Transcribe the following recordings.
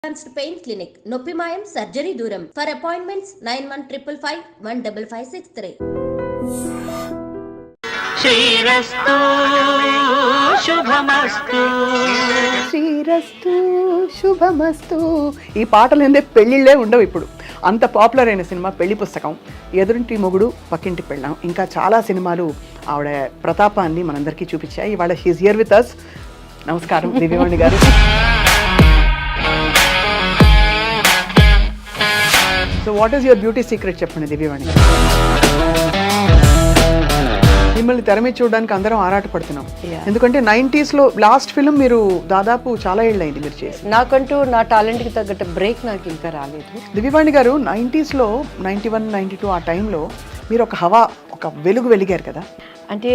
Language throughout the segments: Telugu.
అడ్వాన్స్డ్ పెయిన్ క్లినిక్ నొప్పి మాయం సర్జరీ దూరం ఫర్ అపాయింట్మెంట్స్ 9155155563. శ్రీరస్తు శుభమస్తు శ్రీరస్తు శుభమస్తు. ఈ పాటలు ఏందే పెళ్ళిళ్ళే ఉండవు ఇప్పుడు. అంత పాపులర్ అయిన సినిమా పెళ్లి పుస్తకం, ఎదురింటి మొగుడు పక్కింటి పెళ్ళాం, ఇంకా చాలా సినిమాలు ఆవిడ ప్రతాపాన్ని మనందరికీ చూపించాయి. ఇవాళ షీఈస్ హియర్ విత్ అస్. నమస్కారం దివ్యవాణి గారు. So what is your beauty secret చెప్పండి దివ్యవాణి గారు. మిమ్మల్ని తెర మీద చూడడానికి అందరం ఆరాటపడుతున్నాం. ఎందుకంటే 90s లో లాస్ట్ ఫిల్మ్ మీరు దాదాపు చాలా ఏళ్ళు అయింది మీరు చేసి. నాకంటూ నా టాలెంట్కి తగ్గట్టు బ్రేక్ నాకు ఇంకా రాలేదు. దివ్యవాణి గారు 90s లో 91, 92 ఆ టైంలో మీరు ఒక హవా, ఒక వెలుగు వెలిగారు కదా. అంటే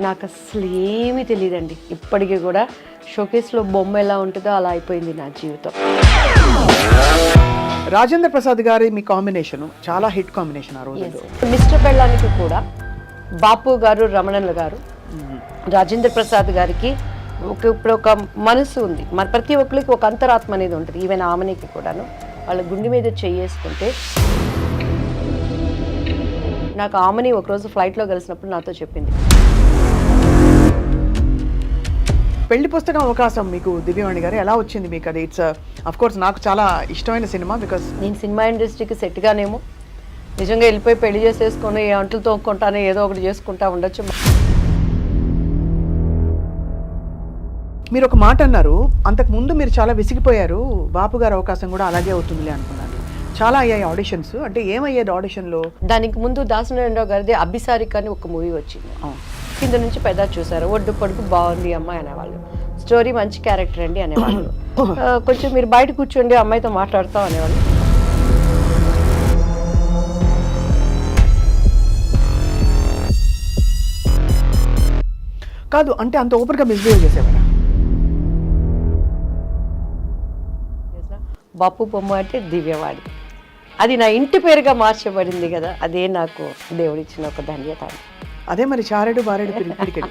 నాకు అసలు ఏమీ తెలియదండి. ఇప్పటికీ కూడా షోకేస్లో బొమ్మ ఎలా ఉంటుందో అలా అయిపోయింది నా జీవితం. రాజేంద్ర ప్రసాద్ గారి మీ కాంబినేషన్ చాలా హిట్ కాంబినేషన్ ఆ రోజుల్లో. మిస్టర్ పెళ్ళానికి కూడా బాపు గారు, రమణన్ల గారు, రాజేంద్ర ప్రసాద్ గారికి ఇప్పుడు ఒక మనసు ఉంది. మన ప్రతి ఒక్కరికి ఒక అంతరాత్మ అనేది ఉంటుంది. ఈవెన్ ఆమెనికి కూడాను వాళ్ళ గుండె మీద చేసుకుంటే నాకు ఆమెని ఒకరోజు ఫ్లైట్లో కలిసినప్పుడు నాతో చెప్పింది, పెళ్లి పుస్తకం అవకాశం మీకు దివ్యవాణి గారు ఎలా వచ్చింది మీకు? అది ఇట్స్ అఫ్ కోర్స్ నాకు చాలా ఇష్టమైన సినిమా. బికాస్ నేను సినిమా ఇండస్ట్రీకి సెట్గానేమో నిజంగా వెళ్ళిపోయి పెళ్లి చేసేసుకొని అంటులు తోక్కుంటానే ఏదో ఒకటి చేసుకుంటా ఉండొచ్చు. మీరు ఒక మాట అన్నారు, అంతకు ముందు మీరు చాలా విసిగిపోయారు, బాపు గారి అవకాశం కూడా అలాగే అవుతుందిలే అనుకున్నారు. చాలా అయ్యాయి ఆడిషన్స్. అంటే ఏమయ్యేది ఆడిషన్లో? దానికి ముందు దాసనారాయణరావు గారిది అభిసారిక అని ఒక మూవీ వచ్చింది. కింద నుంచి పెద్ద చూసారు, ఒడ్డు పొడుగు బాగుంది అమ్మాయి అనేవాళ్ళు, స్టోరీ మంచి క్యారెక్టర్ అండి అనేవాళ్ళు, కొంచెం మీరు బయట కూర్చోండి అమ్మాయితో మాట్లాడతాం అనేవాళ్ళు. కాదు అంటే అంత ఓపెన్గా మిస్బిహేవ్ చేసేవారా? బాపు బొమ్మ అంటే దివ్యవాడి, అది నా ఇంటి పేరుగా మార్చబడింది కదా, అదే నాకు దేవుడిచ్చిన ఒక ధన్యత. అదే మరి చారెడు బారెడు పిడికెడు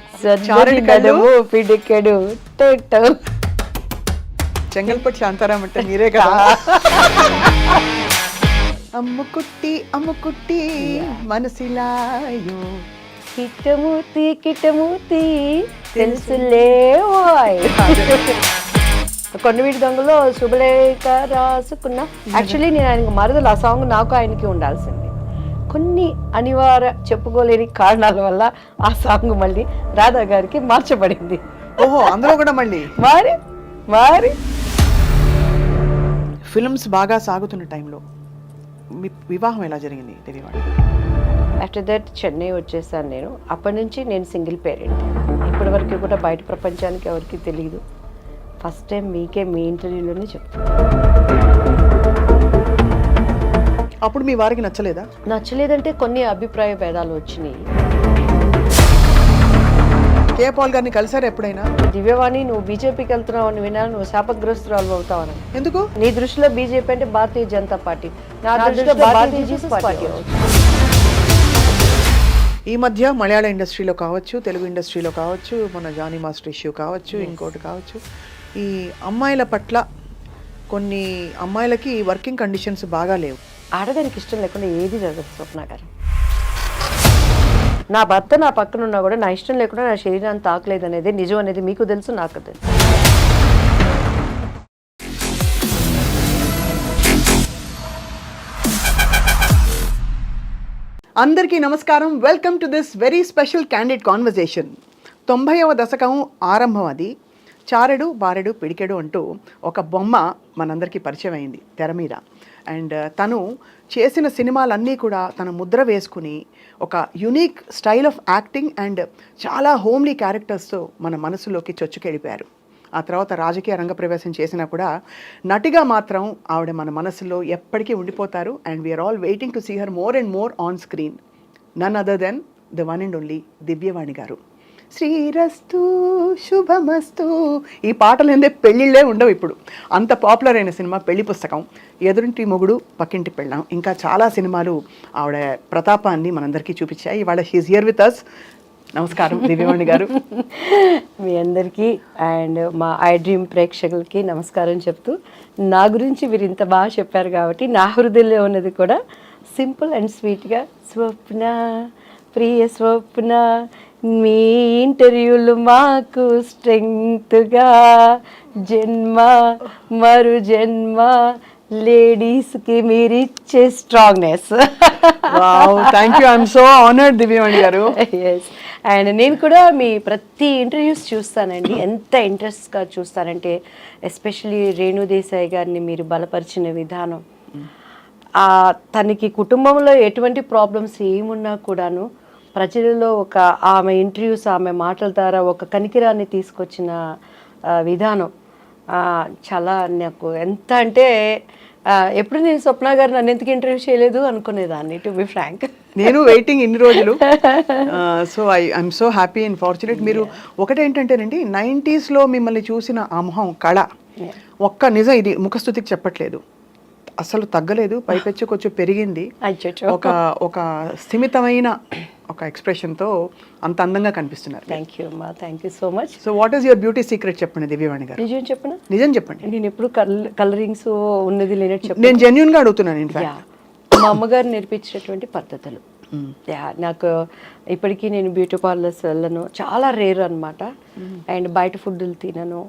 పిడికెడు చెంగల్పట్టి శాంతారాం అంటే మీరే కదా. అమ్ముకుట్టి అమ్ముకుట్టి మనసిలాయో కిట్టమూర్తి కిట్టమూర్తి తెలుసులే. కొండవీటి దొంగలో శుభలేఖ రాసుకున్నా. యాక్చువల్లీ నేను ఆయనకు మరదలు. ఆ సాంగ్ నాకు ఆయనకి ఉండాల్సింది. కొన్ని అనివార్య చెప్పుకోలేని కారణాల వల్ల ఆ సాంగ్ మళ్ళీ రాధా గారికి మార్చబడింది. ఓహో, అందులో కూడా మళ్ళీ మరి ఫిల్మ్స్ బాగా సాగుతున్న టైంలో మీ వివాహం ఎలా జరిగింది తెలియవాడు? ఆఫ్టర్ దట్ చెన్నై వచ్చేసాను నేను. అప్పటి నుంచి నేను సింగిల్ పేరెంట్. ఇప్పటి వరకు కూడా బయట ప్రపంచానికి ఎవరికి తెలియదు. ఫస్ట్ టైం మీకే మీ ఇంటర్వ్యూలోనే చెప్తాను. అప్పుడు మీ వారికి నచ్చలేదా? నచ్చలేదంటే కొన్ని అభిప్రాయ భేదాలు వచ్చినాయి. కే పాల్ గారిని కలిసారు ఎప్పుడైనా? దివ్యవాణి, నువ్వు బీజేపీకి వెళ్తున్నావు అని వినా, నువ్వు శాపగ్రస్తురాలు అవుతావని. ఎందుకు? నీ దృష్టిలో బీజేపీ అంటే భారతీయ జనతా పార్టీ, నా దృష్టిలో భారతీయ జనతా పార్టీ. ఈ మధ్య మలయాళ ఇండస్ట్రీలో కావచ్చు, తెలుగు ఇండస్ట్రీలో కావచ్చు, మన జానీ మాస్టర్ ఇష్యూ కావచ్చు, ఇంకోటి కావచ్చు, ఈ అమ్మాయిల పట్ల కొన్ని అమ్మాయిలకి వర్కింగ్ కండిషన్స్ బాగా లేవు. ఆడదానికి ఇష్టం లేకుండా ఏది జరగదు స్వప్న గారు. నా భర్త నా పక్కన ఉన్నా కూడా నా ఇష్టం లేకుండా నా శరీరాన్ని తాకలేదు అనేది నిజం అనేది మీకు తెలుసు, నాకు తెలుసు. అందరికీ నమస్కారం. Welcome to this very special candid conversation. 90వ దశకం ఆరంభం. అది చారెడు బారెడు పిడికెడు అంటూ ఒక బొమ్మ మనందరికీ పరిచయం అయింది తెర మీద. అండ్ తను చేసిన సినిమాలన్నీ కూడా తన ముద్ర వేసుకుని ఒక unique style of acting and చాలా హోమ్లీ క్యారెక్టర్స్తో మన మనసులోకి చొచ్చుకెళ్ళిపోయారు. ఆ తర్వాత రాజకీయ రంగ ప్రవేశం చేసినా కూడా నటిగా మాత్రం ఆవిడ మన మనసులో ఎప్పటికీ ఉండిపోతారు. And we are all waiting to see her more and more on screen. None other than the one and only Divyavani garu. శ్రీరస్తు శుభమస్తు. ఈ పాటలు ఏందే పెళ్ళిళ్ళే ఉండవు ఇప్పుడు. అంత పాపులర్ అయిన సినిమా పెళ్లి పుస్తకం, ఎదురింటి మొగుడు పక్కింటి పెళ్ళాం, ఇంకా చాలా సినిమాలు ఆవిడ ప్రతాపాన్ని మనందరికీ చూపించాయి. ఇవాళ షీఈస్ హియర్ విత్ అస్. నమస్కారం దివ్యవాణి గారు. మీ అందరికీ అండ్ మా ఐ డ్రీమ్ ప్రేక్షకులకి నమస్కారం చెప్తూ, నా గురించి మీరు ఇంత బాగా చెప్పారు కాబట్టి నా హృదయంలో ఉన్నది కూడా సింపుల్ అండ్ స్వీట్గా, స్వప్న ప్రియ స్వప్న, మీ ఇంటర్వ్యూలు మాకు స్ట్రెంగ్త్గా, జన్మ మరు జన్మ లేడీస్కి మీరు ఇచ్చే strongness. Thank you, I'm so honoured Divyavani garu. Yes, and నేను కూడా మీ ప్రతి ఇంటర్వ్యూస్ చూస్తానండి. ఎంత ఇంట్రెస్ట్గా చూస్తానంటే ఎస్పెషలీ రేణు దేశాయ్ గారిని మీరు బలపరిచిన విధానం, తనకి కుటుంబంలో ఎటువంటి ప్రాబ్లమ్స్ ఏమున్నా కూడాను ప్రజలలో ఒక ఆమె ఇంటర్వ్యూస్, ఆమె మాటల ద్వారా ఒక కనికిరాన్ని తీసుకొచ్చిన విధానం చాలా నాకు ఎంత అంటే ఎప్పుడు నేను స్వప్న గారు నన్ను ఎందుకు ఇంటర్వ్యూ చేయలేదు అనుకునేదాన్ని, టు బి ఫ్రాంక్. నేను వెయిటింగ్ ఇన్ని రోజులు. So I'm so happy and fortunate. మీరు ఒకటేంటంటేనండి, 90s మిమ్మల్ని చూసిన ఆ మొహం కళ ఒక్క నిజం, ఇది ముఖస్థుతికి చెప్పట్లేదు, అసలు తగ్గలేదు, పైపెచ్చు కొంచెం పెరిగింది. ఒక స్థిమితమైన ఒక ఎక్స్ప్రెషన్తో అంత అందంగా కనిపిస్తున్నారు. థ్యాంక్ యూ అమ్మా, thank you so much. So what is your beauty secret చెప్పండి దివ్యవాణి గారు. నిజం చెప్పనా? నిజం చెప్పండి. నేను ఎప్పుడు కలరింగ్స్ ఉన్నది లేనట్టు చెప్పను. నేను జెన్యున్గా అడుగుతున్నాను. ఇన్ఫాక్ట్ మా అమ్మగారు నేర్పించినటువంటి పద్ధతులు, నాకు ఇప్పటికీ నేను బ్యూటీ పార్లర్స్ వెళ్ళను, చాలా రేర్ అనమాట. అండ్ బయట ఫుడ్లు తినను.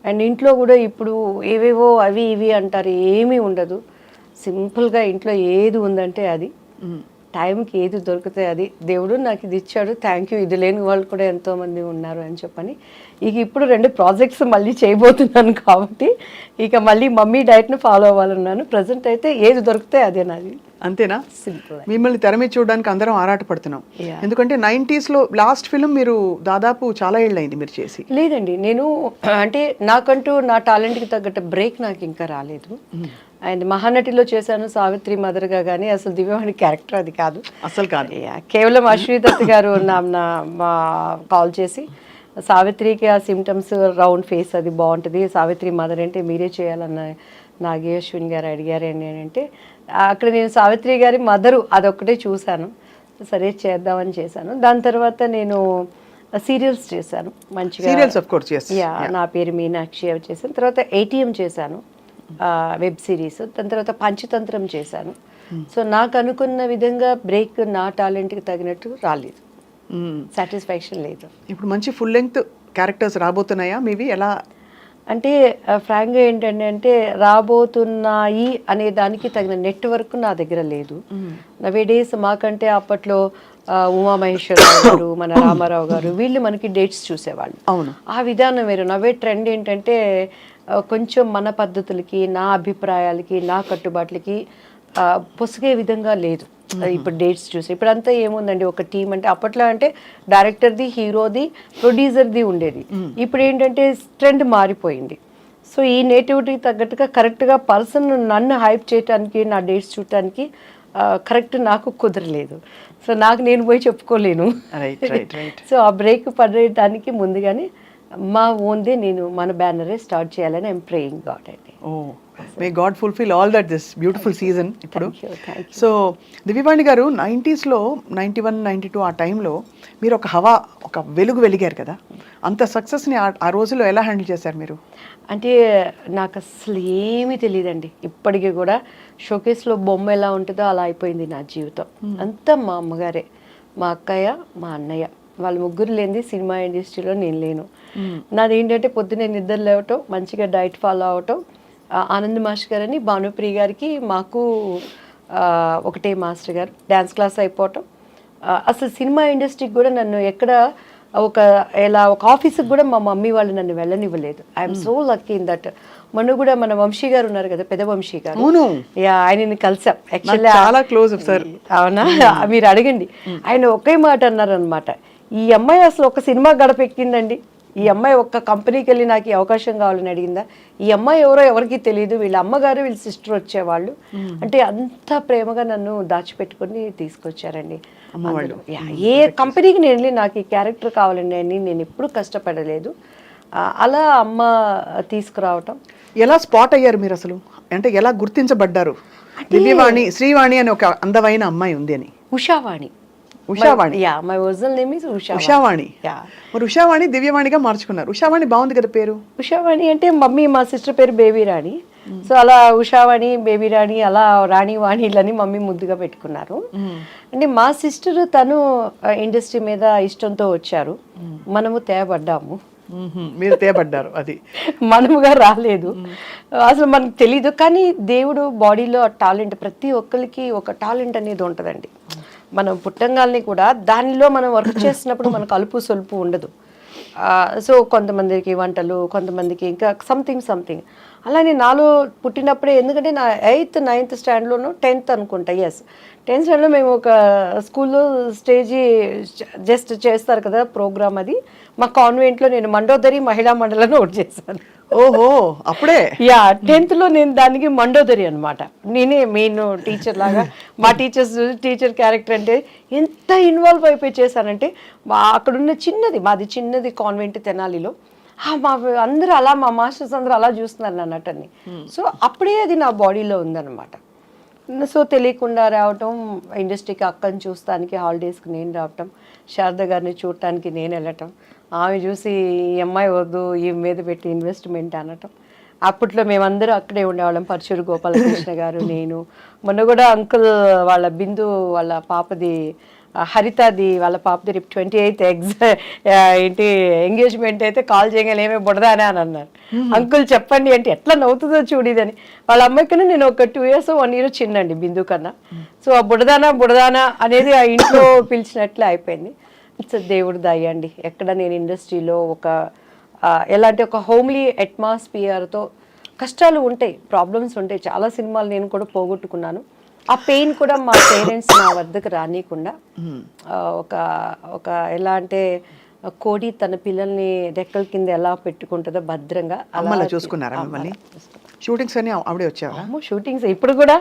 అండ్ ఇంట్లో కూడా ఇప్పుడు ఏవేవో అవి ఇవి అంటారు, ఏమీ ఉండదు. సింపుల్గా ఇంట్లో ఏది ఉందంటే అది, టైంకి ఏది దొరికితే అది, దేవుడు నాకు ఇది ఇచ్చాడు, థ్యాంక్ యూ, ఇది లేని వాళ్ళు కూడా ఎంతోమంది ఉన్నారు అని చెప్పని. ఇక ఇప్పుడు 2 ప్రాజెక్ట్స్ మళ్ళీ చేయబోతున్నాను కాబట్టి ఇక మళ్ళీ మమ్మీ డైట్ను ఫాలో అవ్వాలన్నాను. ప్రజెంట్ అయితే ఏది దొరికితే అదే నాది. అంతేనా? సింపుల్. మిమ్మల్ని తెర మీద చూడడానికి అందరం ఆరాటపడుతున్నాం. ఎందుకంటే 90s లాస్ట్ ఫిల్మ్ మీరు దాదాపు చాలా ఏళ్ళైంది మీరు చేసి. లేదండి, నేను అంటే నాకంటూ నా టాలెంట్కి తగ్గట్టు బ్రేక్ నాకు ఇంకా రాలేదు. అండ్ మహానటిలో చేశాను సావిత్రి మదర్గా, కానీ అసలు దివ్యవాణి క్యారెక్టర్ అది కాదు, అసలు కాదు. కేవలం అశ్విదత్ గారు మా కాల్ చేసి, సావిత్రికి ఆ సిమ్టమ్స్, రౌండ్ ఫేస్ అది బాగుంటుంది, సావిత్రి మదర్ అంటే మీరే చేయాలన్న నాగే అశ్విన్ గారు అడిగారు అంటే, అక్కడ నేను సావిత్రి గారి మదరు అదొక్కటే చూశాను, సరే చేద్దామని చేశాను. దాని తర్వాత నేను సీరియల్స్ చేశాను మంచిగా. Serials of course, yes. నా పేరు మీనాక్షి అవి చేశాను. తర్వాత ATM చేశాను, వెబ్ సిరీస్. దాని తర్వాత పంచతంత్రం చేశాను. సో నాకు అనుకున్న విధంగా బ్రేక్ నా టాలెంట్కి తగినట్టు రాలేదు, సాటిస్ఫాక్షన్ లేదు. ఇప్పుడు మంచి ఫుల్ లెంగ్త్ క్యారెక్టర్స్ రాబోతున్నాయా మీవి? ఎలా అంటే ఫ్రాంక్గా ఏంటంటే రాబోతున్నాయి అనే దానికి తగిన నెట్వర్క్ నా దగ్గర లేదు. నవేడేస్ మాకంటే అప్పట్లో ఉమామహేశ్వరరావు గారు, మన రామారావు గారు, వీళ్ళు మనకి డేట్స్ చూసేవాళ్ళు. అవును, ఆ విధానం వేరు. నవే ట్రెండ్ ఏంటంటే కొంచెం మన పద్ధతులకి, నా అభిప్రాయాలకి, నా కట్టుబాట్లకి పొసిగే విధంగా లేదు. ఇప్పుడు డేట్స్ చూసి ఇప్పుడంతా ఏముందండి, ఒక టీం అంటే అప్పట్లో అంటే డైరెక్టర్ది, హీరోది, ప్రొడ్యూసర్ది ఉండేది. ఇప్పుడు ఏంటంటే ట్రెండ్ మారిపోయింది. సో ఈ నేటివిటీకి తగ్గట్టుగా కరెక్ట్గా పర్సన్ నన్ను హైప్ చేయడానికి, నా డేట్స్ చూడటానికి కరెక్ట్ నాకు కుదరలేదు. సో నాకు నేను పోయి చెప్పుకోలేను. సో ఆ బ్రేక్ పడడానికి ముందుగానే మా ఓన్దే నేను మన బ్యానరే స్టార్ట్ చేయాలని ఐఎమ్ ప్రేయింగ్ గాడ్ అండి. May God fulfil all that this beautiful season. ఇప్పుడు సో దివ్యవాణి గారు 90s 91, 92 ఆ టైంలో మీరు ఒక హవా, ఒక వెలుగు వెలిగారు కదా, అంత సక్సెస్ని ఆ రోజుల్లో ఎలా హ్యాండిల్ చేశారు మీరు? అంటే నాకు అసలు ఏమీ తెలియదండి. ఇప్పటికీ కూడా షోకేస్లో బొమ్మ ఎలా ఉంటుందో అలా అయిపోయింది నా జీవితం. అంతా మా అమ్మగారే, మా అక్కయ్య, మా అన్నయ్య, వాళ్ళ ముగ్గురు లేనిది సినిమా ఇండస్ట్రీలో నేను లేను. నాది ఏంటంటే పొద్దున్నే నిద్ర లేవటం, మంచిగా డైట్ ఫాలో అవటం, ఆనంద్ మాస్టర్ గారని భానుప్రియ గారికి మాకు ఒకటే మాస్టర్ గారు, డ్యాన్స్ క్లాస్ అయిపోవటం. అసలు సినిమా ఇండస్ట్రీకి కూడా నన్ను ఎక్కడ ఒక ఆఫీస్కి కూడా మా మమ్మీ వాళ్ళు నన్ను వెళ్ళనివ్వలేదు. I'm so lucky in that. మొన్న కూడా మన వంశీ గారు ఉన్నారు కదా, పెద్ద వంశీ గారు, ఆయనని కలిసాం. యాక్చువల్లీ చాలా క్లోజ్ సార్. అవునా? మీరు అడగండి. ఆయన ఒకే మాట అన్నారనమాట, ఈ అమ్మాయి అసలు ఒక సినిమా గడపెక్కిందండి, ఈ అమ్మాయి ఒక్క కంపెనీకి వెళ్ళి నాకు ఈ అవకాశం కావాలని అడిగిందా, ఈ అమ్మాయి ఎవరో ఎవరికి తెలియదు, వీళ్ళ అమ్మగారు వీళ్ళ సిస్టర్ వచ్చేవాళ్ళు అంటే అంత ప్రేమగా నన్ను దాచిపెట్టుకుని తీసుకొచ్చారండి. ఏ కంపెనీకి నేను వెళ్ళి నాకు ఈ క్యారెక్టర్ కావాలండి అని నేను ఎప్పుడు కష్టపడలేదు. అలా అమ్మ తీసుకురావటం. ఎలా స్పాట్ అయ్యారు మీరు అసలు? అంటే ఎలా గుర్తించబడ్డారు? దివ్యవాణి, శ్రీవాణి అని ఒక అందమైన అమ్మాయి ఉంది అని. Ushavani Ushavani. Yeah, my original name is Ushavani. Yeah. మరి ఉషావాణి దివ్యవాణిగా మార్చుకున్నారు. ఉషావాణి బాగుంది కదా పేరు. ఉషావాణి అంటే మమ్మీ, మా సిస్టర్ పేరు బేబీ రాణి. సో అలా ఉషావాణి, బేబీ రాణి, అలా రాణి వాణిలని మమ్మీ ముద్దుగా పెట్టుకున్నారు. అంటే మా సిస్టర్ తను ఇండస్ట్రీ మీద ఇష్టంతో వచ్చారు, మనము తేబడ్డాము. మీరు తేపడ్డారు, అది మనముగా రాలేదు. అసలు మనకు తెలీదు, కానీ దేవుడు బాడీలో టాలెంట్, ప్రతి ఒక్కరికి ఒక టాలెంట్ అనేది ఉంటుందండి. మనం పుట్టంగాల్ని కూడా దానిలో మనం వర్క్ చేసినప్పుడు మనకు అలుపు సొలుపు ఉండదు. సో కొంతమందికి వంటలు, కొంతమందికి ఇంకా సంథింగ్. అలానే నాలో పుట్టినప్పుడే, ఎందుకంటే నా 8th 9th స్టాండ్లోనూ 10th అనుకుంటా, 10th స్టాండ్లో మేము ఒక స్కూల్లో స్టేజీ జస్ట్ చేస్తారు కదా ప్రోగ్రామ్, అది మా కాన్వెంట్లో నేను మండోదరి మహిళా మండలిని ఒకటి చేశాను. ఓహో, అప్పుడే. యా, 10th నేను దానికి మండోదరి అనమాట. నేనే మెయిన్ టీచర్ లాగా. మా టీచర్ క్యారెక్టర్ అంటే ఎంత ఇన్వాల్వ్ అయిపోయి చేశానంటే, అక్కడున్న మాది చిన్నది కాన్వెంట్ తెనాలిలో. మా అందరూ అలా, మా మాస్టర్స్ అందరూ అలా చూస్తున్నారు నా నటన్ని. సో అప్పుడే అది నా బాడీలో ఉందన్నమాట. సో తెలియకుండా రావటం, ఇండస్ట్రీకి అక్కని చూస్తానికి హాలిడేస్కి నేను రావటం, శారద గారిని చూడటానికి నేను వెళ్ళటం, ఆమె చూసి ఈ అమ్మాయి వద్దు, ఈ మీద పెట్టి ఇన్వెస్ట్మెంట్ అనటం. అప్పట్లో మేమందరూ అక్కడే ఉండేవాళ్ళం, పరచూరు గోపాలకృష్ణ గారు, నేను. మొన్న కూడా అంకుల్ వాళ్ళ బిందు వాళ్ళ పాపది, హరితది వాళ్ళ పాపది రేపు 28th ఏంటి ఎంగేజ్మెంట్ అయితే కాల్ చేయగానే ఏమే బుడదానా అని అన్నారు. అంకుల్ చెప్పండి అంటే ఎట్లా నవ్వుతుందో చూడిదని. వాళ్ళ అమ్మాయి కన్నా నేను ఒక 2 years 1 year చిన్నండి బిందు కన్నా. సో ఆ బుడదానా అనేది ఆ ఇంట్లో పిలిచినట్లే అయిపోయింది. ఇట్స్ దేవుడు దయ అండి. ఎక్కడ నేను ఇండస్ట్రీలో ఎలాంటి ఒక హోమ్లీ అట్మాస్ఫియర్తో, కష్టాలు ఉంటాయి, ప్రాబ్లమ్స్ ఉంటాయి, చాలా సినిమాలు నేను కూడా పోగొట్టుకున్నాను. ఆ పెయిన్ కూడా మా పేరెంట్స్ నా వద్దకు రానియకుండా, ఒక ఎలా అంటే కోడి తన పిల్లల్ని రెక్కల కింద ఎలా పెట్టుకుంటుందో భద్రంగా అలా చూసుకున్నారా మిమ్మల్ని? షూటింగ్స్ అని ఆవిడే వచ్చారా? షూటింగ్స్ ఇప్పుడు కూడా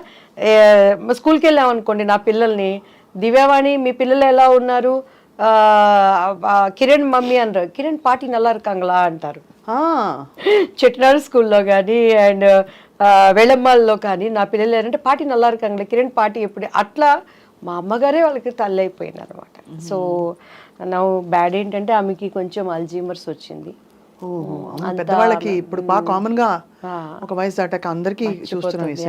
స్కూల్కి వెళ్ళాం అనుకోండి, నా పిల్లల్ని దివ్యవాణి మీ పిల్లలు ఎలా ఉన్నారు, కిరణ్ మమ్మీ అనరు, కిరణ్ పాటి నల్లా இருக்காங்களா అంటారు. చెట్నాడు స్కూల్లో కానీ అండ్ వెళమ్మాల్లో కానీ నా పిల్లలు ఏంటంటే పాటి నల్లా இருக்காங்களா, కిరణ్ పాటి ఎప్పుడు, అట్లా మా అమ్మగారే వాళ్ళకి తల్లి అయిపోయింది అనమాట. సో నా బ్యాడ్ ఏంటంటే ఆమెకి కొంచెం అల్జీమర్స్ వచ్చింది. పెద్దవాళ్ళకి ఇప్పుడు బాగా కామన్ గా ఒక వయసు దాటాక అందరికీ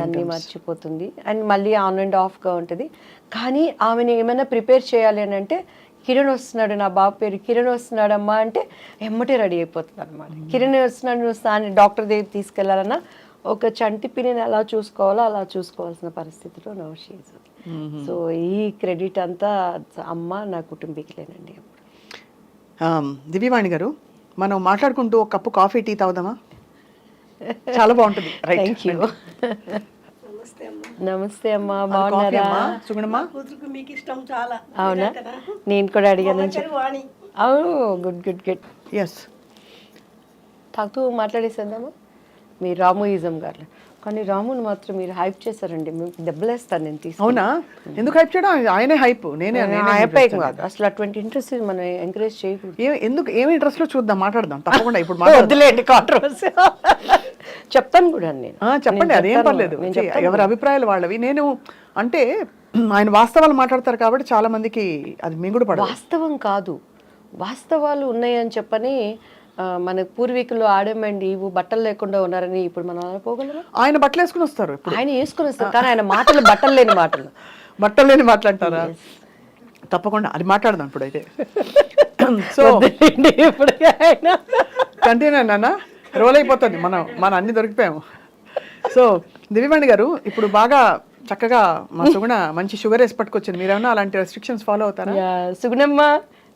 అన్ని మర్చిపోతుంది, అండ్ మళ్ళీ ఆన్ అండ్ ఆఫ్ గా ఉంటుంది. కానీ ఆమెను ఏమైనా ప్రిపేర్ చేయాలి అని అంటే, కిరణ్ వస్తున్నాడు, నా బాబు పేరు కిరణ్ వస్తున్నాడమ్మా అంటే ఎమ్మటే రెడీ అయిపోతుంది అనమాట. కిరణ్ వస్తున్నాడు, నువ్వు డాక్టర్ దగ్గర తీసుకెళ్లాలన్నా ఒక చంటి పిన్నిని ఎలా చూసుకోవాలో అలా చూసుకోవాల్సిన పరిస్థితిలో నో షీజ్. సో ఈ క్రెడిట్ అంతా అమ్మ, నా కుటుంబీకులేనండి. దివ్యవాణి గారు, మనం మాట్లాడుకుంటూ ఒక కప్పు కాఫీ టీ తాగుదామా? చాలా బాగుంటుంది. Thank you. నమస్తే అమ్మా, బాగున్నారా? మీకు ఇష్టం చాలా. అవునా, నేను కూడా అడిగాను. అవును, గుడ్. ఎస్, తాగుతూ మాట్లాడేసేద్దామా? మీరు రామోయిజం గారు, కానీ రాముని మాత్రం మీరు హైప్ చేశారండి, దెబ్బలేస్తాను నేను తీసుకు. అవునా? ఎందుకు హైప్ చేయడం? ఆయనే హైప్, నేనే హైప్ కాదు అసలు. అటువంటి ఇంట్రెస్ట్ మనం ఎంకరేజ్ చేయకూడదు. ఎందుకు, ఏమి ఇంట్రెస్ట్ లో చూద్దాం, మాట్లాడదాం తప్పకుండా. ఇప్పుడు వద్దులేండి కాంట్రవర్సీ. చెప్తాను కూడా నేను. చెప్పండి, అదేం పర్లేదు, ఎవరి అభిప్రాయాలు వాళ్ళవి. నేను అంటే ఆయన వాస్తవాలు మాట్లాడతారు కాబట్టి చాలా మందికి అది మింగుడు పడదు. వాస్తవం కాదు, వాస్తవాలు ఉన్నాయని చెప్పని మన పూర్వీకులు ఆడమండి ఇవి బట్టలు లేకుండా ఉన్నారని ఇప్పుడు మనం పోగలరా? ఆయన బట్టలు వేసుకుని వస్తారు, ఆయన వేసుకుని వస్తారు, కానీ ఆయన మాటలు బట్టలు లేని మాట్లాడతారా? తప్పకుండా అది మాట్లాడదాం ఇప్పుడైతే. సో ఇప్పుడు కంటిన్యూ నాన్న, రోల్ అయిపోతుంది, మనం అన్ని దొరికిపోయాము. సో దివ్యవాణి గారు, ఇప్పుడు బాగా చక్కగా మా సుగుణ మంచి షుగర్ వేసి పట్టుకొచ్చింది. మీరేమన్నా అలాంటి రెస్ట్రిక్షన్స్ ఫాలో అవుతారా? సుగుణమ్మ,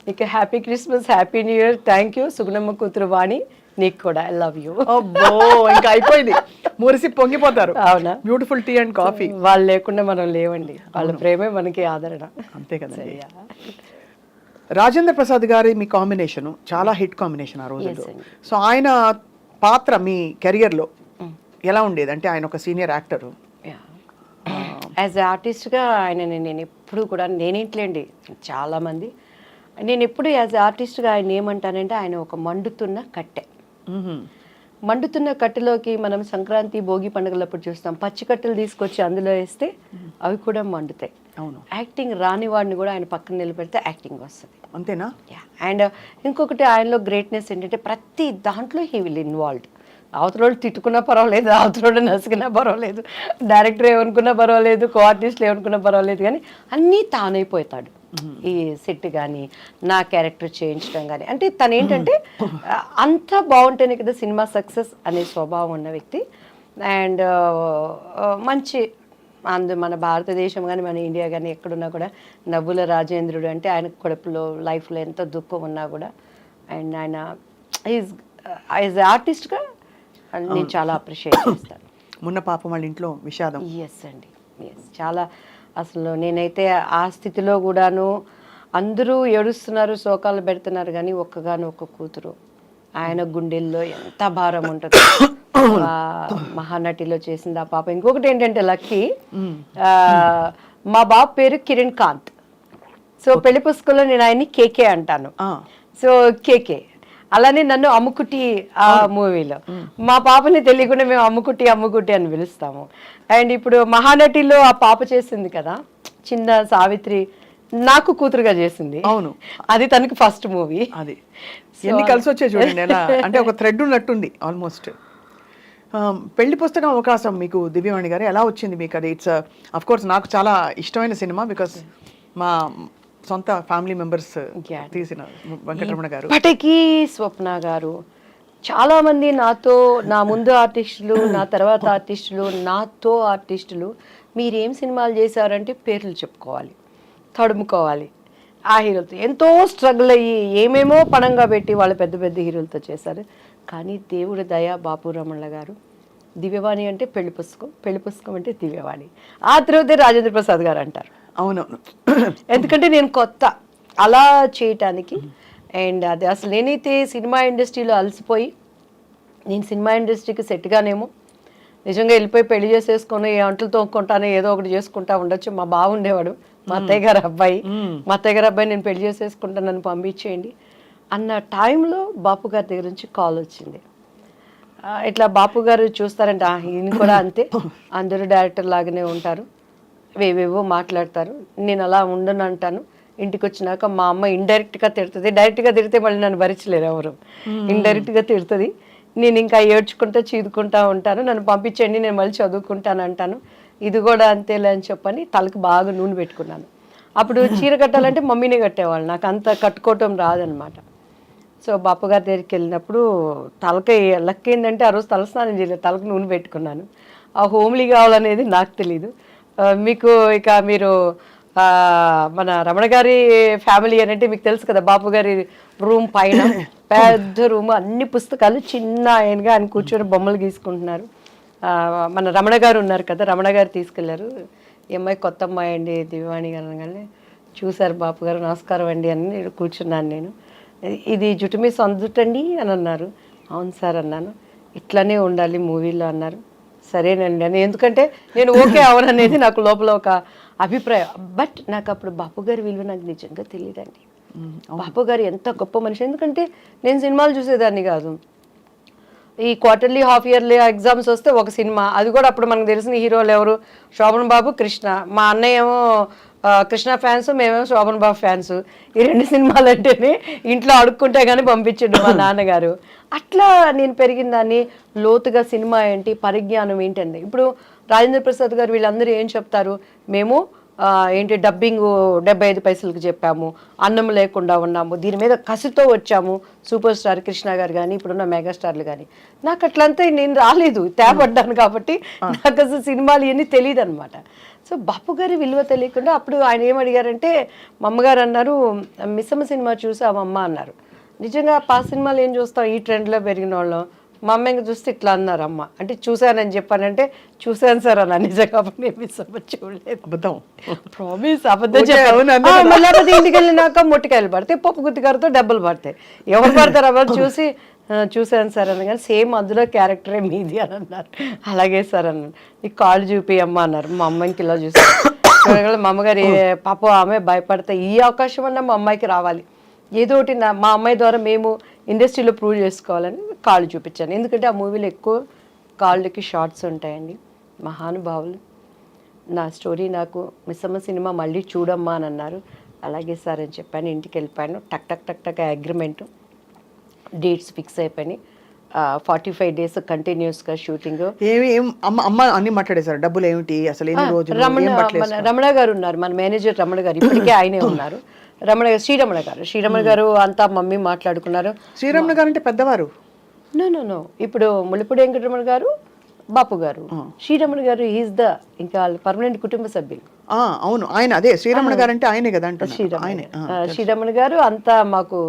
నీకు happy Christmas, happy new year. Thank you. Sugunamma కూతురు వాణి, నీకు కూడా ఐ లవ్ యూ. అబ్బో, ఇంకా అయిపోయింది, మురిసి పొంగిపోతారు. అవునా? Beautiful tea and coffee. వాళ్ళు లేకుండా మనం లేవండి, వాళ్ళ ప్రేమే మనకి ఆదరణ. అంతే కదండి. రాజేంద్ర ప్రసాద్ గారి మీ కాంబినేషన్ చాలా హిట్ కాంబినేషన్ ఆ రోజుల్లో. సో ఆయన పాత్ర మీ కెరియర్లో ఎలా ఉండేది? అంటే ఆయన ఒక సీనియర్ యాక్టర్, యాజ్ ఎ ఆర్టిస్ట్గా ఆయన నేను ఎప్పుడు కూడా, నేనేంట్లేండి చాలామంది, నేను ఎప్పుడు యాజ్ ఎ ఆర్టిస్ట్గా ఆయన ఏమంటానంటే ఆయన ఒక మండుతున్న కట్టె. మండుతున్న కట్టెలోకి మనం సంక్రాంతి భోగి పండుగలప్పుడు చూస్తాం, పచ్చి కట్టెలు తీసుకొచ్చి అందులో వేస్తే అవి కూడా మండుతాయి. అవును. యాక్టింగ్ రాని వాడిని కూడా ఆయన పక్కన నిలబెడితే యాక్టింగ్ వస్తుంది. అంతేనా? అండ్ ఇంకొకటి ఆయనలో గ్రేట్నెస్ ఏంటంటే ప్రతి దాంట్లో హీ విల్ ఇన్వాల్వ్డ్. అవతల వాళ్ళు తిట్టుకున్నా పర్వాలేదు, అవతల వాళ్ళు నసికినా పర్వాలేదు, డైరెక్టర్ ఏమనుకున్నా పర్వాలేదు, కో ఆర్టిస్టులు ఏమనుకున్నా పర్వాలేదు, కానీ అన్నీ తానైపోతాడు. ఈ సెట్ కానీ నా క్యారెక్టర్ చేయించడం కానీ, అంటే తను ఏంటంటే అంతా బాగుంటేనే కదా సినిమా సక్సెస్ అనే స్వభావం ఉన్న వ్యక్తి. అండ్ మంచి మన భారతదేశం కానీ మన ఇండియా కానీ ఎక్కడున్నా కూడా నవ్వుల రాజేంద్రుడు అంటే ఆయనకు కడుపులో లైఫ్లో ఎంత దుఃఖం ఉన్నా కూడా అండ్ ఆయన ఈజ్ ఆర్టిస్ట్గా నేను చాలా అప్రిషియేట్ చేస్తాను. మొన్న పాపం వాళ్ళ ఇంట్లో విషాదం. ఎస్ అండి, ఎస్. చాలా అసలు నేనైతే ఆ స్థితిలో కూడాను అందరూ ఏడుస్తున్నారు, శోకాలు పెడుతున్నారు, కానీ ఒక్క కూతురు ఆయన గుండెల్లో ఎంత భారం ఉంటుంది. మహానటిలో చేసింది ఆ పాప. ఇంకొకటి ఏంటంటే లక్కీ, మా బాబు పేరు కిరణ్ కాంత్. సో పెళ్లి పుస్తకంలో నేను ఆయన్ని కేకే అంటాను. సో కేకే అలానే నన్ను అమ్ముకుట్టి ఆ మూవీలో, మా పాపని తెలియకుండా మేము అమ్ముకుట్టి అని పిలుస్తాము. అండ్ ఇప్పుడు మహానటిలో ఆ పాప చేసింది కదా చిన్న సావిత్రి, నాకు కూతురుగా చేసింది. అవును, అది తనకి ఫస్ట్ మూవీ. అది ఎన్ని కలిసి వచ్చాయి చూడండి, ఎలా అంటే ఒక థ్రెడ్ ఉన్నట్టుంది ఆల్మోస్ట్. పెళ్లి పుస్తకం అవకాశం మీకు దివ్యవాణి గారు ఎలా వచ్చింది మీకు? అది ఇట్స్ అఫ్ కోర్స్ నాకు చాలా ఇష్టమైన సినిమా, బికాస్ మా సొంత ఫ్యామిలీ మెంబర్స్ తీసిన వెంకటరమణ గారు. ఇప్పటికీ స్వప్న గారు, చాలామంది నాతో, నా ముందు ఆర్టిస్టులు, నా తర్వాత ఆర్టిస్టులు, నాతో ఆర్టిస్టులు మీరేం సినిమాలు చేశారంటే పేర్లు చెప్పుకోవాలి, తడుముకోవాలి. ఆ హీరోలతో ఎంతో స్ట్రగుల్ అయ్యి ఏమేమో పణంగా పెట్టి వాళ్ళు పెద్ద పెద్ద హీరోలతో చేశారు. కానీ దేవుడి దయ, బాపు రమణ గారు, దివ్యవాణి అంటే పెళ్లి పుస్తకం అంటే దివ్యవాణి, ఆ తర్వాతే రాజేంద్ర ప్రసాద్ గారు అంటారు. అవునవును, ఎందుకంటే నేను కొత్త అలా చేయటానికి. అండ్ అది అసలు నేనైతే సినిమా ఇండస్ట్రీలో అలసిపోయి, నేను సినిమా ఇండస్ట్రీకి సెట్గానేమో నిజంగా వెళ్ళిపోయి పెళ్లి చేసేసుకొని ఏ అంటలు తోముకుంటానో ఏదో ఒకటి చేసుకుంటా ఉండొచ్చు. మా బావ ఉండేవాడు, మా అత్తయ్య గారు అబ్బాయి నేను పెళ్లి చేసేసుకుంటా, నన్ను పంపించేయండి అన్న టైంలో బాపు గారి దగ్గర నుంచి కాల్ వచ్చింది. ఇట్లా బాపు గారు చూస్తారంటే ఈయన కూడా అంతే, అందరూ డైరెక్టర్ లాగానే ఉంటారు, వేవేవో మాట్లాడతారు, నేను అలా ఉండను అంటాను. ఇంటికి వచ్చినాక మా అమ్మ ఇండైరెక్ట్గా తిడుతుంది, డైరెక్ట్గా తిడితే మళ్ళీ నన్ను భరించలేరు ఎవరు, ఇండైరెక్ట్గా తిడుతుంది. నేను ఇంకా ఏడ్చుకుంటా చీదుకుంటా ఉంటాను, నన్ను పంపించండి నేను మళ్ళీ చదువుకుంటాను అంటాను. ఇది కూడా అంతేలే అని చెప్పని తలకు బాగా నూనె పెట్టుకున్నాను. అప్పుడు చీర కట్టాలంటే మమ్మీనే కట్టేవాళ్ళు, నాకు అంత కట్టుకోవటం రాదనమాట. సో బాపు గారి దగ్గరికి వెళ్ళినప్పుడు తలకి లక్ ఏంటంటే ఆ రోజు తలస్నానం చేయలేదు, తలకు నూనె పెట్టుకున్నాను. ఆ హోమ్లీ కావాలనేది నాకు తెలీదు. మీకు ఇక మీరు మన రమణ గారి ఫ్యామిలీ అని అంటే మీకు తెలుసు కదా, బాపు గారి రూమ్ పైన పెద్ద రూమ్, అన్ని పుస్తకాలు, చిన్న ఆయనగా ఆయన కూర్చొని బొమ్మలు గీసుకుంటున్నారు. మన రమణ గారు ఉన్నారు కదా, రమణ గారు తీసుకెళ్లారు. ఈ అమ్మాయి కొత్త అమ్మాయి అండి దివ్యవాణి గారు అనగానే చూశారు బాపు గారు, నమస్కారం అండి అని కూర్చున్నాను నేను. ఇది జుట్టు మీ సొంత జుట్టండి అని అన్నారు. అవును సార్ అన్నాను. ఇట్లానే ఉండాలి మూవీలో అన్నారు. సరేనండి అని, ఎందుకంటే నేను ఓకే అవననేది నాకు లోపల ఒక అభిప్రాయం. బట్ నాకు అప్పుడు బాపు గారి విలువ నాకు నిజంగా తెలియదండి. బాపు గారు ఎంత గొప్ప మనిషి, ఎందుకంటే నేను సినిమాలు చూసేదాన్ని కాదు. ఈ క్వార్టర్లీ హాఫ్ ఇయర్లీ ఎగ్జామ్స్ వస్తే ఒక సినిమా, అది కూడా అప్పుడు మనకు తెలిసిన హీరోలు ఎవరు, శోభన్ బాబు, కృష్ణ. మా అన్నయ్య ఏమో కృష్ణ ఫ్యాన్స్, మేమేమో శోభన్ బాబు ఫ్యాన్స్. ఈ రెండు సినిమాలు అంటేనే ఇంట్లో అడుక్కుంటే కానీ పంపించండు మా నాన్నగారు. అట్లా నేను పెరిగిన దాన్ని, లోతుగా సినిమా ఏంటి, పరిజ్ఞానం ఏంటండి. ఇప్పుడు రాజేంద్ర ప్రసాద్ గారు వీళ్ళందరూ ఏం చెప్తారు, మేము ఏంటి డబ్బింగ్ 75 పైసలకు చెప్పాము, అన్నం లేకుండా ఉన్నాము, దీని మీద కసితో వచ్చాము. సూపర్ స్టార్ కృష్ణ గారు కానీ ఇప్పుడున్న మెగాస్టార్లు కానీ, నాకు అట్లంతా నేను రాలేదు, తేపడ్డాను కాబట్టి నాకు అసలు సినిమాలు ఇవన్నీ తెలియదు అనమాట. సో బాపు గారి విలువ తెలియకుండా అప్పుడు ఆయన ఏమడిగారంటే, మా అమ్మగారు అన్నారు, మిస్సమ్మ సినిమా చూసావమ్మ అన్నారు. నిజంగా పాత సినిమాలు ఏం చూస్తాం, ఈ ట్రెండ్లో పెరిగిన వాళ్ళం. మా అమ్మ ఇంకా చూస్తే ఇట్లా అన్నారు, అమ్మ అంటే చూశానని చెప్పానంటే చూశాను సార్ అన్న. నిజంగా నేను మిస్సమ్మ చూడలేదు, ప్రామిస్ అబద్ధం చెప్పాను. మళ్ళీ ఇంటికి వెళ్ళినాక మొట్టికాయలు పడితే పప్పు గుత్తిగారితో డబ్బులు పడతాయి, ఎవరు పడతారు అవన్నీ చూసి చూశాను సార్ అన్న. కానీ సేమ్ అందులో క్యారెక్టరే మీది అని అన్నారు. అలాగే సార్ అన్నాను. నీకు కాళ్ళు చూపి అమ్మ అన్నారు. మా అమ్మాయికి ఇలా చూసాను. మా అమ్మగారు పాప ఆమె భయపడతాయి, ఈ అవకాశం అన్నా మా అమ్మాయికి రావాలి, ఏదో ఒకటి మా అమ్మాయి ద్వారా మేము ఇండస్ట్రీలో ప్రూవ్ చేసుకోవాలని కాళ్ళు చూపించాను. ఎందుకంటే ఆ మూవీలో ఎక్కువ కాళ్ళకి షార్ట్స్ ఉంటాయండి. మహానుభావులు. నా స్టోరీ నాకు మిస్సమ్మ సినిమా మళ్ళీ చూడమ్మా అని అన్నారు. అలాగే సార్ అని చెప్పాను. ఇంటికి వెళ్ళిపోయాను. టక్ టక్ టక్ టక్ అగ్రిమెంటు, డేట్స్ ఫిక్స్ అయిపోయినాయి. 45 days కంటిన్యూస్గా షూటింగ్. అమ్మ అన్ని మాట్లాడేశారు. డబ్బులు ఏమిటి, అసలు ఎన్ని రోజులు? రమణ గారు ఉన్నారు, మన మేనేజర్ రమణ గారు, ఇప్పటికే ఆయనే ఉన్నారు. శ్రీరమణ గారు అంతా మమ్మీ మాట్లాడుకున్నారు. శ్రీరమణ గారు అంటే పెద్దవారు? నో ఇప్పుడు ముళ్ళపూడి వెంకటరమణ గారు, బాపు గారు. శ్రీరమణ గారు ఈజ్ ద ఇంకా పర్మనెంట్ కుటుంబ సభ్యులు. అవును, ఆయన అదే శ్రీరమణ గారు అంటే ఆయనే కదా అంటే. శ్రీరమణ గారు అంతా మాకు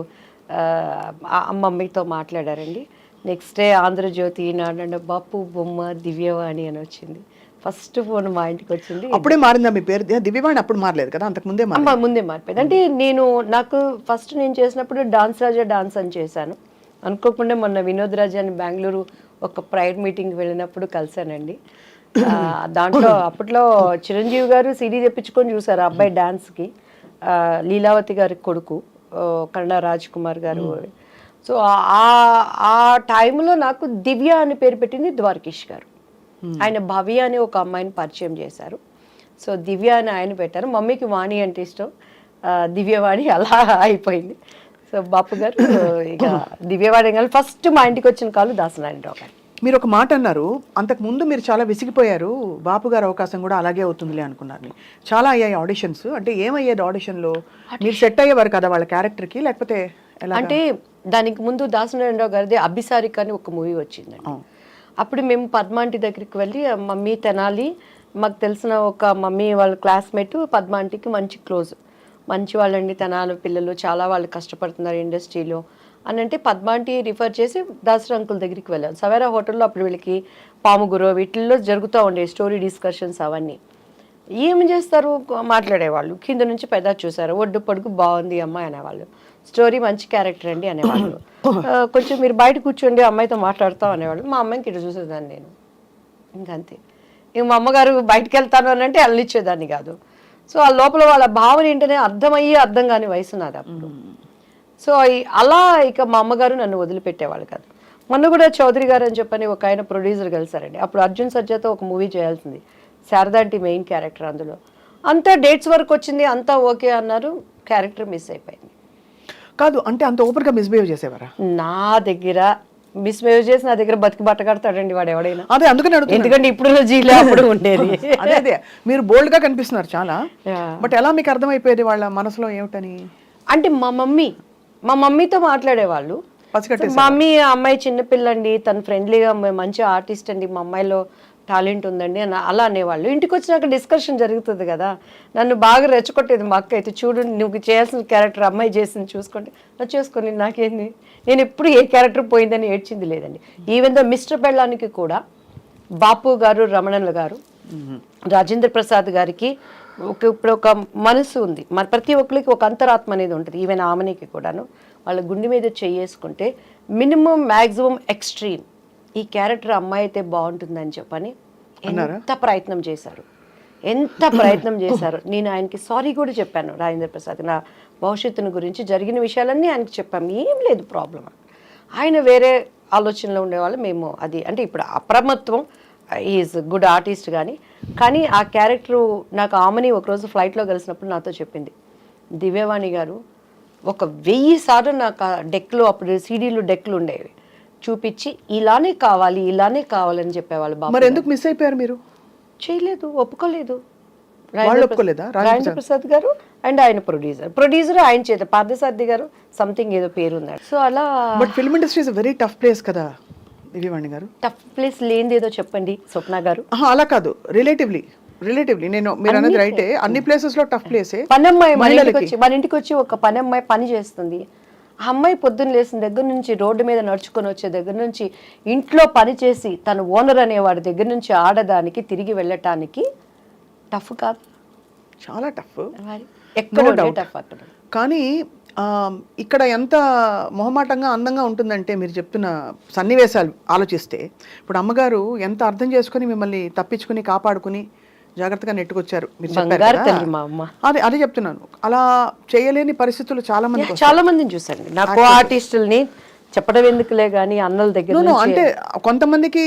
మమ్మీతో మాట్లాడారండి. నెక్స్ట్ డే ఆంధ్రజ్యోతి, ఈనాడు, బాపు బొమ్మ దివ్యవాణి అని వచ్చింది. ఫస్ట్ ఫోన్ మా ఇంటికి వచ్చింది. అప్పుడే మారిందా మీ పేరు? దివ్యవాణి అప్పుడు మారలేదు కదా, అంతకు ముందే ముందే మారిపోయింది. అంటే నాకు ఫస్ట్ నేను చేసినప్పుడు డాన్స్ రాజా డాన్స్ అని చేశాను. అనుకోకుండా మొన్న వినోద్ రాజా అని బెంగళూరు ఒక ప్రైవేట్ మీటింగ్కి వెళ్ళినప్పుడు కలిశానండి. దాంట్లో అప్పట్లో చిరంజీవి గారు సిడీ తెప్పించుకొని చూసారు అబ్బాయి డాన్స్కి. లీలావతి గారి కొడుకు కన్నడ రాజ్ కుమార్ గారు. సో ఆ టైంలో నాకు దివ్య అని పేరు పెట్టింది ద్వారకేష్ గారు. ఆయన భవ్య అని ఒక అమ్మాయిని పరిచయం చేశారు. సో దివ్య అని ఆయన పెట్టారు. మమ్మీకి వాణి అంటే ఇష్టం, దివ్యవాణి అలా అయిపోయింది. సో బాపు గారు ఇక దివ్యవాణి గారు ఫస్ట్ మా ఇంటికి వచ్చిన కాలు దాసనారాయణరావు గారు. మీరు ఒక మాట అన్నారు, అంతకు ముందు మీరు చాలా విసిగిపోయారు, బాపు గారు అవకాశం కూడా అలాగే అవుతుందిలే అనుకున్నారు. చాలా అయ్యాయి ఆడిషన్స్. అంటే ఏమయ్యేది ఆడిషన్లో? మీరు సెట్ అయ్యేవారు కదా వాళ్ళ క్యారెక్టర్కి, లేకపోతే అంటే దానికి ముందు దాసనారాయణరావు గారిది అభిసారిక అని ఒక మూవీ వచ్చిందండి. అప్పుడు మేము పద్మాంటి దగ్గరికి వెళ్ళి, మమ్మీ తెనాలి మాకు తెలిసిన ఒక మమ్మీ వాళ్ళ క్లాస్మేట్ పద్మాంటికి మంచి క్లోజ్, మంచి వాళ్ళండి తెనాలి పిల్లలు, చాలా వాళ్ళు కష్టపడుతున్నారు ఇండస్ట్రీలో అని అంటే పద్మాంటి రిఫర్ చేసి దాసరి అంకుల్ దగ్గరికి వెళ్ళాను. సవేరా హోటల్లో అప్పుడు వీళ్ళకి పాముగురో వీటిల్లో జరుగుతూ ఉండే స్టోరీ డిస్కషన్స్ అవన్నీ. ఏమి చేస్తారు, మాట్లాడేవాళ్ళు. కింద నుంచి పెద్ద చూసారు, ఒడ్డు పొడుగు బాగుంది అమ్మాయి అనేవాళ్ళు, స్టోరీ మంచి క్యారెక్టర్ అండి అనేవాళ్ళు. కొంచెం మీరు బయట కూర్చోండి అమ్మాయితో మాట్లాడతాం అనేవాళ్ళు. మా అమ్మాయికి ఇటు చూసేదాన్ని నేను, ఇంకంతే. ఇంక మా అమ్మగారు బయటకు వెళ్తాను అని అంటే అల్లిచ్చేదాన్ని కాదు. సో ఆ లోపల వాళ్ళ భావన ఏంటనే అర్థమయ్యి అర్థం కాని వయసు నాది అప్పుడు. సో అలా ఇక మా అమ్మగారు నన్ను వదిలిపెట్టేవాళ్ళు కాదు. మొన్న కూడా చౌదరి గారు అని చెప్పని ఒక ఆయన ప్రొడ్యూసర్ కలిసారండి. అప్పుడు అర్జున్ సర్జాతో ఒక మూవీ చేయాల్సింది, శారదాంటి మెయిన్ క్యారెక్టర్. అందులో అంతా డేట్స్ వరకు వచ్చింది, అంతా ఓకే అన్నారు, క్యారెక్టర్ మిస్ అయిపోయింది. కాదు అంటే అంత ఓపెన్గా మిస్బిహేవ్ చేసేవారా? నా దగ్గర మిస్బిహేవ్ చేసి నా దగ్గర బతికి బట్ట కడతాడండి వాడు ఎవడైనా. అదే అందుకని అడుగుతున్నా. ఎందుకంటే ఇప్పుడు జీలో అప్పుడు ఉండేది. అదే మీరు బోల్డ్ గా కనిపిస్తున్నారు చాలా. బట్ ఎలా మీకు అర్థమైపోయేది వాళ్ళ మనసులో ఏమిటని? అంటే మా మమ్మీతో మాట్లాడేవాళ్ళు. మమ్మీ అమ్మాయి చిన్నపిల్లండి, తను ఫ్రెండ్లీగా మంచి ఆర్టిస్ట్ అండి, మా అమ్మాయిలో టాలెంట్ ఉందండి అని అలా అనేవాళ్ళు. ఇంటికి వచ్చినాక డిస్కషన్ జరుగుతుంది కదా. నన్ను బాగా రెచ్చగొట్టేది మా అక్క అయితే, చూడు నువ్వు చేయాల్సిన క్యారెక్టర్ అమ్మాయి చేసింది చూసుకోండి, చేసుకొని నాకేంది, నేను ఎప్పుడు ఏ క్యారెక్టర్ పోయిందని ఏడ్చింది లేదండి. ఈవెన్ దో మిస్టర్ బెళ్ళానికి కూడా బాపు గారు, రమణన్ల గారు, రాజేంద్ర ప్రసాద్ గారికి ఇప్పుడు ఒక మనసు ఉంది, మరి ప్రతి ఒక్కరికి ఒక అంతరాత్మ అనేది ఉంటుంది. ఈవెన్ ఆమెనికి కూడాను వాళ్ళ గుండె మీద చేసుకుంటే మినిమం మ్యాక్సిమం ఎక్స్ట్రీమ్ ఈ క్యారెక్టర్ అమ్మాయి అయితే బాగుంటుందని చెప్పని ఎంత ప్రయత్నం చేశారు. నేను ఆయనకి సారీ కూడా చెప్పాను. రాజేంద్ర ప్రసాద్ నా భవిష్యత్తును గురించి జరిగిన విషయాలన్నీ ఆయనకి చెప్పాము, ఏం లేదు ప్రాబ్లం. ఆయన వేరే ఆలోచనలో ఉండేవాళ్ళు, మేము అది అంటే ఇప్పుడు అప్రమత్వం. ఈజ్ గుడ్ ఆర్టిస్ట్ కానీ ఆ క్యారెక్టరు నాకు ఆమెని ఒకరోజు ఫ్లైట్లో కలిసినప్పుడు నాతో చెప్పింది, దివ్యవాణి గారు 1000 సార్లు నాకు ఆ డెక్లో, అప్పుడు సీడీలు డెక్లు ఉండేవి, చూపించి ఇలానే కావాలని చెప్పేవాళ్ళు. మరి ఎందుకు మిస్ అయిపోయారు మీరు? చేయలేదు, ఒప్పుకోలేదు. రాజేంద్ర ప్రసాద్ గారు అండ్ ఆయన ప్రొడ్యూసర్ ఆయన చేత పార్థసారథి గారు సంథింగ్ ఏదో పేరు ఉన్నాడు. సో అలా. But film industry is very tough place కదా దివ్యవాణి గారు. టఫ్ ప్లేస్ లేనిది ఏదో చెప్పండి స్వప్న గారు. అలా కాదు, రిలేటివ్లీ నేను మీరు అన్నది రైటే, అన్ని ప్లేసెస్ లో టఫ్ ప్లేసే. పనమ్మాయి మన ఇంటికి వచ్చి ఒక పనమ్మాయి పని చేస్తుంది. ఆ అమ్మాయి పొద్దున్న లేసిన దగ్గర నుంచి, రోడ్డు మీద నడుచుకొని వచ్చే దగ్గర నుంచి, ఇంట్లో పని చేసి తను ఓనర్ అనేవాడి దగ్గర నుంచి ఆడదానికి తిరిగి వెళ్ళటానికి టఫ్ కాదు, చాలా టఫ్. ఎక్కడ టఫ్ అక్కడ. కానీ ఇక్కడ ఎంత మొహమాటంగా అందంగా ఉంటుందంటే మీరు చెప్తున్న సన్నివేశాలు ఆలోచిస్తే, ఇప్పుడు అమ్మగారు ఎంత అర్థం చేసుకుని మిమ్మల్ని తప్పించుకుని కాపాడుకుని జాగ్రత్తగా నెట్టుకొచ్చారు. మీరు అదే చెప్తున్నాను, అలా చేయలేని పరిస్థితులు చాలా మందిని చూసాను. నాకు ఆర్టిస్టుల్ని చెప్పడం ఎందుకులే కానీ అన్నల దగ్గర No, నుంచి అంటే కొంతమందికి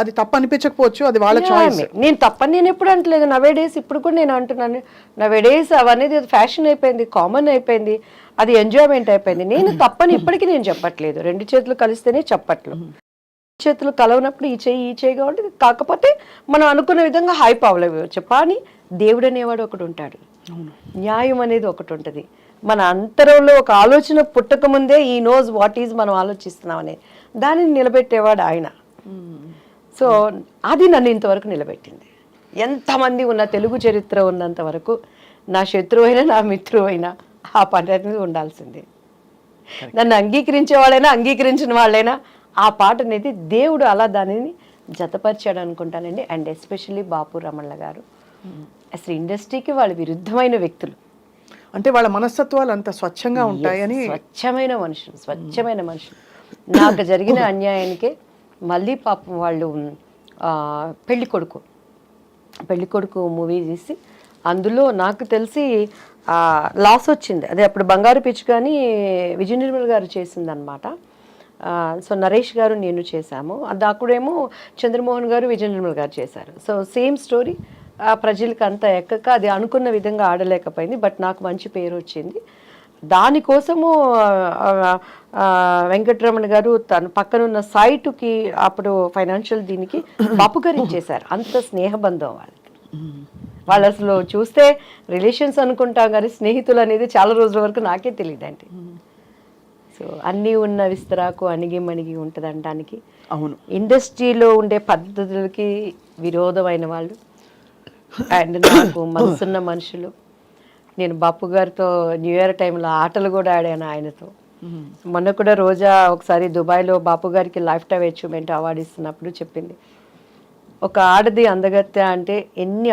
అది తప్పు అనిపించకపోవచ్చు, అది వాళ్ళ చాయిస్. నేను తప్పని నేను ఎప్పుడు అంటలేదు. నవే డేస్ ఇప్పుడు కూడా నేను అంటున్నాను, నవే డేస్ అవనేది ఫ్యాషన్ అయిపోయింది, కామన్ అయిపోయింది, అది ఎంజాయ్మెంట్ అయిపోయింది. నేను తప్పని ఇప్పటికీ నేను చెప్పట్లేదు. రెండు చేతులు కలిస్తేనే చెప్పట్లు, చేతులు కలవనప్పుడు ఈ చేయి కాబట్టి, కాకపోతే మనం అనుకున్న విధంగా హైప్ అవ్వలేవచ్చు. కానీ దేవుడు అనేవాడు ఒకటి ఉంటాడు, న్యాయం అనేది ఒకటి ఉంటుంది. మన అంతరంలో ఒక ఆలోచన పుట్టక ముందే ఈ నోస్ వాట్ ఈజ్ మనం ఆలోచిస్తున్నాం అనేది, దానిని నిలబెట్టేవాడు ఆయన. సో అది నన్ను ఇంతవరకు నిలబెట్టింది. ఎంతమంది ఉన్న తెలుగు చరిత్ర ఉన్నంత వరకు నా శత్రువు అయినా నా మిత్రువు అయినా ఆ పని అనేది ఉండాల్సిందే. నన్ను అంగీకరించే వాళ్ళైనా అంగీకరించిన వాళ్ళైనా ఆ పాట అనేది దేవుడు అలా దానిని జతపరిచాడు అనుకుంటానండి. అండ్ ఎస్పెషల్లీ బాపు రమణ గారు అసలు ఇండస్ట్రీకి వాళ్ళు విరుద్ధమైన వ్యక్తులు, అంటే వాళ్ళ మనస్తత్వాలు అంత స్వచ్ఛంగా ఉంటాయని. స్వచ్ఛమైన మనుషులు. నాకు జరిగిన అన్యాయానికే మళ్ళీ పాపం వాళ్ళు పెళ్లి కొడుకు మూవీ తీసి అందులో నాకు తెలిసి లాస్ వచ్చింది. అదే అప్పుడు బంగారు పిచ్చి కానీ విజయ నిర్మల్ గారు చేసిందనమాట. సో నరేష్ గారు నేను చేశాము. అది అక్కడేమో చంద్రమోహన్ గారు విజయ నిర్మల్ గారు చేశారు. సో సేమ్ స్టోరీ ప్రజలకు అంతా ఎక్కక అది అనుకున్న విధంగా ఆడలేకపోయింది. బట్ నాకు మంచి పేరు వచ్చింది. దానికోసము వెంకటరమణ గారు తన పక్కనున్న సైటుకి అప్పుడు ఫైనాన్షియల్ దీనికి బాపు గారు ఇచ్చేశారు. అంత స్నేహబంధం వాళ్ళు అసలు చూస్తే రిలేషన్స్ అనుకుంటాం కానీ స్నేహితులు అనేది చాలా రోజుల వరకు నాకే తెలియదండి. సో అన్నీ ఉన్న విస్తరాకు అణిగి మణిగి ఉంటుంది అనడానికి. అవును, ఇండస్ట్రీలో ఉండే పద్ధతులకి విరోధమైన వాళ్ళు అండ్ నాకు మనసున్న మనుషులు. నేను బాపు గారితో న్యూ ఇయర్ టైంలో ఆటలు కూడా ఆడాను ఆయనతో. మొన్న కూడా రోజా ఒకసారి దుబాయ్లో బాపు గారికి లైఫ్ టైమ్ అచీవ్మెంట్ అవార్డు ఇస్తున్నప్పుడు చెప్పింది, ఒక ఆడది అందగత్తె అంటే ఎన్ని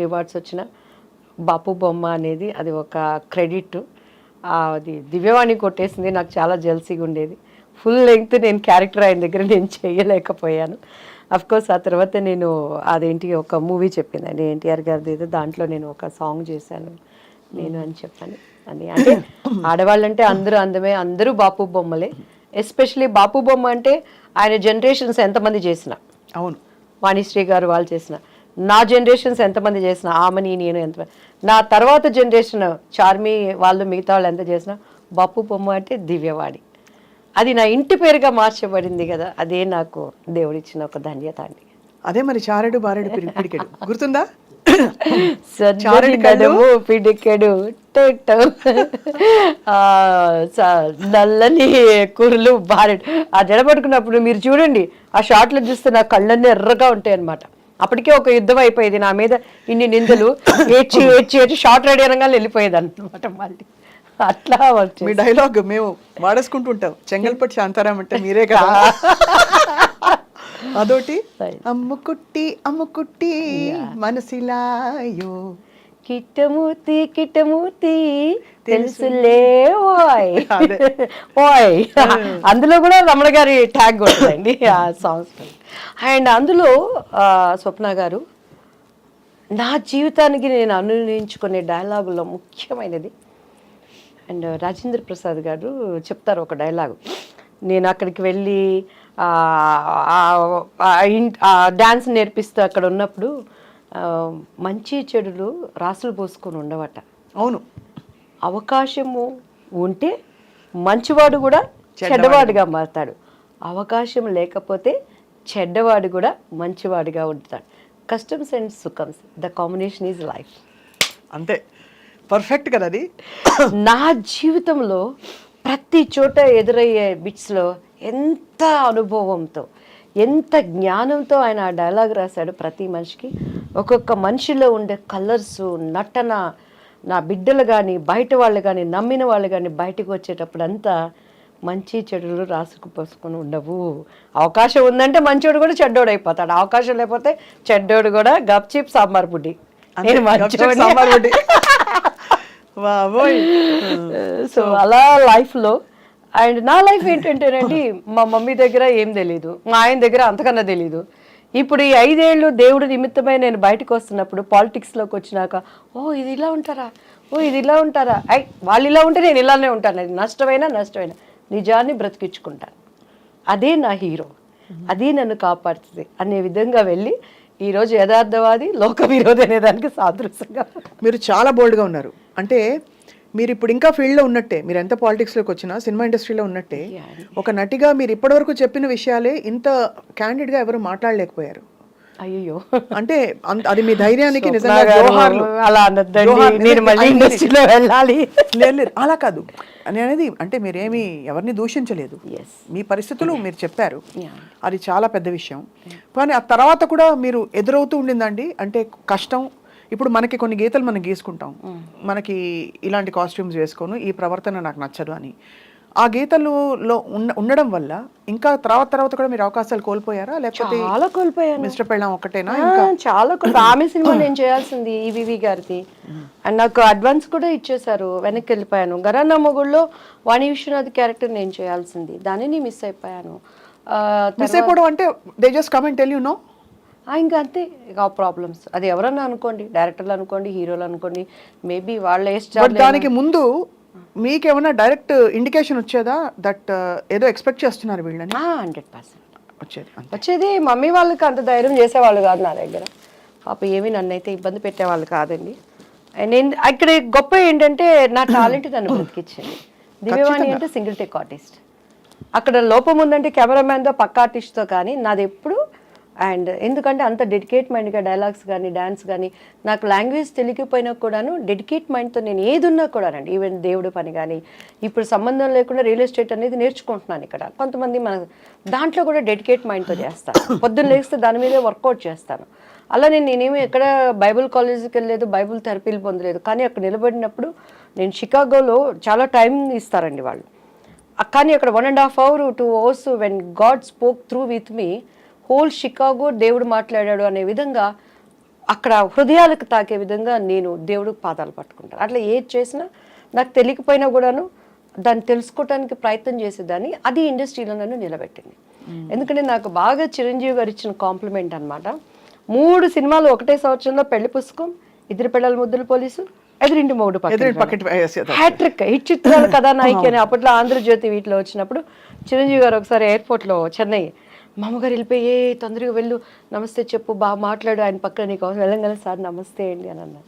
రివార్డ్స్ వచ్చినా బాపు బొమ్మ అనేది అది ఒక క్రెడిట్. అది దివ్యవాణి కొట్టేసింది. నాకు చాలా జెల్సీగా ఉండేది. ఫుల్ లెంగ్త్ నేను క్యారెక్టర్ ఆయన దగ్గర నేను చేయలేకపోయాను. అఫ్కోర్స్ ఆ తర్వాత నేను అదేంటి ఒక మూవీ చెప్పిందండి ఎన్టీఆర్ గారిది ఏదో, దాంట్లో నేను ఒక సాంగ్ చేశాను నేను అని చెప్పాను. అని అంటే ఆడవాళ్ళంటే అందరూ అందమే, అందరూ బాపు బొమ్మలే. ఎస్పెషలీ బాపు బొమ్మ అంటే ఆయన జనరేషన్స్ ఎంతమంది చేసిన, అవును, వాణిశ్రీ గారు వాళ్ళు చేసిన, నా జనరేషన్స్ ఎంతమంది చేసిన, ఆమెని నేను ఎంత, నా తర్వాత జనరేషన్ చార్మి వాళ్ళు మిగతా వాళ్ళు ఎంత చేసినా బాపు బొమ్మ అంటే దివ్యవాణి. అది నా ఇంటి పేరుగా మార్చబడింది కదా, అదే నాకు దేవుడిచ్చిన ఒక ధన్యత అండి. అదే మరి చారెడు బారెడు పిడికెడు గుర్తుందా? పిడికెడు నల్లని కూరలు బారెడు. ఆ జడబట్టుకున్నప్పుడు మీరు చూడండి, ఆ షార్ట్లో చూస్తే నా కళ్ళన్నీ ఎర్రగా ఉంటాయి అనమాట. అప్పటికే ఒక యుద్ధం అయిపోయేది నా మీద, ఇన్ని నిందలు ఏడ్చి షార్ట్ రెడీ అనగానే వెళ్ళిపోయేది అనమాట. మళ్ళీ అట్లా మీ డైలాగ్ మేము వాడేసుకుంటుంటాం, చెంగల్పట్టి శాంతారాం అంటే మీరే కదా. అదోటి అమ్ముకుట్టి మనసిలాయో కిట్టమూర్తి తెలుసులే ఓయ్ ఓయ్. అందులో కూడా రమణ గారి ట్యాగ్ ఉంటుందండి ఆ సాంగ్స్. అండ్ అందులో స్వప్న గారు నా జీవితానికి నేను అనునించుకునే డైలాగుల్లో ముఖ్యమైనది. అండ్ రాజేంద్ర ప్రసాద్ గారు చెప్తారు ఒక డైలాగు. నేను అక్కడికి వెళ్ళి డ్యాన్స్ నేర్పిస్తూ అక్కడ ఉన్నప్పుడు మంచి చెడులు రాసులు పోసుకొని ఉండవట. అవును, అవకాశము ఉంటే మంచివాడు కూడా చెడ్డవాడిగా మారుతాడు, అవకాశం లేకపోతే చెడ్డవాడు కూడా మంచివాడిగా ఉంటాడు. కస్టమ్స్ అండ్ సుఖమ్స్, ద కాంబినేషన్ ఈజ్ లైఫ్. అంతే, పర్ఫెక్ట్ కదా అది. నా జీవితంలో ప్రతి చోట ఎదురయ్యే బిట్స్లో ఎంత అనుభవంతో ఎంత జ్ఞానంతో ఆయన ఆ డైలాగ్ రాశాడు. ప్రతి మనిషికి ఒక్కొక్క మనిషిలో ఉండే కలర్స్, నటన, నా బిడ్డలు కానీ బయట వాళ్ళు కానీ నమ్మిన వాళ్ళు కానీ బయటకు వచ్చేటప్పుడు అంతా మంచి చెడులు రాసుకుపోసుకొని ఉండవు. అవకాశం ఉందంటే మంచోడు కూడా చెడ్డోడు అయిపోతాడు, అవకాశం లేకపోతే చెడ్డోడు కూడా గప్చిప్ సాంబార్ బుడ్డి. సో అలా లైఫ్లో. అండ్ నా లైఫ్ ఏంటంటేనండి, మా మమ్మీ దగ్గర ఏం తెలీదు, మా ఆయన దగ్గర అంతకన్నా తెలీదు. ఇప్పుడు ఈ 5 ఏళ్ళు దేవుడు నిమిత్తమై నేను బయటకు వస్తున్నప్పుడు, పాలిటిక్స్లోకి వచ్చినాక, ఇది ఇలా ఉంటారా, ఇది ఇలా ఉంటారా, వాళ్ళు ఇలా ఉంటే నేను ఇలానే ఉంటాను, అది నష్టమైనా నిజాన్ని బ్రతికించుకుంటాను. అదే నా హీరో, అదే నన్ను కాపాడుతుంది అనే విధంగా వెళ్ళి ఈరోజు యథార్థవాది లోక విరోధి అనే దానికి సాదృశ్యంగా. మీరు చాలా బోల్డ్గా ఉన్నారు. అంటే మీరు ఇప్పుడు ఇంకా ఫీల్డ్లో ఉన్నట్టే, మీరు ఎంత పాలిటిక్స్లోకి వచ్చినా సినిమా ఇండస్ట్రీలో ఉన్నట్టే ఒక నటిగా మీరు ఇప్పటివరకు చెప్పిన విషయాలే ఇంత క్యాండిడ్గా ఎవరు మాట్లాడలేకపోయారు. అయ్యో, అంటే అది మీ ధైర్యానికి నిజంగా జోహార్లు. అలా అనొద్దండి, నేను మళ్ళీ ఇండస్ట్రీలో వెళ్ళాలి. లేదు అలా కాదు అనేది. అంటే మీరేమి ఎవరిని దూషించలేదు, మీ పరిస్థితులు మీరు చెప్పారు, అది చాలా పెద్ద విషయం. కానీ ఆ తర్వాత కూడా మీరు ఎదురవుతూ ఉండిందండి. అంటే కష్టం. ఇప్పుడు మనకి కొన్ని గీతలు మనం గీసుకుంటాం, మనకి ఇలాంటి కాస్ట్యూమ్స్ వేసుకోను, ఈ ప్రవర్తన నాకు నచ్చదు అని. ఆ గీతలలో ఉండడం వల్ల ఇంకా తర్వాత కూడా మీరు అవకాశాలు కోల్పోయారా, లేకపోతే చాలా కోల్పోయాను? మిస్టర్ పెళ్ళాం ఒకటేనా? చాలా ఆమె సినిమా నేను చేయాల్సింది ఈవీవి గారిది, అండ్ నాకు అడ్వాన్స్ కూడా ఇచ్చేసారు, వెనక్కి వెళ్ళిపోయాను. గరానా మొగుళ్ళలో వాణి విశ్వనాథ్ క్యారెక్టర్ నేను చేయాల్సింది, దానిని మిస్ అయిపోయాను. మిస్ అయిపోవడం అంటే they just come and tell you know. ఇంకా అంతే, ఇక ప్రాబ్లమ్స్. అది ఎవరన్నా అనుకోండి, డైరెక్టర్లు అనుకోండి, హీరోలు అనుకోండి, మేబీ వాళ్ళ దానికి ముందు మీకేమన్నా డైరెక్ట్ ఇండికేషన్ వచ్చేదా దట్ ఏదో ఎక్స్పెక్ట్ చేస్తున్నారు వీళ్ళని? 100% వచ్చేది. మమ్మీ వాళ్ళకి అంత ధైర్యం చేసేవాళ్ళు కాదు నా దగ్గర, పాప ఏమీ నన్ను అయితే ఇబ్బంది పెట్టేవాళ్ళు కాదండి. నేను ఇక్కడ గొప్ప ఏంటంటే నా టాలెంట్ నన్ను బ్రతికిచ్చింది. దివ్యవాణి అంటే సింగిల్ టేక్ ఆర్టిస్ట్, అక్కడ లోపం ఉందంటే కెమెరామ్యాన్తో పక్క ఆర్టిస్ట్తో, కానీ నాది ఎప్పుడు. అండ్ ఎందుకంటే అంత డెడికేట్ మైండ్గా డైలాగ్స్ కానీ డ్యాన్స్ కానీ, నాకు లాంగ్వేజ్ తెలియకపోయినా కూడాను డెడికేట్ మైండ్తో నేను ఏది ఉన్నా కూడానండి, ఈవెన్ దేవుడి పని కానీ, ఇప్పుడు సంబంధం లేకుండా రియల్ ఎస్టేట్ అనేది నేర్చుకుంటున్నాను ఇక్కడ. కొంతమంది మన దాంట్లో కూడా డెడికేట్ మైండ్తో చేస్తాను, పొద్దున్న లేస్తే దాని మీదే వర్కౌట్ చేస్తాను. అలా నేనేమి ఎక్కడ బైబుల్ కాలేజీకి వెళ్ళలేదు, బైబుల్ థెరపీలు పొందలేదు. కానీ అక్కడ నిలబడినప్పుడు నేను షికాగోలో చాలా టైం ఇస్తారండి వాళ్ళు, కానీ అక్కడ 1.5 hours 2 hours when God spoke through with me, whole Chicago దేవుడు మాట్లాడాడు అనే విధంగా, అక్కడ హృదయాలకు తాకే విధంగా నేను దేవుడు పాదాలు పట్టుకుంటాను. అట్లా ఏది చేసినా నాకు తెలియకపోయినా కూడాను దాన్ని తెలుసుకోవడానికి ప్రయత్నం చేసేదాన్ని. అది ఇండస్ట్రీలో నన్ను నిలబెట్టింది. ఎందుకంటే నాకు బాగా చిరంజీవి గారు ఇచ్చిన కాంప్లిమెంట్ అనమాట. 3 సినిమాలు ఒకటే సంవత్సరంలో, పెళ్లి పుస్తకం, ఇద్దరు పిల్లల ముద్దుల పోలీసు, ఎదురింటి మొగుడు హ్యాట్రిక్, హిట్ చిత్రాల కథానాయిక అని అప్పట్లో ఆంధ్రజ్యోతి వీటిలో వచ్చినప్పుడు చిరంజీవి గారు ఒకసారి ఎయిర్పోర్ట్లో చెన్నై, మా అమ్మగారు వెళ్ళిపోయి తొందరగా వెళ్ళు, నమస్తే చెప్పు, బాగా మాట్లాడు, ఆయన పక్కన నీకు వెళ్ళంగానే సార్ నమస్తే అండి అని అన్నారు.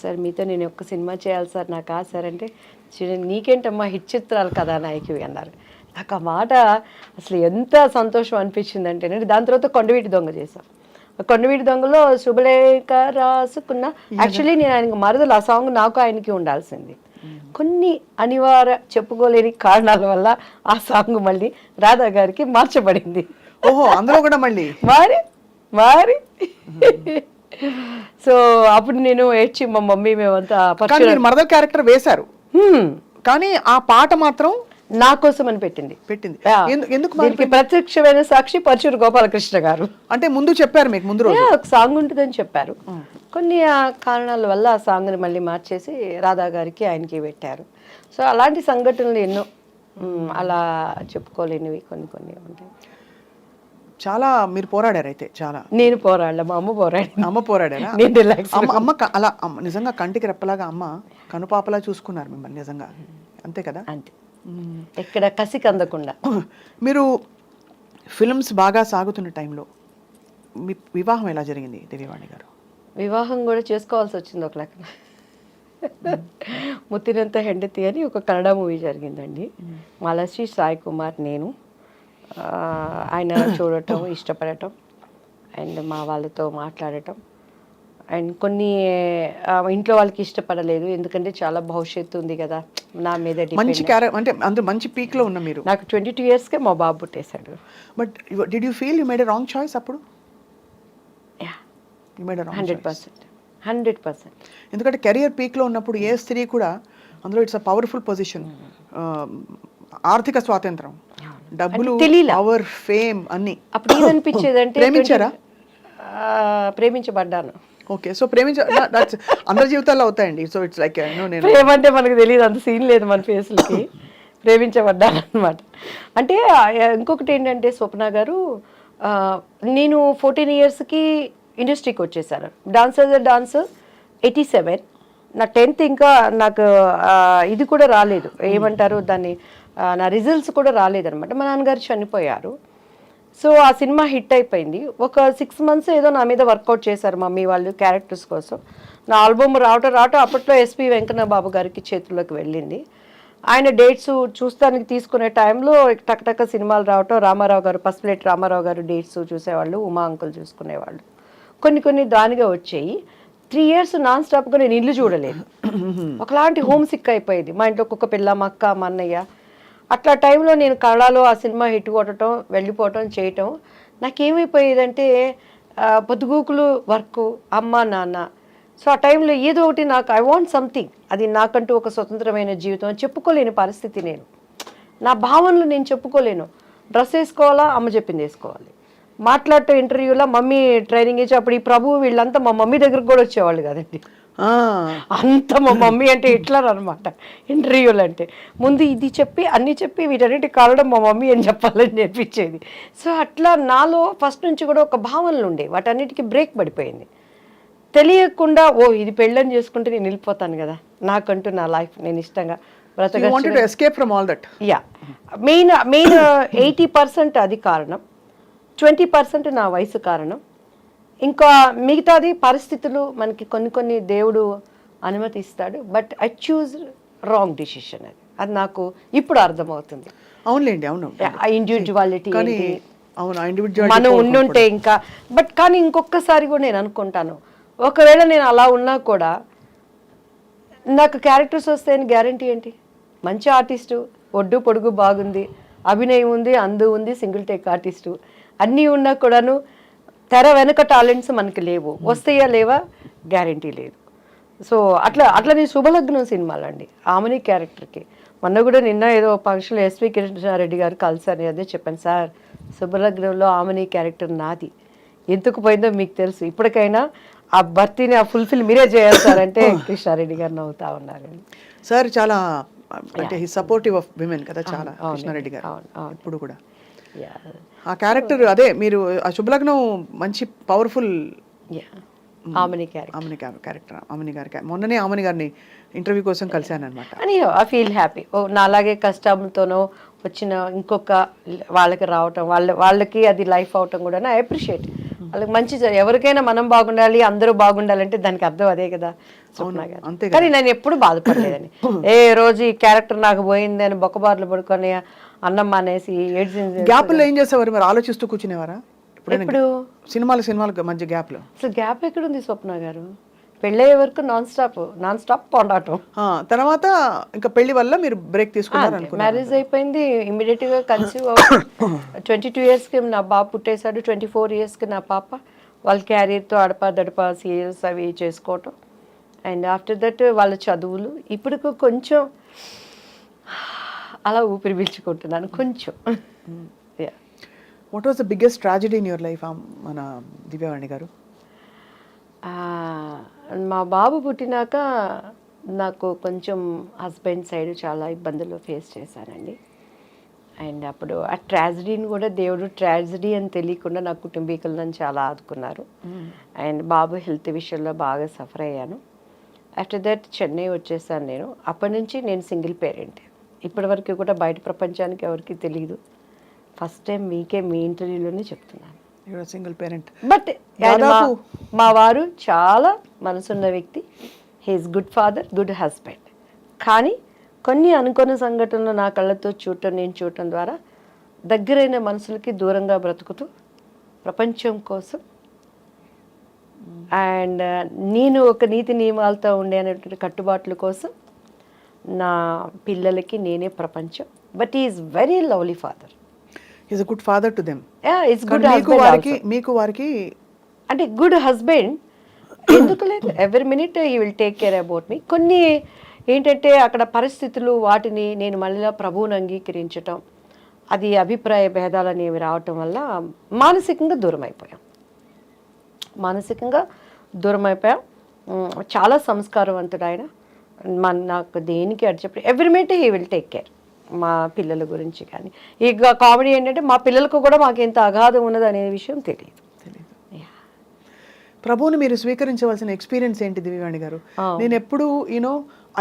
సార్ మీతో నేను ఒక్క సినిమా చేయాలి సార్, నాకు సార్ అంటే, నీకేంటమ్మా హిట్ చిత్రాలు కథానాయకువి అన్నారు. నాకు ఆ మాట అసలు ఎంత సంతోషం అనిపించింది అంటే, దాని తర్వాత కొండవీటి దొంగ చేశాను. కొండవీటి దొంగలో శుభలేఖ రాసుకున్న, యాక్చువల్లీ నేను ఆయనకు మరదలు, ఆ సాంగ్ నాకు ఆయనకి ఉండాల్సింది. కొన్ని అనివార్య చెప్పుకోలేని కారణాల వల్ల ఆ సాంగ్ మళ్ళీ రాధా గారికి మార్చబడింది. ఓహో, అందులో కూడా మళ్ళీ మారి సో అప్పుడు నేను ఏడ్చి మా మమ్మీ మేమంతా మరదల్ క్యారెక్టర్ వేశారు, కానీ ఆ పాట మాత్రం నా కోసం అని పెట్టింది. ఎందుకు? దీనికి ప్రత్యక్షమైన సాక్షి పరచూరు గోపాలకృష్ణ గారు. అంటే ముందు చెప్పారు మీకు, ముందు రోజు ఒక సాంగ్ ఉంటుందని చెప్పారు. కొన్ని కారణాల వల్ల ఆ సాంగ్ని మళ్ళీ మార్చేసి రాధా గారికి ఆయనకి పెట్టారు. సో అలాంటి సంఘటనలు ఎన్నో, అలా చెప్పుకోలేనివి కొన్ని ఉంటాయి. చాలా మీరు పోరాడారు అయితే. చాలా నేను పోరాడలే, మా అమ్మ పోరాడారా? అమ్మ అలా నిజంగా కంటికి రెప్పలాగా అమ్మ కనుపాపలా చూసుకున్నారు మిమ్మల్ని నిజంగా, అంతే కదా? అంతే, ఎక్కడ కసికి అందకుండా. మీరు ఫిల్మ్స్ బాగా సాగుతున్న టైంలో మీ వివాహం ఎలా జరిగింది దివ్యవాణి గారు? వివాహం కూడా చేసుకోవాల్సి వచ్చింది ఒక లెక్క. ముత్తినంత హెండతి అని ఒక కన్నడ మూవీ జరిగిందండి. మాలశ్రీ సాయి కుమార్, నేను, ఆయన చూడటం, ఇష్టపడటం, అండ్ మా వాళ్ళతో మాట్లాడటం, అండ్ కొన్ని ఇంట్లో వాళ్ళకి ఇష్టపడలేదు, ఎందుకంటే చాలా భవిష్యత్తు ఉంది కదా నా మీద. మంచి అంటే అందరూ మంచి పీక్లో ఉన్న మీరు. నాకు 22 yearsకే మా బాబు పుట్టేశాడు. But did you feel you made a wrong choice అప్పుడు? 100%. ఎందుకంటే కెరియర్ పీక్లో ఉన్నప్పుడు ఏ స్త్రీ కూడా, అందులో ఇట్స్ అ పవర్ఫుల్ పొజిషన్, ఆర్థిక స్వాతంత్రం, డబ్బులు, పవర్, ఫేమ్ అన్ని. అప్పుడు ఏమనిపించేది అంటే, ప్రేమించారా? ప్రేమించబడ్డాను. ఓకే, సో అందరి జీవితాల్లో అవుతాయండి. సో ఇట్స్ లైక్ ప్రేమ అంటే మనకు తెలియదు, అంత సీన్ లేదు మన ఫేస్లకి. ప్రేమించబడ్డాను అనమాట. అంటే ఇంకొకటి ఏంటంటే, స్వప్న గారు, నేను 14 yearsకి ఇండస్ట్రీకి వచ్చేసాను. డాన్స్ 87, నా 10th ఇంకా నాకు ఇది కూడా రాలేదు, ఏమంటారు దాన్ని, నా రిజల్ట్స్ కూడా రాలేదనమాట. మా నాన్నగారు చనిపోయారు. సో ఆ సినిమా హిట్ అయిపోయింది. ఒక 6 months ఏదో నా మీద వర్కౌట్ చేశారు మమ్మీ వాళ్ళు క్యారెక్టర్స్ కోసం. నా ఆల్బమ్ రావటం అప్పట్లో ఎస్పి వెంకన్న బాబు గారికి చేతుల్లోకి వెళ్ళింది. ఆయన డేట్స్ చూస్తానికి తీసుకునే టైంలో టక్ సినిమాలు రావటం, రామారావు గారు పసుపులేటి రామారావు గారు డేట్స్ చూసేవాళ్ళు, ఉమా అంకుల్ చూసుకునేవాళ్ళు. కొన్ని దానిగా వచ్చాయి. 3 years నాన్ స్టాప్గా నేను ఇల్లు చూడలేదు. ఒకలాంటి హోమ్ సిక్ అయిపోయింది. మా ఇంట్లో కుక్క పిల్ల, మా అక్క, మా అన్నయ్య. అట్లా టైంలో నేను కళలో ఆ సినిమా హిట్ కొట్టడం, వెళ్ళిపోవటం, చేయటం నాకేమైపోయేదంటే పొద్దుగూకులు వర్క్, అమ్మ నాన్న. సో ఆ టైంలో ఏదో ఒకటి నాకు ఐ వాంట్ సంథింగ్, అది నాకంటూ ఒక స్వతంత్రమైన జీవితం అని చెప్పుకోలేని పరిస్థితి. నేను నా భావనలు నేను చెప్పుకోలేను. డ్రెస్ వేసుకోవాలా, అమ్మ చెప్పింది వేసుకోవాలి. మాట్లాడటం ఇంటర్వ్యూలో మమ్మీ ట్రైనింగ్ ఇచ్చి, అప్పుడు ఈ ప్రభు వీళ్ళంతా మా మమ్మీ దగ్గరకు కూడా వచ్చేవాళ్ళు కదండి. అంత మా మమ్మీ అంటే హిట్లర్ అనమాట ఇంటర్వ్యూలు అంటే. ముందు ఇది చెప్పి అన్నీ చెప్పి వీటన్నిటి కాలడం మా మమ్మీ అని చెప్పాలని నేర్పించేది. సో అట్లా నాలో ఫస్ట్ నుంచి కూడా ఒక భావనలు ఉండే, వాటన్నిటికీ బ్రేక్ పడిపోయింది. తెలియకుండా ఇది పెళ్ళని చేసుకుంటే నేను వెళ్ళిపోతాను కదా, నాకంటూ నా లైఫ్ నేను ఇష్టంగా యా. మెయిన్ 80% అది కారణం, 20% నా వయసు కారణం. ఇంకా మిగతాది పరిస్థితులు మనకి కొన్ని దేవుడు అనుమతిస్తాడు. But I choose wrong decision. అది నాకు ఇప్పుడు అర్థమవుతుంది. అవునులేండి, అవును. ఇండివిజువాలిటీ మనం ఉండుంటే ఇంకా. బట్ కానీ ఇంకొకసారి కూడా నేను అనుకుంటాను, ఒకవేళ నేను అలా ఉన్నా కూడా నాకు క్యారెక్టర్స్ వస్తాయని గ్యారంటీ ఏంటి? మంచి ఆర్టిస్టు, ఒడ్డు పొడుగు బాగుంది, అభినయం ఉంది, అందు ఉంది, సింగిల్ టేక్ ఆర్టిస్టు అన్నీ ఉన్నా కూడాను తెర వెనక టాలెంట్స్ మనకి లేవు. వస్తాయా లేవా గ్యారంటీ లేదు. సో అట్లా నేను శుభలగ్నం సినిమాలు అండి, ఆమెని క్యారెక్టర్కి. మొన్న కూడా నిన్న ఏదో ఫంక్షన్లో ఎస్వి కృష్ణారెడ్డి గారు కలిసారు, అదే చెప్పాను, సార్ శుభలగ్నంలో ఆమెని క్యారెక్టర్ నాది, ఎందుకు పోయిందో మీకు తెలుసు, ఇప్పటికైనా ఆ భర్తీని ఆ ఫుల్ఫిల్ మీరే చేయాలి సార్ అంటే కృష్ణారెడ్డి గారు నవ్వుతా ఉన్నారు. సార్ చాలా అంటే సపోర్టివ్ ఆఫ్ విమెన్ కదా చాలా కృష్ణారెడ్డి గారు ఇప్పుడు కూడా. ఆ క్యారెక్టర్ అదే మీరు ఆ శుభలగ్నం మంచి పవర్ఫుల్ ఆమెని క్యారెక్టర్. ఆమెని గారి మొన్ననే ఆమెని గారిని ఇంటర్వ్యూ కోసం కలిశాను అనమాట. అని ఐ ఫీల్ హ్యాపీ. నా అలాగే కష్టంతోనో వచ్చిన ఇంకొక వాళ్ళకి రావటం, వాళ్ళకి అది లైఫ్ అవటం కూడా ఐ అప్రిషియేట్. వాళ్ళకి మంచి, ఎవరికైనా మనం బాగుండాలి, అందరూ బాగుండాలంటే దానికి అర్థం అదే కదా. అంతే. కానీ నేను ఎప్పుడు బాధపడలేదని, ఏ రోజు ఈ క్యారెక్టర్ నాకు పోయింది అని బొక్కబార్లు పడుకొని అన్నం మానేసి ఏడ్చింది. గ్యాప్లో ఏం చేసేవారు మరి? ఆలోచిస్తూ కూర్చునేవారా? ఇప్పుడు సినిమాలు మధ్య గ్యాప్లో అసలు గ్యాప్ ఎక్కడుంది స్వప్న గారు? పెళ్ళయ్యే వరకు నాన్ స్టాప్ పోరాటం. తర్వాత ఇంకా పెళ్లి వల్ల మీరు బ్రేక్ తీసుకున్నారు. మ్యారేజ్ అయిపోయింది, ఇమీడియట్ గా కన్సీవ్ 22 years కి నా బాబు పుట్టేశాడు. 24 years కి నా పాప. వాళ్ళ క్యారియర్తో అడపా సీరియల్స్ అవి చేసుకోవటం. అండ్ ఆఫ్టర్ దట్ వాళ్ళ చదువులు. ఇప్పుడు కొంచెం అలా ఊపిరి పీల్చుకుంటున్నాను కొంచెం. What was the biggest tragedy in your life మన దివ్యవాణి గారు? మా బాబు పుట్టినాక నాకు కొంచెం హస్బెండ్ సైడ్ చాలా ఇబ్బందులు ఫేస్ చేశానండి. అండ్ అప్పుడు ఆ ట్రాజడీని కూడా దేవుడు ట్రాజడీ అని తెలియకుండా నా కుటుంబీకులను చాలా ఆదుకున్నారు. అండ్ బాబు హెల్త్ విషయంలో బాగా సఫర్ అయ్యాను. ఆఫ్టర్ దట్ చెన్నై వచ్చేసాను నేను. అప్పటి నుంచి నేను సింగిల్ పేరెంట్. ఇప్పటివరకు కూడా బయట ప్రపంచానికి ఎవరికి తెలియదు. ఫస్ట్ టైం మీకే మీ ఇంటర్వ్యూలోనే చెప్తున్నాను. Single parent. బట్ మా వారు చాలా మనసున్న వ్యక్తి. He's good father, good husband. కానీ కొన్ని అనుకోని సంఘటనలు నా కళ్ళతో నేను చూడటం ద్వారా దగ్గరైన మనుషులకి దూరంగా బ్రతుకుతూ ప్రపంచం కోసం అండ్ నేను ఒక నీతి నియమాలతో ఉండే అనేటువంటి కట్టుబాట్ల కోసం నా పిల్లలకి నేనే ప్రపంచం. But is very lovely father. Is a good father to them. It's good husband. మీకు వారికి అంటే గుడ్ హస్బెండ్ ఎందుకు లేదు, every minute he will take care about me. కొన్ని ఏంటంటే అక్కడ పరిస్థితులు, వాటిని నేను మళ్ళీ ప్రభువుని అంగీకరించటం, అది అభిప్రాయ భేదాలు అనేవి రావటం వల్ల మానసికంగా దూరం అయిపోయాం. చాలా సంస్కారవంతుడు ఆయన. నాకు దేనికి అడి చెప్పి every minute he will take care. మా పిల్లల గురించి కానీ ఇక కామెడీ ఏంటంటే మా పిల్లలకు కూడా మాకు ఎంత అగాధం ఉన్నది అనే విషయం తెలియదు. ప్రభువుని మీరు స్వీకరించవలసిన ఎక్స్పీరియన్స్ ఏంటి దివ్యవాణి గారు? నేను ఎప్పుడు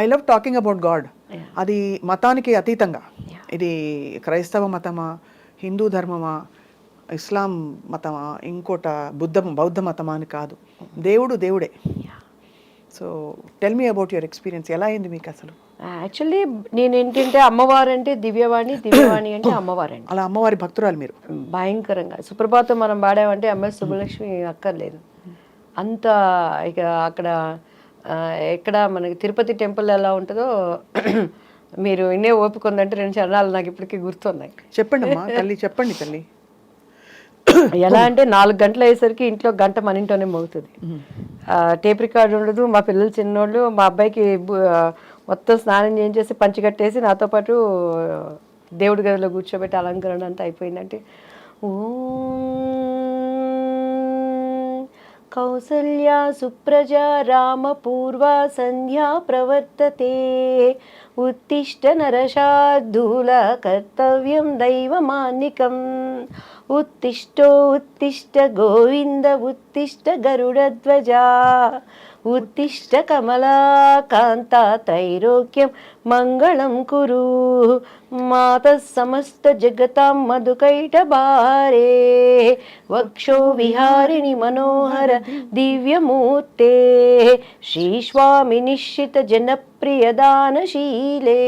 I love talking about God. అది మతానికి అతీతంగా ఇది క్రైస్తవ మతమా, హిందూ ధర్మమా, ఇస్లాం మతమా, ఇంకోట బౌద్ధ మతమా అని కాదు, దేవుడు దేవుడే. So tell me about your experience, ఎలా అయింది మీకు అసలు? యాక్చువల్లీ నేను ఏంటంటే అమ్మవారు అంటే దివ్యవాణి, దివ్యవాణి అంటే అమ్మవారండి. అలా అమ్మవారి భక్తురాలు మీరు? భయంకరంగా. సుప్రభాతం మనం పాడామంటే ఎంఎస్ సుబ్బలక్ష్మి అక్కర్లేదు అంత. ఇక అక్కడ ఎక్కడ మనకి తిరుపతి టెంపుల్ ఎలా ఉంటుందో మీరు ఇన్నే ఓపిక ఉందంటే 2 చరణాలు నాకు ఇప్పటికీ గుర్తున్నాయి. చెప్పండి అమ్మా తల్లి, చెప్పండి తల్లి. ఎలా అంటే 4 గంటలు అయ్యేసరికి ఇంట్లో గంట మన ఇంట్లోనే మోగుతుంది. టేప్ రికార్డు ఉండదు. మా పిల్లలు చిన్నోళ్ళు, మా అబ్బాయికి మొత్తం స్నానం చేయించేసి పంచి కట్టేసి నాతో పాటు దేవుడి గదిలో కూర్చోబెట్టి అలంకరణ అంతా అయిపోయిందంటే కౌసల్యా సుప్రజా రామ పూర్వ సంధ్యా ప్రవర్తతే ఉత్తిష్ట నరశార్దూల కర్తవ్యం దైవమాన్నికం ఉత్తిష్టో ఉత్తిష్ట గోవింద ఉత్తిష్ట గరుడధ్వజా ఉత్తిష్ట కమలాకాంత త్రైలోక్యం మంగళం కురు మాతః సమస్త జగతాం మధుకైటభారే వక్షో విహారిణి మనోహర దివ్యమూర్తే శ్రీస్వామి నిశ్చిత జనప్రియదానశీలే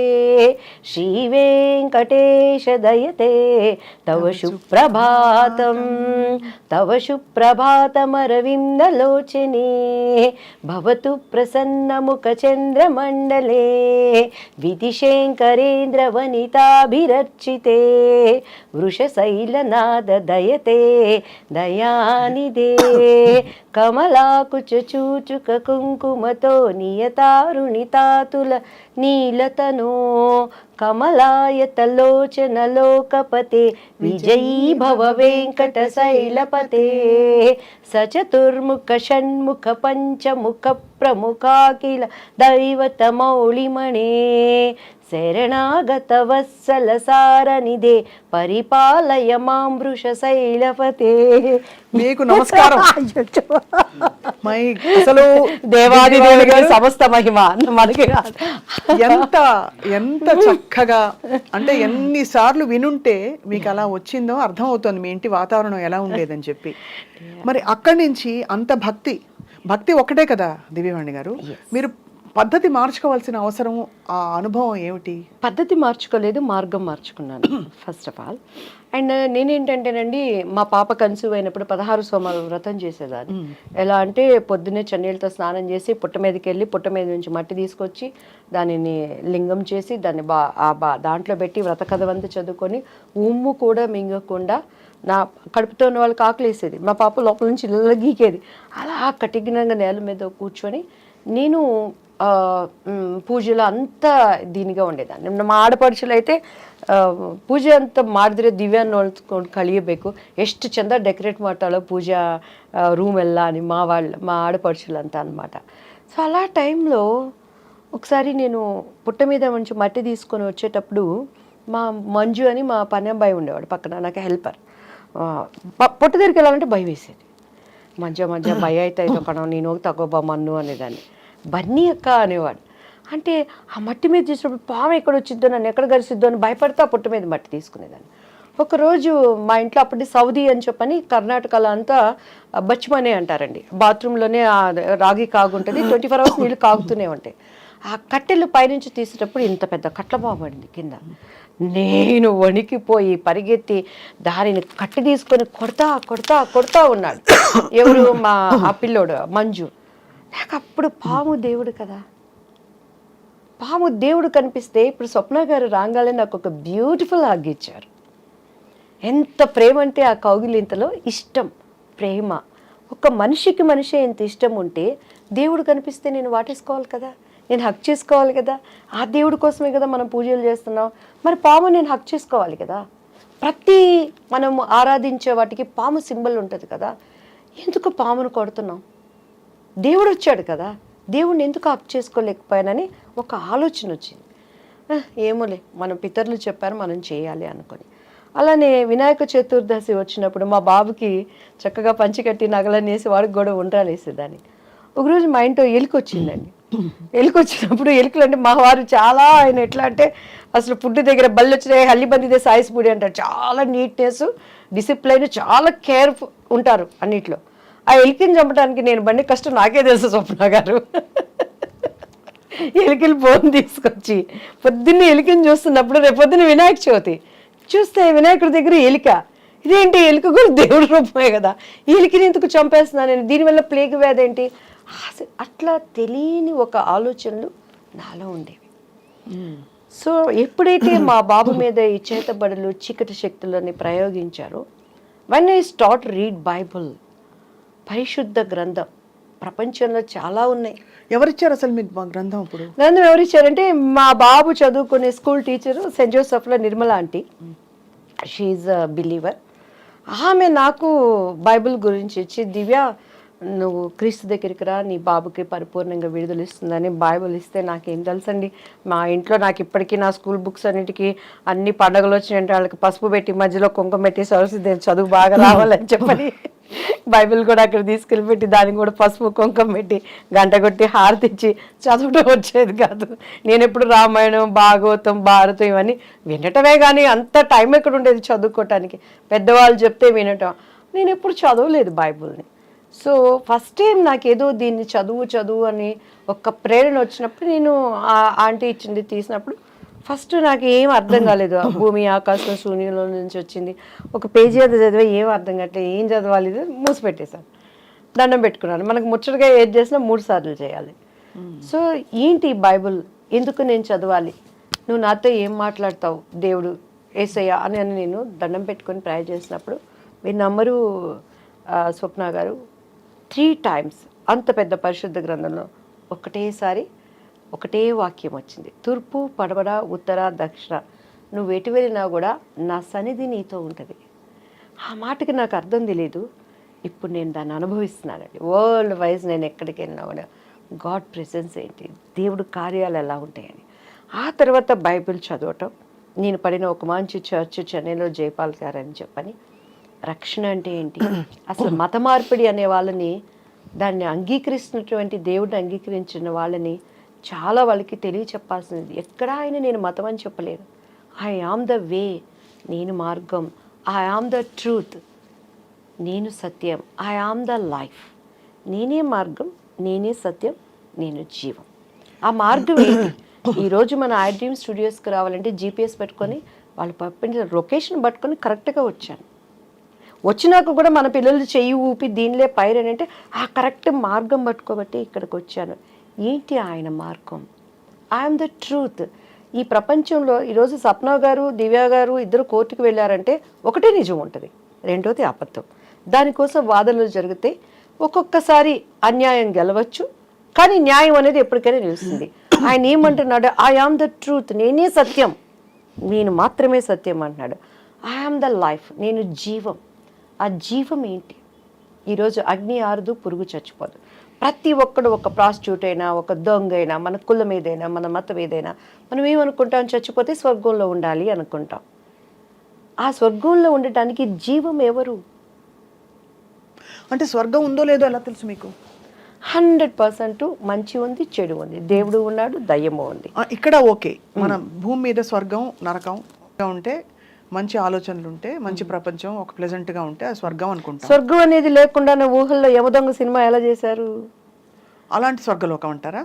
శ్రీవేంకటేశ దయతే తవ సుప్రభాతం తవ సుప్రభాతమరవిందలోచనే భవతు ప్రసన్నముఖచంద్రమండలే విధిశేంకరేంద్ర వనితాభిరర్చితే వృషశైలనాద దయతే దయానిదే కమలాకుచూచుక కుంకుమతో నియతారుణితాతుల నీలతనో కమలాయతలోచన లోకపతే విజయీ భవ వెంకట శైలపతే సచతుర్ముఖ షణ్ముఖ పంచముఖ ప్రముఖాఖిల దైవతమౌళిమణే శరణాగత వత్సల సారనిదే పరిపాలయ మాం వృషశైలపతే. మీకు నమస్కారం. అసలు దేవాది దేవుడికి సమస్త మహిమ మనకి ఎంత ఎంత చక్కగా అంటే ఎన్నిసార్లు వినుంటే మీకు అలా వచ్చిందో అర్థం అవుతుంది మీ ఇంటి వాతావరణం ఎలా ఉండేదని చెప్పి. మరి అక్కడి నుంచి అంత భక్తి ఒక్కటే కదా దివ్యవాణి గారు, మీరు పద్ధతి మార్చుకోవాల్సిన అవసరం, ఆ అనుభవం ఏమిటి? పద్ధతి మార్చుకోలేదు, మార్గం మార్చుకున్నాను ఫస్ట్ ఆఫ్ ఆల్. అండ్ నేనేంటంటేనండి మా పాప కన్సీవ్ అయినప్పుడు 16 సోమవారం వ్రతం చేసేదాన్ని. ఎలా అంటే పొద్దున్నే చన్నీళ్ళతో స్నానం చేసి పుట్ట మీదకి వెళ్ళి పుట్ట మీద నుంచి మట్టి తీసుకొచ్చి దానిని లింగం చేసి దాన్ని దాంట్లో పెట్టి వ్రత కథవంతా చదువుకొని ఉమ్ము కూడా మింగకుండా నా కడుపుతో ఉన్న వాళ్ళకి ఆకలేసేది. మా పాప లోపల నుంచి ఇళ్ళ గీకేది. అలా కఠినంగా నేల మీద కూర్చొని నేను పూజలో అంతా దీనిగా ఉండేదాన్ని. మా ಆಡಪಡಿಸಲು అయితే ಪೂಜೆ ಅಂತ ಮಾಡಿದ್ರೆ ದಿವ್ಯ ನೋಡ್ಕೊಂಡು ಕಳಿಯಬೇಕು, ಎಷ್ಟು ಚಂದ ಡೆಕೋರೇಟ್ ಮಾಡ್ತಾಳೋ ಪೂಜಾ ರೂಮ್ ಎಲ್ಲ మా ఆడపడుచులు అంతా అనమాట. సో అలా టైంలో ఒకసారి నేను పుట్ట మీద నుంచి మట్టి తీసుకొని వచ్చేటప్పుడు మా మంజు అని మా పని అబ్బాయి ఉండేవాడు పక్కన, నాకు హెల్పర్. పుట్ట దగ్గరికి వెళ్ళాలంటే భయం వేసేది. మంజ భయ అయితే కಣ నేను తగ్గోబా మన్ను అనేదాన్ని. బన్నీ అక్క అనేవాడు. అంటే ఆ మట్టి మీద చూసినప్పుడు పాము ఎక్కడ వచ్చిద్దో, నన్ను ఎక్కడ గరిసిద్దో అని భయపడితే ఆ పుట్ట మీద మట్టి తీసుకునేదాన్ని. ఒకరోజు మా ఇంట్లో అప్పటి సౌదీ అని చెప్పని కర్ణాటకలో అంతా బచ్మనే అంటారండి, బాత్రూంలోనే రాగి కాగుంటుంది, 24 hours నీళ్ళు కాగుతూనే ఉంటాయి. ఆ కట్టెలు పైనుంచి తీసేటప్పుడు ఇంత పెద్ద కట్ల పాము పడింది కింద. నేను వణికిపోయి పరిగెత్తి దానిని కట్టి తీసుకొని కొడతా ఉన్నాడు. ఎవరు? మా ఆ పిల్లోడు మంజు. నాకు అప్పుడు పాము దేవుడు కదా, పాము దేవుడు కనిపిస్తే ఇప్పుడు స్వప్న గారు రాగానే నాకు ఒక బ్యూటిఫుల్ హగ్ ఇచ్చారు. ఎంత ప్రేమ అంటే ఆ కౌగిలింతలో ఇష్టం, ప్రేమ. ఒక మనిషికి మనిషి ఎంత ఇష్టం ఉంటే దేవుడు కనిపిస్తే నేను వాటేసుకోవాలి కదా, నేను హక్ చేసుకోవాలి కదా. ఆ దేవుడి కోసమే కదా మనం పూజలు చేస్తున్నాం. మరి పాము నేను హక్ చేసుకోవాలి కదా. ప్రతి మనం ఆరాధించే వాటికి పాము సింబల్ ఉంటుంది కదా. ఎందుకు పామును కొడుతున్నాం? దేవుడు వచ్చాడు కదా, దేవుడిని ఎందుకు హక్ చేసుకోలేకపోయానని ఒక ఆలోచన వచ్చింది. ఏమోలే, మన పితరులు చెప్పారు మనం చేయాలి అనుకొని. అలానే వినాయక చతుర్దశి వచ్చినప్పుడు మా బాబుకి చక్కగా పంచి కట్టి నగలనేసి వాడికి కూడా ఉండ్రాలు వేసేదాన్ని. ఒకరోజు మా ఇంట్లో ఎలుక వచ్చిందండి. ఎలుక వచ్చినప్పుడు ఎలుకలు అంటే మా వారు చాలా ఆయన ఎట్లా అంటే అసలు ఫుడ్ దగ్గర బళ్ళు వచ్చినాయి హల్లిబందిదే సాయిస్పూడి అంటారు. చాలా నీట్నెస్, డిసిప్లైన్, చాలా కేర్ఫుల్ ఉంటారు అన్నిట్లో. ఆ ఎలికని చంపడానికి నేను బండి కష్టం నాకే తెలుసు స్వప్న గారు. ఎలికలు ఫోన్ తీసుకొచ్చి పొద్దున్నే ఎలికని చూస్తున్నప్పుడు రేపు పొద్దున్న వినాయక చవితి చూస్తే వినాయకుడి దగ్గర ఎలిక. ఇదేంటి ఎలుక కూడా దేవుడి రూపమే కదా, ఈ ఎలికని ఎందుకు చంపేస్తున్నాను నేను, దీనివల్ల ప్లేగ్ వ్యాధి ఏంటి, అట్లా తెలియని ఒక ఆలోచనలు నాలో ఉండేవి. సో ఎప్పుడైతే మా బాబు మీద ఈ చేతబడులు చీకటి శక్తులని ప్రయోగించారో, when I start read Bible, పరిశుద్ధ గ్రంథం, ప్రపంచంలో చాలా ఉన్నాయి. ఎవరిచ్చారు అసలు మీకు గ్రంథం? అప్పుడు గ్రంథం ఎవరిచ్చారంటే మా బాబు చదువుకునే స్కూల్ టీచరు సెయింట్ జోసెఫ్లో Nirmala aunty, she is a believer. ఆమె నాకు బైబిల్ గురించి ఇచ్చి, దివ్య నువ్వు క్రీస్తు దగ్గరికి రా, నీ బాబుకి పరిపూర్ణంగా విడుదల ఇస్తుందని బైబిల్ ఇస్తే నాకేం తెలుసండి. మా ఇంట్లో నాకు ఇప్పటికీ నా స్కూల్ బుక్స్ అన్నిటికీ అన్ని పండుగలు వచ్చినాయంటే వాళ్ళకి పసుపు పెట్టి మధ్యలో కుంకుమ పెట్టి సరస్వతి చదువు బాగా రావాలని చెప్పని బైబిల్ కూడా అక్కడ తీసుకెళ్ళి పెట్టి దానికి కూడా పసుపు కుంకుమ పెట్టి గంట కొట్టి హారతిచ్చి చదవడం వచ్చేది కాదు. నేను ఎప్పుడు రామాయణం, భాగవతం, భారతం ఇవన్నీ వినటమే కానీ అంత టైం ఎక్కడ ఉండేది చదువుకోవటానికి. పెద్దవాళ్ళు చెప్తే వినటం, నేను ఎప్పుడు చదవలేదు బైబిల్ని. సో ఫస్ట్ టైం నాకేదో దీన్ని చదువు అని ఒక ప్రేరణ వచ్చినప్పుడు నేను ఆ ఆంటీ ఇచ్చింది తీసినప్పుడు ఫస్ట్ నాకు ఏం అర్థం కాలేదు. భూమి ఆకాశం శూన్యంలో నుంచి వచ్చింది, ఒక పేజీ అది చదివా ఏం అర్థం కావట్లేదు, ఏం చదవాలి, మూసిపెట్టేశాను, దండం పెట్టుకున్నాను. మనకు ముచ్చటగా ఏది చేసినా 3 సార్లు చేయాలి. సో ఏంటి బైబుల్, ఎందుకు నేను చదవాలి, నువ్వు నాతో ఏం మాట్లాడతావు దేవుడు యేసయ్య అని నేను దండం పెట్టుకొని ప్రేయర్ చేసినప్పుడు, మీరు నమ్మరు స్వప్న గారు, 3 times అంత పెద్ద పరిశుద్ధ గ్రంథంలో ఒకటేసారి ఒకటే వాక్యం వచ్చింది, తూర్పు పడమర ఉత్తర దక్షిణ నువ్వు ఎటు వెళ్ళినా కూడా నా సన్నిధి నీతో ఉంటుంది. ఆ మాటకి నాకు అర్థం తెలియదు, ఇప్పుడు నేను దాన్ని అనుభవిస్తున్నానండి. వరల్డ్ వైజ్ నేను ఎక్కడికి వెళ్ళినా కూడా గాడ్ ప్రెసెన్స్ ఏంటి, దేవుడు కార్యాలు ఎలా ఉంటాయని. ఆ తర్వాత బైబిల్ చదవటం, నేను పడిన ఒక మంచి చర్చ్ చెన్నైలో జైపాల్ గారు అని చెప్పని, రక్షణ అంటే ఏంటి, అసలు మత మార్పిడి అనే వాళ్ళని, దాన్ని అంగీకరిస్తున్నటువంటి దేవుడిని అంగీకరించిన వాళ్ళని చాలా వాళ్ళకి తెలియచెప్పాల్సింది. ఎక్కడా ఆయన నేను మతం అని చెప్పలేను. ఐ ఆమ్ ద వే, నేను మార్గం, ఐ ఆమ్ ద ట్రూత్, నేను సత్యం, ఐ ఆమ్ ద లైఫ్, నేనే మార్గం, నేనే సత్యం, నేను జీవం. ఆ మార్గం ఏంటి? ఈరోజు మన ఐ డ్రీమ్ స్టూడియోస్కి రావాలంటే జీపీఎస్ పెట్టుకొని వాళ్ళు పంపించిన లొకేషన్ పట్టుకొని కరెక్ట్గా వచ్చాను. వచ్చినాక కూడా మన పిల్లలు చెయ్యి ఊపి దీనిలే పైరని అంటే ఆ కరెక్ట్ మార్గం పట్టుకోబట్టి ఇక్కడికి వచ్చాను. ఏంటి ఆయన మార్గం? I'm the truth. ఈ ప్రపంచంలో ఈరోజు సప్న గారు, దివ్య గారు ఇద్దరు కోర్టుకు వెళ్ళారంటే ఒకటే నిజం ఉంటుంది, రెండోది అబద్ధం. దానికోసం వాదనలు జరిగితే ఒక్కొక్కసారి అన్యాయం గెలవచ్చు, కానీ న్యాయం అనేది ఎప్పటికైనా నిలుస్తుంది. ఆయన ఏమంటున్నాడు? ఐ ఆమ్ ద ట్రూత్, నేనే సత్యం, నేను మాత్రమే సత్యం అంటున్నాడు. ఐ ఆమ్ ద లైఫ్, నేను జీవం. ఆ జీవం ఏంటి? ఈరోజు అగ్ని ఆరదు, పురుగు చచ్చిపోదు. ప్రతి ఒక్కడు, ఒక ప్రాస్టిట్యూట్ అయినా, ఒక దొంగ అయినా, మన కులం ఏదైనా, మన మతం ఏదైనా, మనం ఏమనుకుంటాం? చచ్చిపోతే స్వర్గంలో ఉండాలి అనుకుంటాం. ఆ స్వర్గంలో ఉండటానికి జీవం ఎవరు? అంటే స్వర్గం ఉందో లేదో ఎలా తెలుసు మీకు? 100% మంచి ఉంది, చెడు ఉంది, దేవుడు ఉన్నాడు, దయ్యము ఉంది. ఇక్కడ ఓకే, మన భూమి మీద స్వర్గం నరకం ఉంటే, మంచి ఆలోచనలు ఉంటే, మంచి ప్రపంచం ఒక ప్లెజెంట్ గా ఉంటే అది స్వర్గం అనుకుంటా. స్వర్గం అనేది లేకుండా ఊహల్లో యమదొంగ సినిమా ఎలా చేశారు? అలాంటి స్వర్గలోకం అంటారా?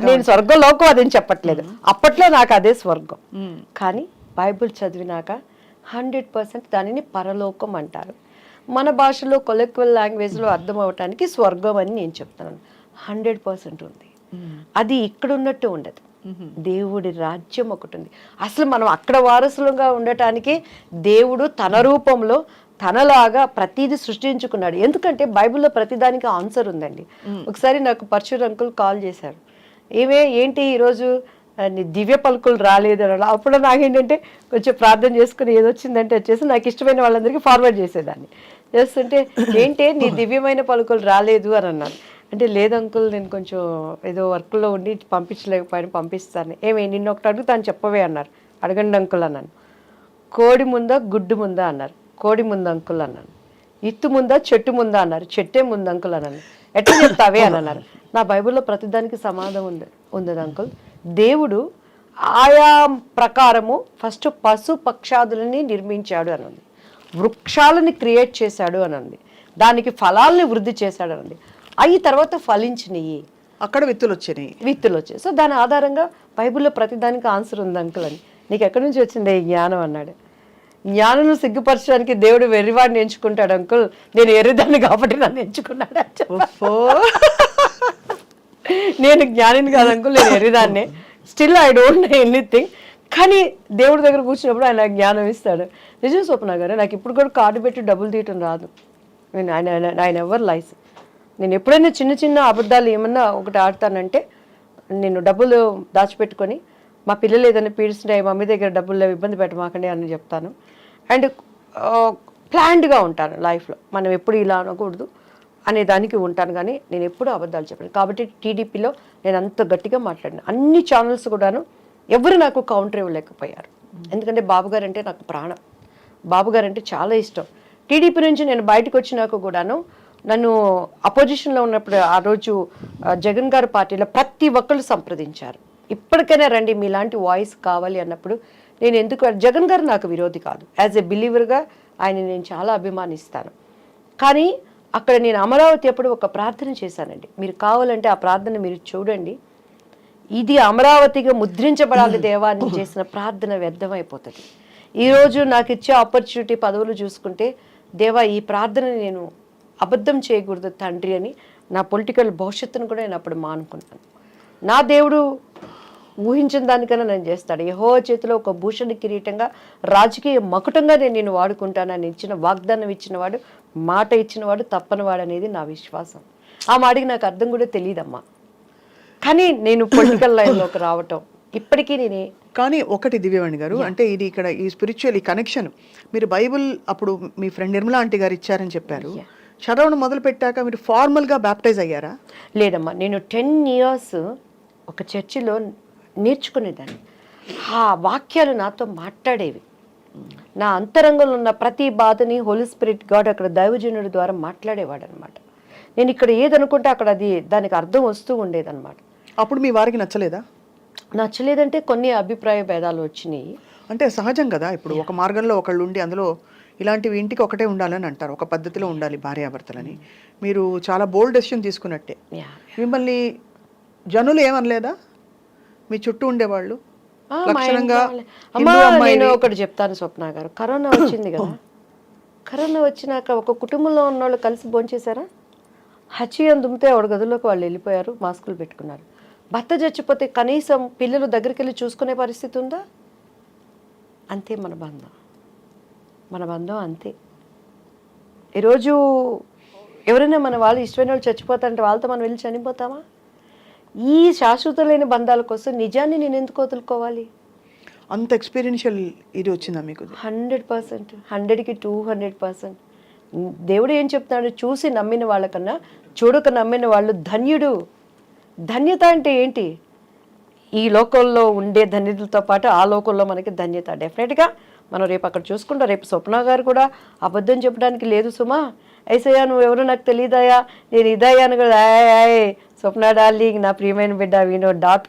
నేను స్వర్గలోకం అదేం చెప్పట్లేదు, అప్పట్లో నాకు అదే స్వర్గం. కానీ బైబిల్ చదివినాక 100% దానిని పరలోకం అంటారు. మన భాషలో కొలెక్వల్ లాంగ్వేజ్లో అర్థం అవటానికి స్వర్గం అని నేను చెప్తున్నాను. 100% ఉంది. అది ఇక్కడ ఉన్నట్టు ఉండదు. దేవుడి రాజ్యం ఒకటి ఉంది. అసలు మనం అక్కడ వారసులుగా ఉండటానికి దేవుడు తన రూపంలో తనలాగా ప్రతిదీ సృష్టించుకున్నాడు. ఎందుకంటే బైబిల్లో ప్రతిదానికి ఆన్సర్ ఉందండి. ఒకసారి నాకు పరశుర్ అంకుల్ కాల్ చేశారు, ఏంటి ఈరోజు నీ దివ్య పలుకులు రాలేదు అని. అప్పుడు నాకేంటంటే కొంచెం ప్రార్థన చేసుకుని ఏదొచ్చిందంటే వచ్చేసి నాకు ఇష్టమైన వాళ్ళందరికీ ఫార్వర్డ్ చేసేదాన్ని. చేస్తుంటే ఏంటి నీ దివ్యమైన పలుకులు రాలేదు అని అన్నాను. అంటే లేదు అంకుల్, నేను కొంచెం ఏదో వర్క్లో ఉండి పంపించలేకపోయాను, పంపిస్తాను. నిన్న ఒకటి అడుగుతాను చెప్పవే అన్నారు. అడగండి అంకుల్ అన్నాను. కోడి ముందా గుడ్డు ముందా అన్నారు. కోడి ముందు అంకుల్ అన్నాను. ఇత్తు ముందా చెట్టు ముందా అన్నారు. చెట్టే ముందు అంకుల్ అన్నాను. ఎట్లా చెప్తావే అని అన్నారు. నా బైబిల్లో ప్రతిదానికి సమాధానం ఉంది అంకుల్. దేవుడు ఆయా ప్రకారము ఫస్ట్ పశు పక్షాదులని నిర్మించాడు అని ఉంది, వృక్షాలని క్రియేట్ చేశాడు అని ఉంది, దానికి ఫలాల్ని వృద్ధి చేశాడు అని ఉంది, అవి తర్వాత ఫలించినవి, అక్కడ విత్తులు వచ్చాయి. సో దాని ఆధారంగా బైబిల్లో ప్రతిదానికి ఆన్సర్ ఉంది అంకుల్ అని. నీకు ఎక్కడి నుంచి వచ్చింది ఈ జ్ఞానం అన్నాడు. జ్ఞానం సిగ్గుపరచడానికి దేవుడు వెర్రివాడిని ఎంచుకుంటాడు అంకుల్, నేను ఎర్రిదాన్ని కాబట్టి నన్ను ఎంచుకున్నాడు. నేను జ్ఞానిని కాదు అంకుల్, నేను ఎర్రిదాన్నే. Still I don't know anything. కానీ దేవుడి దగ్గర కూర్చున్నప్పుడు ఆయన జ్ఞానం ఇస్తాడు. నిజం స్వప్న గారు, నాకు ఇప్పుడు కూడా కార్డు పెట్టి డబ్బులు తీయటం రాదు. ఆయన ఎవరు లైస్. నేను ఎప్పుడైనా చిన్న చిన్న అబద్ధాలు ఏమన్నా ఒకటి ఆడతానంటే, నేను డబ్బులు దాచిపెట్టుకొని మా పిల్లలు ఏదైనా పీడిస్తుంటే మమ్మీ దగ్గర డబ్బులు లేవు ఇబ్బంది పెట్టమాకండి అని చెప్తాను. అండ్ ప్లాన్డ్గా ఉంటాను లైఫ్లో. మనం ఎప్పుడు ఇలా అనకూడదు అనే దానికి ఉంటాను, కానీ నేను ఎప్పుడూ అబద్ధాలు చెప్పాను. కాబట్టి టీడీపీలో నేను అంత గట్టిగా మాట్లాడిన అన్ని ఛానల్స్ కూడాను ఎవరు నాకు కౌంటర్ ఇవ్వలేకపోయారు. ఎందుకంటే బాబుగారు అంటే నాకు ప్రాణం, బాబుగారు అంటే చాలా ఇష్టం. టీడీపీ నుంచి నేను బయటకు వచ్చినాక కూడాను నన్ను అపోజిషన్లో ఉన్నప్పుడు ఆ రోజు జగన్ గారి పార్టీలో ప్రతి ఒక్కళ్ళు సంప్రదించారు, ఇప్పటికైనా రండి మీలాంటి వాయిస్ కావాలి అన్నప్పుడు. నేను ఎందుకు, జగన్ గారు నాకు విరోధి కాదు, యాజ్ ఎ బిలీవర్గా ఆయన నేను చాలా అభిమానిస్తాను. కానీ అక్కడ నేను అమరావతి అప్పుడు ఒక ప్రార్థన చేశానండి. మీరు కావాలంటే ఆ ప్రార్థన మీరు చూడండి. ఇది అమరావతిగా ముద్రించబడాలి దేవా అని చేసిన ప్రార్థన వ్యర్థమైపోతుంది. ఈరోజు నాకు ఇచ్చే ఆపర్చునిటీ పదవులు చూసుకుంటే, దేవా ఈ ప్రార్థనని నేను అబద్ధం చేయకూడదు తండ్రి అని నా పొలిటికల్ భవిష్యత్తును కూడా నేను అప్పుడు మానుకున్నాను. నా దేవుడు ఊహించిన దానికన్నా నేను చేస్తాడు. యెహోవా చేతిలో ఒక భూషణ కిరీటంగా రాజకీయ మకుటంగా నేను వాడుకుంటానని ఇచ్చిన వాగ్దానం ఇచ్చినవాడు, మాట ఇచ్చినవాడు తప్పనివాడు అనేది నా విశ్వాసం. ఆ మాటకి నాకు అర్థం కూడా తెలియదమ్మా. కానీ నేను పొలిటికల్ లైన్లోకి రావటం ఇప్పటికీ నేనే. కానీ ఒకటి దివ్యవాణి గారు, అంటే ఇది ఇక్కడ ఈ స్పిరిచువల్ ఈ కనెక్షన్, మీరు బైబిల్ అప్పుడు మీ ఫ్రెండ్ నిర్మలా ఆంటీ గారు ఇచ్చారని చెప్పారు. చదవడం మొదలు పెట్టాక మీరు ఫార్మల్గా బ్యాప్టైజ్ అయ్యారా? లేదమ్మా, నేను 10 years ఒక చర్చిలో నేర్చుకునేదాన్ని. ఆ వాక్యాలు నాతో మాట్లాడేవి. నా అంతరంగంలో ఉన్న ప్రతి బాధని హోలీ స్పిరిట్ గాడ్ అక్కడ దైవజనుడి ద్వారా మాట్లాడేవాడు అనమాట. నేను ఇక్కడ ఏదనుకుంటే అక్కడ అది దానికి అర్థం వస్తూ ఉండేదన్నమాట. అప్పుడు మీ వారికి నచ్చలేదా? నచ్చలేదంటే కొన్ని అభిప్రాయ భేదాలు వచ్చినాయి. అంటే సహజం కదా, ఇప్పుడు ఒక మార్గంలో ఒకళ్ళు ఉండి అందులో ఇలాంటివి ఇంటికి ఒకటే ఉండాలని అంటారు, ఒక పద్ధతిలో ఉండాలి భార్యాభర్తలని. మీరు చాలా బోల్డ్ డెసిషన్ తీసుకున్నట్టే. మిమ్మల్ని జనులు ఏమనలేదా మీ చుట్టూ ఉండేవాళ్ళు? నేను ఒకటి చెప్తాను స్వప్న గారు, కరోనా వచ్చింది కదా, కరోనా వచ్చినాక ఒక కుటుంబంలో ఉన్న వాళ్ళు కలిసి భోంచేశారా? హచ్చియం దుమ్మితే ఆవిడ గదుల్లోకి వాళ్ళు వెళ్ళిపోయారు, మాస్కులు పెట్టుకున్నారు. భర్త చచ్చిపోతే కనీసం పిల్లలు దగ్గరికి వెళ్ళి చూసుకునే పరిస్థితి ఉందా? అంతే మన బంధం అంతే. ఈరోజు ఎవరైనా మన వాళ్ళు ఇష్టమైన వాళ్ళు చచ్చిపోతారంటే వాళ్ళతో మనం వెళ్ళి చనిపోతామా? ఈ శాశ్వత లేని బంధాల కోసం నిజాన్ని నేను ఎందుకు వదులుకోవాలి? అంత ఎక్స్పీరియన్షియల్ ఇది వచ్చిందా మీకు? 100%, 100కి 200%. దేవుడు ఏం చెప్తున్నాడు, చూసి నమ్మిన వాళ్ళకన్నా చూడక నమ్మిన వాళ్ళు ధన్యుడు. ధన్యత అంటే ఏంటి? ఈ లోకంలో ఉండే ధన్యతలతో పాటు ఆ లోకంలో మనకి ధన్యత. డెఫినెట్గా మనం రేపు అక్కడ చూసుకుంటాం. రేపు స్వప్న గారు కూడా అబద్ధం చెప్పడానికి లేదు సుమా. ఐసయ్యా నువ్వెవరో నాకు తెలియదాయా, నేను ఇదయ్యాను కదా, స్వప్న డార్లింగ్ నా ప్రియమైన బిడ్డ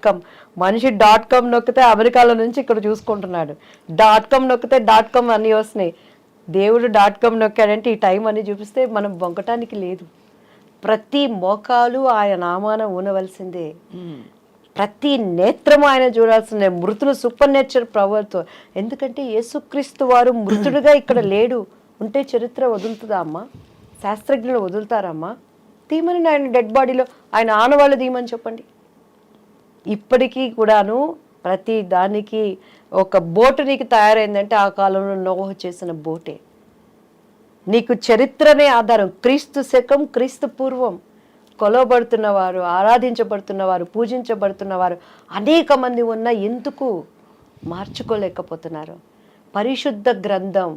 .com మనిషి .com నొక్కితే అమెరికాలో నుంచి ఇక్కడ చూసుకుంటున్నాడు. .com నొక్కితే .com అన్నీ వస్తున్నాయి. దేవుడు .com నొక్కాడంటే ఈ టైం అని చూపిస్తే మనం బొంకటానికి లేదు. ప్రతి మోకాలు ఆయన నామాన ఊనవలసిందే, ప్రతి నేత్రము ఆయన చూడాల్సిందే. మృతులు సూపర్ నేచర్ పవర్తో. ఎందుకంటే యేసుక్రీస్తు వారు మృతుడుగా ఇక్కడ లేడు. ఉంటే చరిత్ర వదులుతుందా అమ్మా? శాస్త్రజ్ఞులు వదులుతారమ్మా? తీమని ఆయన డెడ్ బాడీలో ఆయన ఆనవాళ్ళు తీయమని చెప్పండి. ఇప్పటికీ కూడాను ప్రతి దానికి ఒక బోటు నీకు తయారైందంటే ఆ కాలంలో నోహ చేసిన బోటే. నీకు చరిత్రనే ఆధారం. క్రీస్తు శకం, క్రీస్తు పూర్వం కొలవబడుతున్నవారు, ఆరాధించబడుతున్నవారు, పూజించబడుతున్నవారు అనేక మంది ఉన్న ఎందుకు మార్చుకోలేకపోతున్నారు? పరిశుద్ధ గ్రంథం,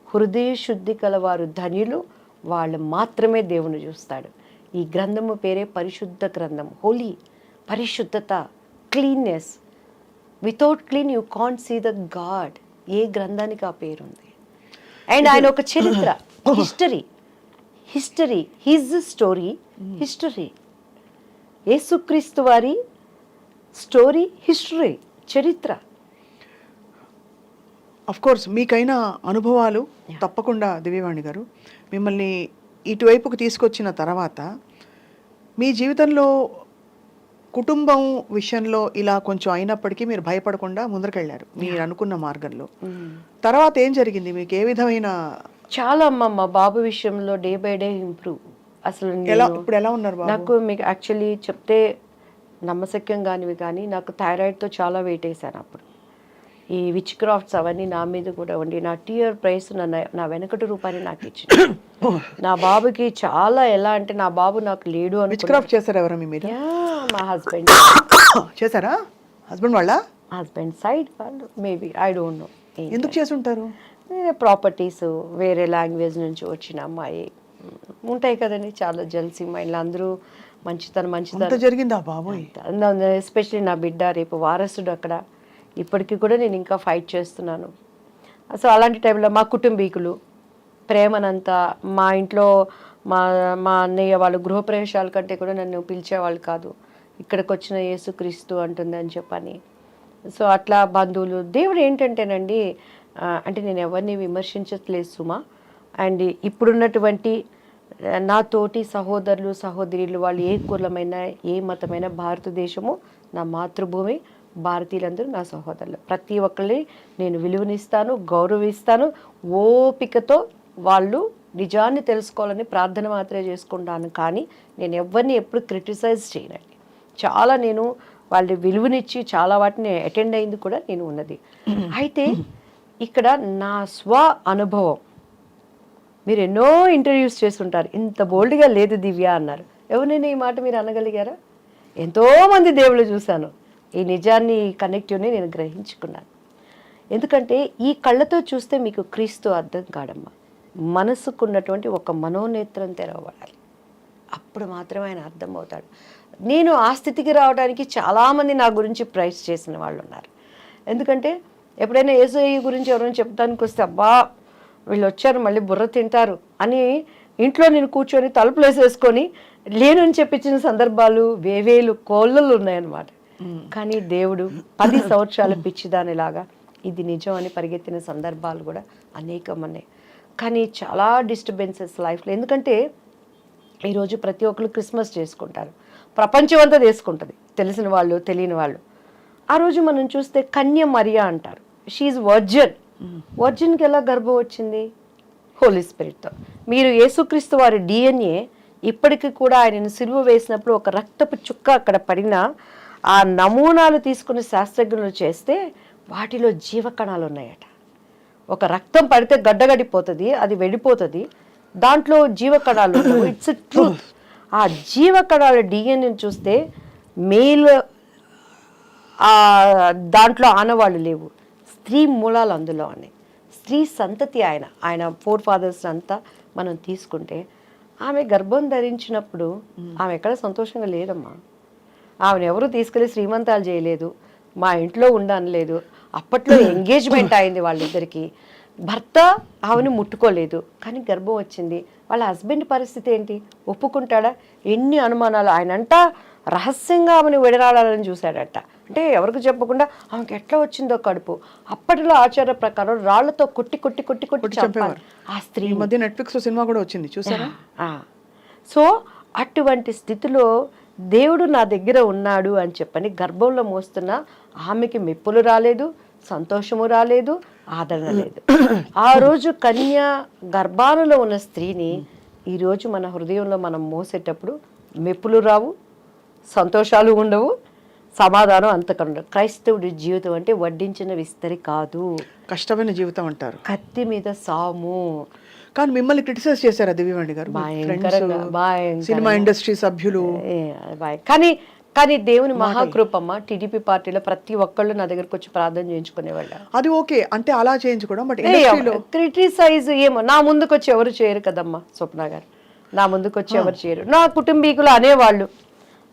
హృదయ శుద్ధి కలవారు ధన్యులు, వాళ్ళు మాత్రమే దేవుని చూస్తాడు. ఈ గ్రంథము పేరే పరిశుద్ధ గ్రంథం. హోలీ, పరిశుద్ధత, cleanness. Without clean you can't see the god. ఏ గ్రంథానికి ఆ పేరుంది. అండ్ ఆయన ఒక చరిత్ర, హిస్టరీ, హిజ్ స్టోరీ, హిస్టరీ. యేసుక్రీస్తు వారి స్టోరీ, హిస్టరీ, చరిత్ర. అఫ్ కోర్స్ మీకైన అనుభవాలు తప్పకుండా దివ్యవాణి గారు మిమ్మల్ని ఇటువైపుకు తీసుకొచ్చిన తర్వాత మీ జీవితంలో కుటుంబం విషయంలో ఇలా కొంచెం అయినప్పటికీ మీరు భయపడకుండా ముందరకెళ్ళారు మీరు అనుకున్న మార్గంలో. తర్వాత ఏం జరిగింది? మీకు ఏ విధమైన చాలా అమ్మ, మా బాబు విషయంలో డే బై డే ఇంప్రూవ్. అసలు ఇప్పుడు ఎలా ఉన్నారు బాబు? నాకు మీకు యాక్చువల్లీ చెప్తే నమ్మశక్యం కానివి, కానీ నాకు థైరాయిడ్తో చాలా వెయిట్ వేసాను అప్పుడు. ఈ విచ్ క్రాఫ్ట్స్ అవన్నీ నా మీద కూడా ఉండి నా టీఆర్ ప్రైస్ నా వెనకటి రూపాయని నాకు ఇచ్చింది. నా బాబుకి చాలా ఎలా అంటే నా బాబు నాకు లేడు అని. విచ్ క్రాఫ్ట్ చేశారు ఎవరు మీ మీద? మా హస్బెండ్ చేశారా? హస్బెండ్ వాళ్ళ? హస్బెండ్ సైడ్ వాళ్ళు మేబీ, ఐ డోంట్ నో ఎందుకు చేసి ఉంటారు. ప్రాపర్టీస్ వేరే లాంగ్వేజ్ నుంచి వచ్చిన అమ్మాయి ఉంటాయి కదండి, చాలా జల్సీ మైండ్లు, అందరూ మంచితనం జరిగిందా బాబోయ్? ఎస్పెషలీ నా బిడ్డ రేపు వారసుడు అక్కడ. ఇప్పటికీ కూడా నేను ఇంకా ఫైట్ చేస్తున్నాను. సో అలాంటి టైంలో మా కుటుంబీకులు ప్రేమనంతా మా ఇంట్లో మా అన్నయ్య వాళ్ళు గృహప్రవేశాల కంటే కూడా నన్ను పిలిచేవాళ్ళు కాదు. ఇక్కడికి వచ్చిన యేసుక్రీస్తు అంటుందని చెప్పని. సో అట్లా బంధువులు, దేవుడు ఏంటంటేనండి, అంటే నేను ఎవరిని విమర్శించట్లేదు సుమా. అండ్ ఇప్పుడున్నటువంటి నా తోటి సహోదరులు సహోదరులు వాళ్ళు ఏ కులమైన ఏ మతమైన, భారతదేశము నా మాతృభూమి, భారతీయులందరూ నా సహోదరులు. ప్రతి ఒక్కరిని నేను విలువనిస్తాను, గౌరవిస్తాను. ఓపికతో వాళ్ళు నిజాన్ని తెలుసుకోవాలని ప్రార్థన మాత్రమే చేసుకుంటాను, కానీ నేను ఎవరిని ఎప్పుడు క్రిటిసైజ్ చేయనండి. చాలా నేను వాళ్ళ విలువనిచ్చి చాలా వాటిని అటెండ్ అయింది కూడా నేను ఉన్నది. అయితే ఇక్కడ నా స్వ అనుభవం, మీరు ఎన్నో ఇంటర్వ్యూస్ చేస్తుంటారు, ఇంత బోల్డ్గా లేదు దివ్య అన్నారు. ఎవరైనా ఈ మాట మీరు అనగలిగారా? ఎంతోమంది దేవుళ్ళు చూశాను, ఈ నిజాన్ని, ఈ కనెక్టివ్ని నేను గ్రహించుకున్నాను. ఎందుకంటే ఈ కళ్ళతో చూస్తే మీకు క్రీస్తు అర్థం కాడమ్మా. మనసుకున్నటువంటి ఒక మనోనేత్రం తెరవబడాలి, అప్పుడు మాత్రమే ఆయన అర్థమవుతాడు. నేను ఆ స్థితికి రావడానికి చాలామంది నా గురించి ప్రైజ్ చేసిన వాళ్ళు ఉన్నారు. ఎందుకంటే ఎప్పుడైనా యేసయ్య గురించి ఎవరైనా చెప్తానికి వస్తే, అబ్బా వీళ్ళు వచ్చారు మళ్ళీ బుర్ర తింటారు అని ఇంట్లో నేను కూర్చొని తలుపులు వేసేసుకొని లేనని చెప్పించిన సందర్భాలు వేవేలు కోళ్ళలు ఉన్నాయన్నమాట. కానీ దేవుడు 10 సంవత్సరాల పిచ్చిదానిలాగా ఇది నిజం అని పరిగెత్తిన సందర్భాలు కూడా అనేకం ఉన్నాయి. కానీ చాలా డిస్టర్బెన్సెస్ లైఫ్లో. ఎందుకంటే ఈరోజు ప్రతి ఒక్కరు క్రిస్మస్ చేసుకుంటారు, ప్రపంచం అంతా చేసుకుంటుంది, తెలిసిన వాళ్ళు తెలియని వాళ్ళు. ఆ రోజు మనం చూస్తే కన్య మరియా అంటారు, షీఈ్ వర్జిన్. వర్జిన్కి ఎలా గర్భం వచ్చింది? హోలీ స్పిరిట్తో. మీరు యేసుక్రీస్తు వారి డిఎన్ఏ ఇప్పటికీ కూడా ఆయనను సిలువ వేసినప్పుడు ఒక రక్తపు చుక్క అక్కడ పడిన ఆ నమూనాలు తీసుకుని శాస్త్రజ్ఞులు చేస్తే వాటిలో జీవకణాలు ఉన్నాయట. ఒక రక్తం పడితే గడ్డగడిపోతుంది, అది వెళ్ళిపోతుంది, దాంట్లో జీవకణాలు ఉండవు. It's truth. ఆ జీవకణాల డిఎన్ఏని చూస్తే మేల్ దాంట్లో ఆనవాళ్ళు లేవు, స్త్రీ మూలాలు అందులో ఉన్నాయి. స్త్రీ సంతతి ఆయన 4 ఫాదర్స్ అంతా మనం తీసుకుంటే ఆమె గర్భం ధరించినప్పుడు ఆమె ఎక్కడ సంతోషంగా లేదమ్మా. ఆమెను ఎవరు తీసుకెళ్ళి శ్రీమంతాలు చేయలేదు, మా ఇంట్లో ఉండనలేదు. అప్పట్లో ఎంగేజ్మెంట్ అయింది వాళ్ళిద్దరికి, భర్త ఆమెను ముట్టుకోలేదు, కానీ గర్భం వచ్చింది. వాళ్ళ హస్బెండ్ పరిస్థితి ఏంటి? ఒప్పుకుంటాడా? ఎన్ని అనుమానాలు. ఆయనంట రహస్యంగా ఆమెను విడనాడాలని చూశాడట. అంటే ఎవరికి చెప్పకుండా ఆమెకి ఎట్లా వచ్చిందో కడుపు. అప్పటిలో ఆచార ప్రకారం రాళ్లతో కొట్టి కొట్టి కొట్టి కొట్టి చంపారు ఆ స్త్రీ. మధ్య నెట్ఫ్లిక్స్ సినిమా కూడా వచ్చింది, చూసారా? సో అటువంటి స్థితిలో దేవుడు నా దగ్గర ఉన్నాడు అని చెప్పని గర్భంలో మోస్తున్న ఆమెకి మెప్పులు రాలేదు, సంతోషము రాలేదు, ఆదరణ లేదు. ఆ రోజు కన్య గర్భాలలో ఉన్న స్త్రీని ఈరోజు మన హృదయంలో మనం మోసేటప్పుడు మెప్పులు రావు, సంతోషాలు ఉండవు, సమాధానం అంతకన్నా. క్రైస్తవుడి జీవితం అంటే వడ్డించిన విస్తరి కాదు, కష్టమైన జీవితం అంటారు, కత్తి మీద సాము. కానీ మిమ్మల్ని క్రిటిసైజ్ చేశారా దివ్యవాణి గారు? సినిమా ఇండస్ట్రీ సభ్యులు. కానీ దేవుని మహాకృపమ్మ, టీడీపీ పార్టీలో ప్రతి ఒక్కళ్ళు నా దగ్గరకు వచ్చి ప్రార్థన చేయించుకునేవాళ్ళు. అది ఓకే అంటే అలా చేయించుకోవడం, బట్ క్రిటిసైజ్ ఏమో నా ముందుకు వచ్చి ఎవరు చేయరు కదమ్మా స్వప్న గారు, నా ముందుకు వచ్చి ఎవరు చేయరు. నా కుటుంబీకులు అనేవాళ్ళు,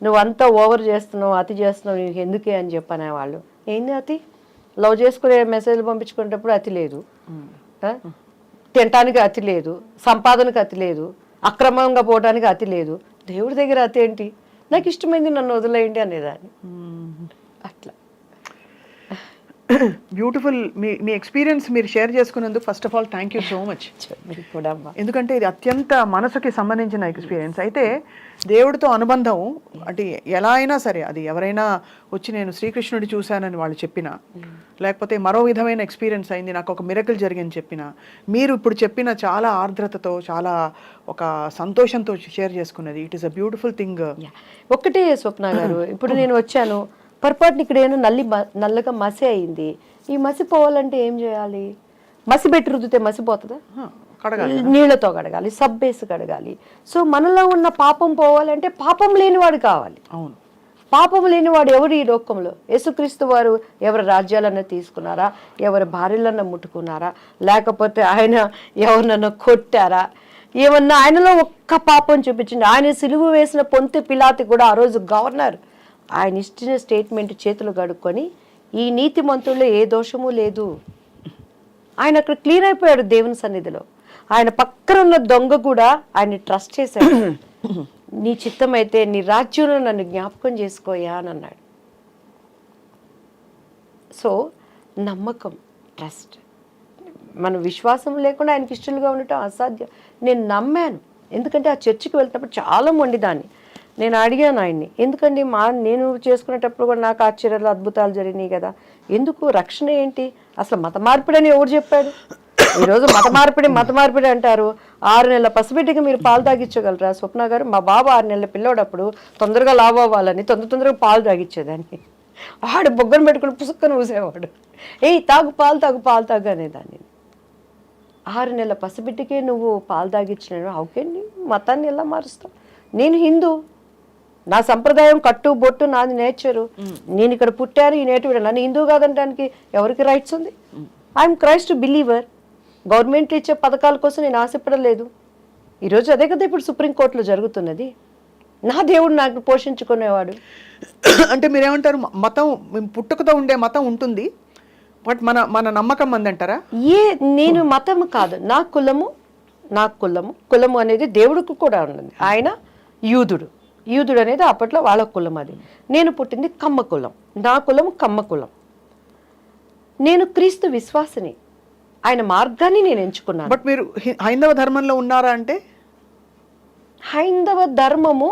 నువ్వంతా ఓవర్ చేస్తున్నావు, అతి చేస్తున్నావు, నీకు ఎందుకే అని చెప్పనేవాళ్ళు. ఏంది అతి? లవ్ చేసుకునే మెసేజ్లు పంపించుకునేటప్పుడు అతి లేదు, తినటానికి అతి లేదు, సంపాదనకు అతి లేదు, అక్రమంగా పోవడానికి అతి లేదు. దేవుడి దగ్గర అతి ఏంటి? నాకు ఇష్టమైంది నన్ను వదిలేయండి అనేదాన్ని. అట్లా బ్యూటిఫుల్. మీ ఎక్స్పీరియన్స్ మీరు షేర్ చేసుకున్నందుకు first of all thank you so much. మీరు కూడా అమ్మా. ఎందుకంటే ఇది అత్యంత మనసుకి సంబంధించిన ఎక్స్పీరియన్స్. అయితే దేవుడితో అనుబంధం అంటే ఎలా అయినా సరే, అది ఎవరైనా వచ్చి నేను శ్రీకృష్ణుడి చూశానని వాళ్ళు చెప్పినా, లేకపోతే మరో విధమైన ఎక్స్పీరియన్స్ అయింది, నాకు ఒక మిరకల్ జరిగింది చెప్పినా, మీరు ఇప్పుడు చెప్పిన చాలా ఆర్ద్రతతో, చాలా ఒక సంతోషంతో షేర్ చేసుకున్నది, it is a beautiful thing. ఒక్కటే స్వప్న గారు, ఇప్పుడు నేను వచ్చాను, పొరపాటున ఇక్కడ ఏమైనా నల్లగా మసి అయింది, ఈ మసి పోవాలంటే ఏం చేయాలి? మసి పెట్టి రుద్దితే మసి పోతుందా? నీళ్లతో కడగాలి, సబ్బేసి కడగాలి. సో మనలో ఉన్న పాపం పోవాలంటే పాపం లేనివాడు కావాలి. అవును, పాపం లేనివాడు ఎవరు ఈ లోకంలో? యేసుక్రీస్తు వారు ఎవరి రాజ్యాలన్నా తీసుకున్నారా? ఎవరి భార్యలన్నా ముట్టుకున్నారా? లేకపోతే ఆయన ఎవరినన్నా కొట్టారా? ఏమన్నా ఆయనలో ఒక్క పాపం చూపించండి. ఆయన సిలువ వేసిన పొంతె పిలాతి కూడా ఆ రోజు గవర్నర్ ఆయన ఇచ్చిన స్టేట్మెంట్ చేతులు కడుక్కొని, ఈ నీతిమంతుల్లో ఏ దోషము లేదు, ఆయన అక్కడ క్లీన్ అయిపోయాడు దేవుని సన్నిధిలో. ఆయన పక్కన ఉన్న దొంగ కూడా ఆయన ట్రస్ట్ చేశాడు. నీ చిత్తమైతే నీ రాజ్యంలో నన్ను జ్ఞాపకం చేసుకోయా అని అన్నాడు. సో నమ్మకం, ట్రస్ట్, మన విశ్వాసం లేకుండా ఆయనకి ఇష్టలుగా ఉండటం అసాధ్యం. నేను నమ్మాను, ఎందుకంటే ఆ చర్చికి వెళ్తున్నప్పుడు చాలా మొండిదాన్ని. నేను అడిగాను ఆయన్ని, ఎందుకండి నేను చేసుకునేటప్పుడు కూడా నాకు ఆశ్చర్యాలు అద్భుతాలు జరిగినాయి కదా, ఎందుకు రక్షణ ఏంటి, అసలు మత మార్పిడి అని ఎవరు చెప్పాడు? ఈరోజు మత మార్పిడి అంటారు. 6 నెలల పసిబిడ్డకి మీరు పాలు తాగించగలరా స్వప్న గారు? మా బాబు 6 నెలల పిల్లోడప్పుడు తొందరగా లావు అవ్వాలని తొందరగా పాలు తాగించేదాన్ని. ఆడు బొగ్గను పెట్టుకుని పుసుక్కను ఊసేవాడు, తాగు పాలు అనేదాన్ని. 6 నెలల పసిబిడ్డకే నువ్వు పాలు తాగించిన అవుకేండి, మతాన్ని ఎలా మారుస్తావు? నేను హిందూ, నా సంప్రదాయం కట్టు బొట్టు నాది నేచరు, నేను ఇక్కడ పుట్టాను, ఈ నేటివిడ, నన్ను హిందూ కాదనడానికి ఎవరికి రైట్స్ ఉంది? I'm Christ believer. గవర్నమెంట్ ఇచ్చే పథకాల కోసం నేను ఆశపడలేదు. ఈరోజు అదే కదా ఇప్పుడు సుప్రీంకోర్టులో జరుగుతున్నది. నా దేవుడు నాకు పోషించుకునేవాడు. అంటే మీరేమంటారు, మతం పుట్టుకతో ఉండే మతం ఉంటుంది, బట్ మన నమ్మకం అందంటారా? నేను మతం కాదు, నా కులము అనేది దేవుడికి కూడా ఉన్నది. ఆయన యూదుడు అనేది అప్పట్లో వాళ్ళ కులం. అది నేను పుట్టింది కమ్మ కులం, నా కులం కమ్మ కులం. నేను క్రీస్తు విశ్వాసిని, ఆయన మార్గాన్ని నేను ఎంచుకున్నాను. బట్ మీరు హైందవ ధర్మంలో ఉన్నారా? అంటే హైందవ ధర్మము,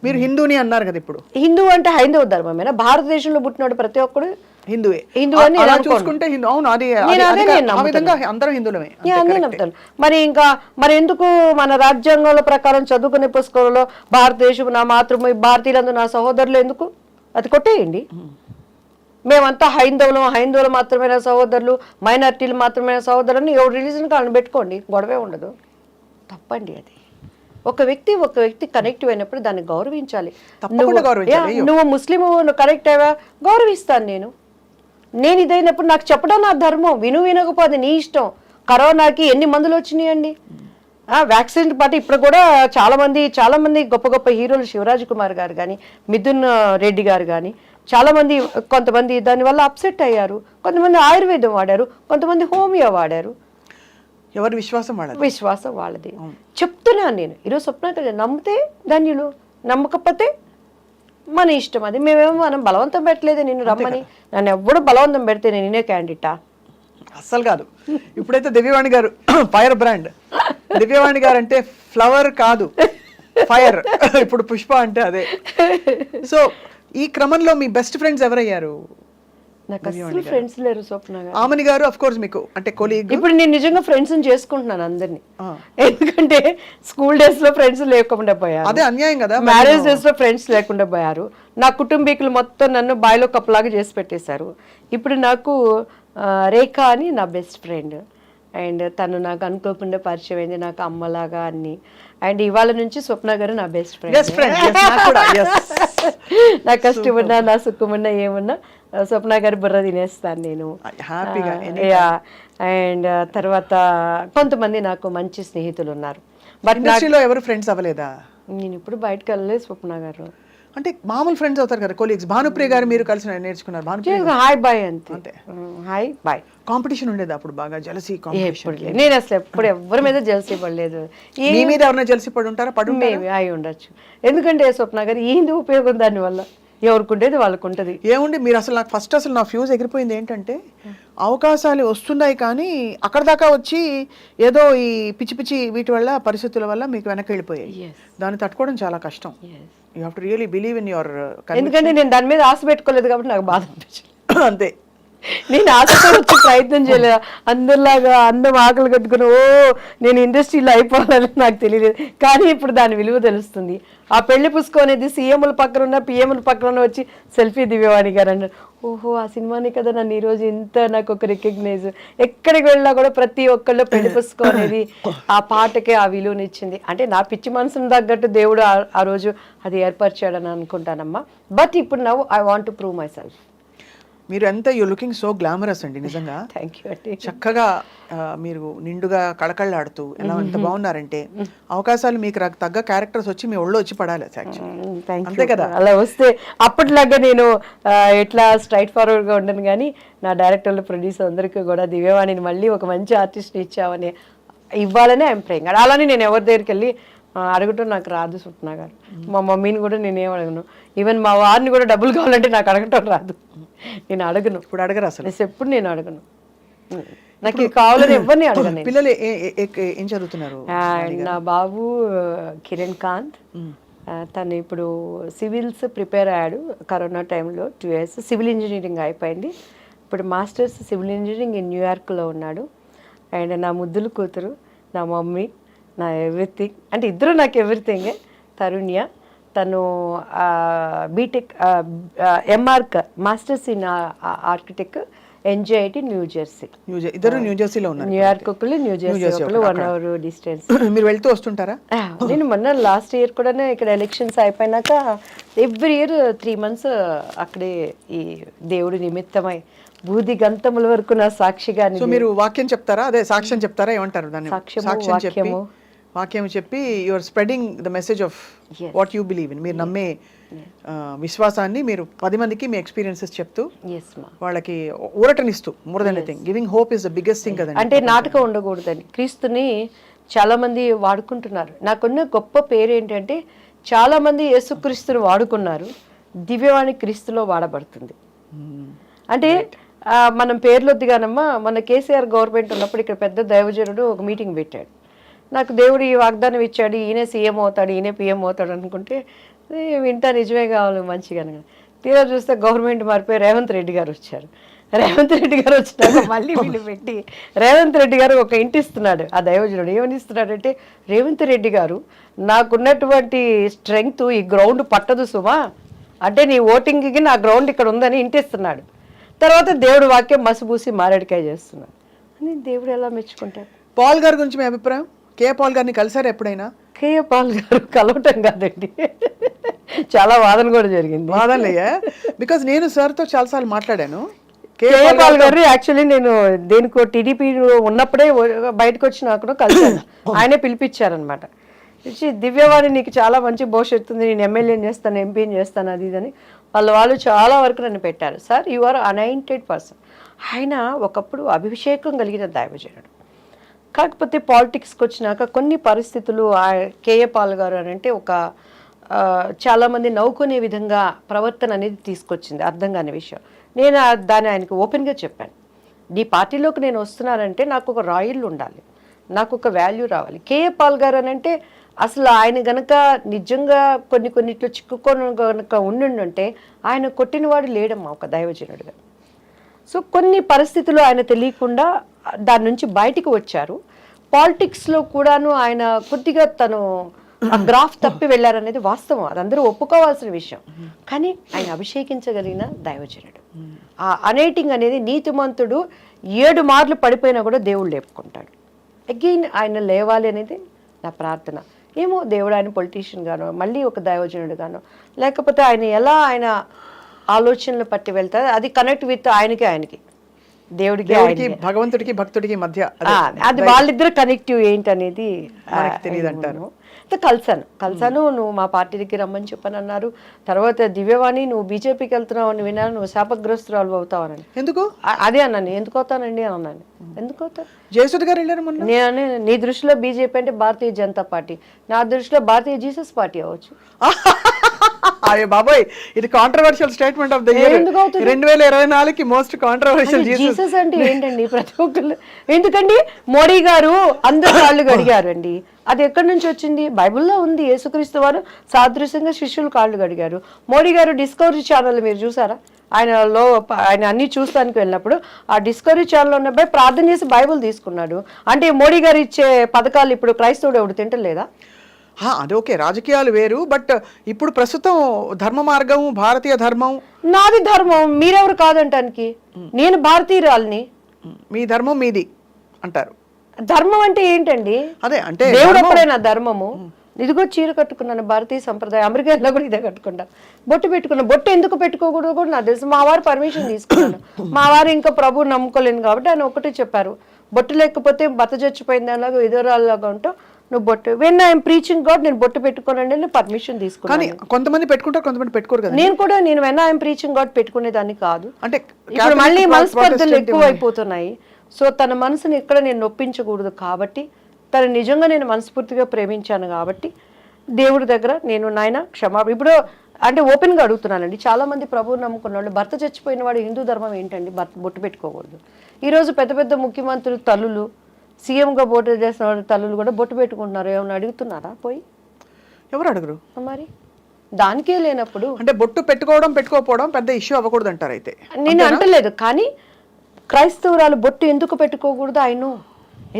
మీరు హిందూని అన్నారు కదా, ఇప్పుడు హిందూ అంటే హైందవ ధర్మమేనా? భారతదేశంలో పుట్టినాడు ప్రతి ఒక్కడు హిందూ అని చూసుకుంటే మరి ఎందుకు మన రాజ్యాంగాల ప్రకారం చదువుకునే పుస్తకంలో భారతదేశం నా మాతృభూమి, భారతీయులందు నా సహోదరులు ఎందుకు? అది కొట్టేయండి. మేమంతా హైందవులు మాత్రమే సహోదరులు, మైనారిటీలు మాత్రమే సహోదరులు, ఎవరు రిలీజన్ కాళ్ళని పెట్టుకోండి, గొడవే ఉండదు. తప్పండి అది. ఒక వ్యక్తి కనెక్ట్ అయినప్పుడు దాన్ని గౌరవించాలి. నువ్వు ముస్లిం కనెక్ట్ అయ్యా, గౌరవిస్తాను. నేను ఇదైనప్పుడు నాకు చెప్పడం నా ధర్మం, వినకపోతే నీ ఇష్టం. కరోనాకి ఎన్ని మందులు వచ్చినాయండి, వ్యాక్సిన్ పాటు ఇప్పుడు కూడా చాలా మంది గొప్ప హీరోలు, శివరాజ్ కుమార్ గారు కానీ, మిథున్ రెడ్డి గారు కానీ, కొంతమంది దానివల్ల అప్సెట్ అయ్యారు. కొంతమంది ఆయుర్వేదం వాడారు, కొంతమంది హోమియో వాడారు. ఎవరి విశ్వాసం వాళ్ళది. చెప్తున్నాను నేను ఈరోజు. స్వప్న నమ్మితే ధన్యులు, నమ్మకపోతే మన ఇష్టం. అది మనం బలవంతం పెట్టలేదు నిన్ను రమ్మని. నన్ను ఎవడు బలవంతం పెడితే నేనే క్యాండిడేటా? అస్సలు కాదు. ఇప్పుడైతే దివ్యవాణి గారు ఫైర్ బ్రాండ్. దివ్యవాణి గారు అంటే ఫ్లవర్ కాదు, ఫైర్. ఇప్పుడు పుష్ప అంటే అదే. సో ఈ క్రమంలో మీ బెస్ట్ ఫ్రెండ్స్ ఎవరయ్యారు? నాకు అసలు ఫ్రెండ్స్ లేరు స్వప్న గారు. ఆమని గారు ఆఫ్ కోర్స్ మీకు అంటే కొలీగ్. ఇప్పుడు నేను నిజంగా ఫ్రెండ్స్ చేసుకుంటున్నాను అందరినీ, ఎందుకంటే స్కూల్ డేస్ లో ఫ్రెండ్స్ లేకుండా పోయారు. అదే అన్యాయం కదా. మ్యారేజ్ డేస్ లో ఫ్రెండ్స్ లేకుండా పోయారు. నా కుటుంబీకులు మొత్తం నన్ను బాయిలో కప్పలాగా చేసి పెట్టేశారు. ఇప్పుడు నాకు రేఖ అని నా బెస్ట్ ఫ్రెండ్, అండ్ తను నాకు అనుకోకుండా పరిచయం అయింది, నాకు అమ్మలాగా అన్ని. అండ్ ఇవాళ నుంచి స్వప్న గారు నా బెస్ట్ ఫ్రెండ్. నా కష్టమున్నా నా సుఖమున్నా ఏమున్నా స్వప్న గారు బుర్ర తినేస్తాను నేను హ్యాపీగా. అండ్ తర్వాత కొంతమంది నాకు మంచి స్నేహితులు ఉన్నారు. బట్ ఇండస్ట్రీలో ఎవరు ఫ్రెండ్స్ అవ్వలేదా? నేను ఇప్పుడు బయటకు వెళ్ళలేదు స్వప్న గారు. అంటే మామూలు ఫ్రెండ్స్ అవుతారు కదా, కొలీగ్స్. భానుప్రియ గారు మీరు కలిసి నేర్చుకున్నారు? భానుప్రియ హాయ్ బాయ్ అంతే, హాయ్ బాయ్. కాంపిటీషన్ ఉండేది అప్పుడు బాగా, జలసీ కాంపిటీషన్? నేను అసలు ఎప్పుడు ఎవరి మీద జలసీ పడలేదు. మీ మీద ఎవరైనా జలసీ పడి ఉంటారా? మేబీ అయి ఉండొచ్చు. ఎందుకంటే స్వప్న గారు ఏంది ఉపయోగం దానివల్ల? ఎవరికి ఉండేది వాళ్ళకు ఉంటుంది. ఏముంది మీరు అసలు నాకు ఫస్ట్ అసలు నా ఫ్యూజ్ ఎగిరిపోయింది ఏంటంటే, అవకాశాలు వస్తున్నాయి కానీ అక్కడ దాకా వచ్చి ఏదో ఈ పిచ్చి పిచ్చి వీటి వల్ల, పరిస్థితుల వల్ల మీకు వెనక్కి వెళ్ళిపోయాయి. దాన్ని తట్టుకోవడం చాలా కష్టం. You have to really believe in your. ఎందుకంటే నేను దాని మీద ఆశ పెట్టుకోలేదు కాబట్టి నాకు బాధ అనిపించింది. అంతే. నేను ఆశతో వచ్చి ప్రయత్నం చేయలేదు. అందరిలాగా అందం ఆకలి కట్టుకుని నేను ఇండస్ట్రీలో అయిపోవాలని నాకు తెలియలేదు. కానీ ఇప్పుడు దాని విలువ తెలుస్తుంది. ఆ పెళ్లి పుస్తకం అనేది సీఎంల పక్కన ఉన్న పిఎంల పక్కన వచ్చి సెల్ఫీ దివ్యవాణి గారు అన్నారు. ఓహో, ఆ సినిమాని కదా నన్ను ఈరోజు ఇంత నాకు ఒక రికగ్నైజ్. ఎక్కడికి వెళ్ళినా కూడా ప్రతి ఒక్కళ్ళు పెళ్లి పుస్తకం అనేది ఆ పాటకే ఆ విలువనిచ్చింది. అంటే నా పిచ్చి మనసును తగ్గట్టు దేవుడు ఆ రోజు అది ఏర్పరిచాడని అనుకుంటానమ్మా. బట్ ఇప్పుడు now I want to prove my self. మీరు ఎంత యూ లుకింగ్ సో గ్లామరస్ అండి నిజంగా. థ్యాంక్ యూ అండి. చక్కగా మీరు నిండుగా కళకళ్ళాడుతూ ఎలా ఎంత బాగున్నారంటే, అవకాశాలు మీకు తగ్గ క్యారెక్టర్స్ వచ్చి మీ ఒళ్ళో వచ్చి పడాలి. అంతే కదా? అలా వస్తే అప్పటిలాగా నేను ఎట్లా స్ట్రైట్ ఫార్వర్డ్ గా ఉండను. కానీ నా డైరెక్టర్లు, ప్రొడ్యూసర్ అందరికీ కూడా దివ్యవాణిని మళ్ళీ ఒక మంచి ఆర్టిస్ట్ ఇచ్చామని ఇవ్వాలని ఐఎమ్ ప్రేయింగ్. అలానే నేను ఎవరి దగ్గరికి వెళ్ళి అడగటం నాకు రాదు స్వప్న గారు. మా మమ్మీని కూడా నేనేం అడగను. ఈవెన్ మా వారిని కూడా డబ్బులు కావాలంటే నాకు అడగటం రాదు. నేను అడగను. ఇప్పుడు అడగరు అసలు? ఎప్పుడు నేను అడగను. నాకు కావాలని ఎవరిని అడగను. పిల్లలు ఏం చదువుతున్నారు? నా బాబు కిరణ్ కాంత్, తను ఇప్పుడు సివిల్స్ ప్రిపేర్ అయ్యాడు. కరోనా టైంలో 2 years సివిల్ ఇంజనీరింగ్ అయిపోయింది. ఇప్పుడు మాస్టర్స్ సివిల్ ఇంజనీరింగ్ ఇన్ న్యూయార్క్లో ఉన్నాడు. అండ్ నా ముద్దులు కూతురు, నా మమ్మీ, నా ఎవ్రీథింగ్. అంటే ఇద్దరు నాకు ఎవ్రీథింగే. తరుణ్య, తను BTech MArch masters in architect NJIT New Jersey. ఇద్దరు న్యూజెర్సీలో ఉన్నారు. న్యూయార్క్ ఒకళ్ళు, న్యూజెర్సీ ఒకళ్ళు, 1 hour డిస్టెన్స్. మీరు వెళ్తూ వస్తుంటారా? నేను మొన్న లాస్ట్ ఇయర్ కూడా ఇక్కడ ఎలక్షన్స్ అయిపోయినాక ఎవ్రీ ఇయర్ 3 months అక్కడే ఈ దేవుడి నిమిత్తమై బూది గంతముల వరకు నా సాక్షిగా. సో మీరు వాక్యం చెప్తారా? అదే సాక్ష్యం చెప్తారా? ఏమంటారు దాన్ని? సాక్ష్యం చెప్పి, వాక్యం చెప్పి you are spreading the message of what you believe in. మీరు నమ్మే విశ్వాసాన్ని మీరు 10 మందికి మీ ఎక్స్పీరియన్సెస్ చెప్తూ వాళ్ళకి ఊరటనిస్తూ, more than anything giving hope is the biggest thing కదండి. అంటే నాటకం ఉండకూడదని క్రీస్తుని చాలా మంది వాడుకుంటున్నారు. నాకున్న గొప్ప పేరు ఏంటంటే చాలా మంది యేసుక్రీస్తుని వాడుకున్నారు, దివ్యవాణి క్రీస్తులో వాడబడుతుంది. అంటే మనం పేర్లొద్దిగానమ్మా, మన కేసీఆర్ గవర్నమెంట్ ఉన్నప్పుడు ఇక్కడ పెద్ద దైవజనుడు ఒక మీటింగ్ పెట్టాడు. నాకు దేవుడు ఈ వాగ్దానం ఇచ్చాడు, ఈయన సీఎం అవుతాడు, ఈయన పిఎం అవుతాడు అనుకుంటే వింటా నిజమే కావాలి మంచిగా. తీరా చూస్తే గవర్నమెంట్ మారిపోయి రేవంత్ రెడ్డి గారు వచ్చారు. రేవంత్ రెడ్డి గారు వచ్చినాక మళ్ళీ వీళ్ళు పెట్టి రేవంత్ రెడ్డి గారు ఒక ఇంటి ఇస్తున్నాడు. ఆ దైవజనుడు ఏమని ఇస్తున్నాడంటే, రేవంత్ రెడ్డి గారు నాకున్నటువంటి స్ట్రెంగ్త్ ఈ గ్రౌండ్ పట్టదు సుమా, అంటే నీ ఓటింగ్కి నా గ్రౌండ్ ఇక్కడ ఉందని ఇంటిస్తున్నాడు. తర్వాత దేవుడు వాక్యం మసిపూసి మారేడుకాయ చేస్తున్నాడు అని దేవుడు ఎలా మెచ్చుకుంటాడు? పాల్ గారి గురించి మీ అభిప్రాయం? కే పాల్ గారిని కలిసారు ఎప్పుడైనా? కే పాల్ గారు కలవటం కాదండి, చాలా వాదన కూడా జరిగింది. వాదనలయ్యా? బికాజ్ నేను సార్తో చాలాసార్లు మాట్లాడాను. కే పాల్ గారు యాక్చువల్లీ నేను దేనికో టీడీపీ ఉన్నప్పుడే బయటకు వచ్చినాక కలిసాను. ఆయనే పిలిపించారనమాట. ఇచ్చి దివ్యవాణి నీకు చాలా మంచి భవిష్యత్తు ఉంది, నేను ఎమ్మెల్యేని చేస్తాను, ఎంపీని చేస్తాను, అది ఇదని వాళ్ళు చాలా వరకు నన్ను పెట్టారు. Sir you are anointed person. ఆయన ఒకప్పుడు అభిషేకం కలిగిన దైవజనుడు. కాకపోతే పాలిటిక్స్కి వచ్చినాక కొన్ని పరిస్థితులు కేఏ పాల్ గారు అని అంటే ఒక చాలామంది నవ్వుకునే విధంగా ప్రవర్తన అనేది తీసుకొచ్చింది, అర్థం కాని విషయం. నేను దాన్ని ఆయనకు ఓపెన్గా చెప్పాను. నీ పార్టీలోకి నేను వస్తున్నానంటే నాకు ఒక రాయల్ ఉండాలి, నాకు ఒక వాల్యూ రావాలి. కేఏ పాల్ గారు అని అంటే అసలు ఆయన గనక నిజంగా కొన్నిట్లో చిక్కుకొని కనుక ఉండుంటే ఆయన కొట్టినవాడు లేడమ్మా ఒక దైవజనుడిగా. సో కొన్ని పరిస్థితులు ఆయన తెలియకుండా దాని నుంచి బయటికి వచ్చారు. పాలిటిక్స్లో కూడాను ఆయన కొద్దిగా తను ఆ గ్రాఫ్ తప్పి వెళ్ళారనేది వాస్తవం, అది అందరూ ఒప్పుకోవాల్సిన విషయం. కానీ ఆయన అభిషేకించగలిగిన దైవజనుడు. ఆ అనేటింగ్ అనేది నీతిమంతుడు 7 మార్లు పడిపోయినా కూడా దేవుడు లేపుకుంటాడు. అగైన్ ఆయన లేవాలి అనేది నా ప్రార్థన. ఏమో దేవుడు ఆయన పొలిటీషియన్ గానో, మళ్ళీ ఒక దైవజనుడు గానో, లేకపోతే ఆయన ఎలా ఆయన ఆలోచనలు పట్టి వెళ్తారు, అది కనెక్ట్ విత్ ఆయనకి దేవుడికి దేవుడికి ఆయనకి. భగవంతుడికి భక్తుడికి మధ్య అది వాళ్ళిద్దరు కనెక్టివ్ ఏంటనేది మనకి తెలియదు అంటారు. కలిసాను నువ్వు మా పార్టీకి రమ్మని చెప్పని అన్నారు. తర్వాత దివ్యవాణి నువ్వు బీజేపీకి వెళ్తున్నావు అని విన్నాను, నువ్వు శాపగ్రస్తురాలు అవుతావని. ఎందుకు అదే అన్నాను, ఎందుకు అవుతానండి అని అన్నాను. ఎందుకు అవుతాను? జయసుధ గారు వెళ్ళారు మొన్న. నేను నీ దృష్టిలో బీజేపీ అంటే భారతీయ జనతా పార్టీ, నా దృష్టిలో భారతీయ జీసస్ పార్టీ అవ్వచ్చు. అరే బాబాయ్, ఇది controversial statement of the year. 2024కి మోస్ట్ కాంట్రవర్షియల్ జీసస్ అంటే ఏంటండి? ప్రతి ఒక్కళ్ళు ఎందుకండి మోడీ గారు అందరు కాళ్ళు గడిగారు అండి. అది ఎక్కడి నుంచి వచ్చింది? బైబిల్లో ఉంది. యేసుక్రీస్తు వారు సాదృశ్యంగా శిష్యులు కాళ్ళు గడిగారు. మోడీ గారు డిస్కవరీ ఛానల్ మీరు చూసారా? ఆయన అన్ని చూస్తానికి వెళ్ళినప్పుడు ఆ డిస్కవరీ ఛానల్ ఉన్న అబ్బాయి ప్రార్థన చేసి బైబిల్ తీసుకున్నాడు. అంటే మోడీ గారు ఇచ్చే పథకాలు ఇప్పుడు క్రైస్తవుడు ఎవడు తింటలేదా? అది ఓకే, రాజకీయాలు వేరు. బట్ ఇప్పుడు ప్రస్తుతం ధర్మ మార్గం, భారతీయ ధర్మం. నాది ధర్మం, మీరెవరు కాదంటానికి? నేను భారతీయురాల్ని. మీ ధర్మం మీది అంటారు. ధర్మం అంటే ఏంటండి? అదే అంటే దేవుడు ఎప్పుడైనా ధర్మము? ఇదిగో చీర కట్టుకున్నాను, భారతీయ సంప్రదాయం. అమెరికాలో కూడా ఇదే కట్టుకుంటా. బొట్టు పెట్టుకున్నా. బొట్టు ఎందుకు పెట్టుకోకూడదు కూడా నాకు తెలుసు. మా వారు పర్మిషన్ తీసుకున్నాను. మా వారు ఇంకా ప్రభు నమ్ముకోలేను కాబట్టి ఆయన ఒకటే చెప్పారు, బొట్టు లేకపోతే బత చచ్చిపోయింది అలాగా ఎదురాలాగా ఉంటావు నువ్వు బొట్టు. వెన్ ఐఎమ్ ప్రీచింగ్ గాడ్ నేను బొట్టు పెట్టుకోనండి నేను పర్మిషన్ తీసుకున్నాను. కొంతమంది పెట్టుకుంటారు, కొంతమంది పెట్టుకోరు కదా. నేను వెన్ ఐఎమ్ ప్రీచింగ్ గాడ్ పెట్టుకునేదాన్ని కాదు. అంటే ఇప్పుడు మళ్ళీ మనస్పర్ధలు ఎక్కువ అయిపోతున్నాయి. సో తన మనసుని ఎక్కడ నేను నొప్పించకూడదు కాబట్టి, తను నిజంగా నేను మనస్ఫూర్తిగా ప్రేమించాను కాబట్టి దేవుడి దగ్గర నేను నాయన ఇప్పుడు అంటే ఓపెన్గా అడుగుతున్నానండి. చాలా మంది ప్రభువు నమ్ముకున్న వాళ్ళు భర్త చచ్చిపోయిన వాడు హిందూ ధర్మం ఏంటండి భర్త బొట్టు పెట్టుకోకూడదు. ఈరోజు పెద్ద పెద్ద ముఖ్యమంత్రులు తల్లులు, సీఎంగా పోటీ చేసిన వాళ్ళు తల్లులు కూడా బొట్టు పెట్టుకుంటున్నారు. ఏమైనా అడుగుతున్నారా? పోయి ఎవరు అడుగురు మరి? దానికే లేనప్పుడు అంటే బొట్టు పెట్టుకోవడం పెట్టుకోకపోవడం పెద్ద ఇష్యూ అవ్వకూడదు అంటారు. అయితే నేను అంటలేదు, కానీ క్రైస్తవురాలు బొట్టు ఎందుకు పెట్టుకోకూడదు ఆయన?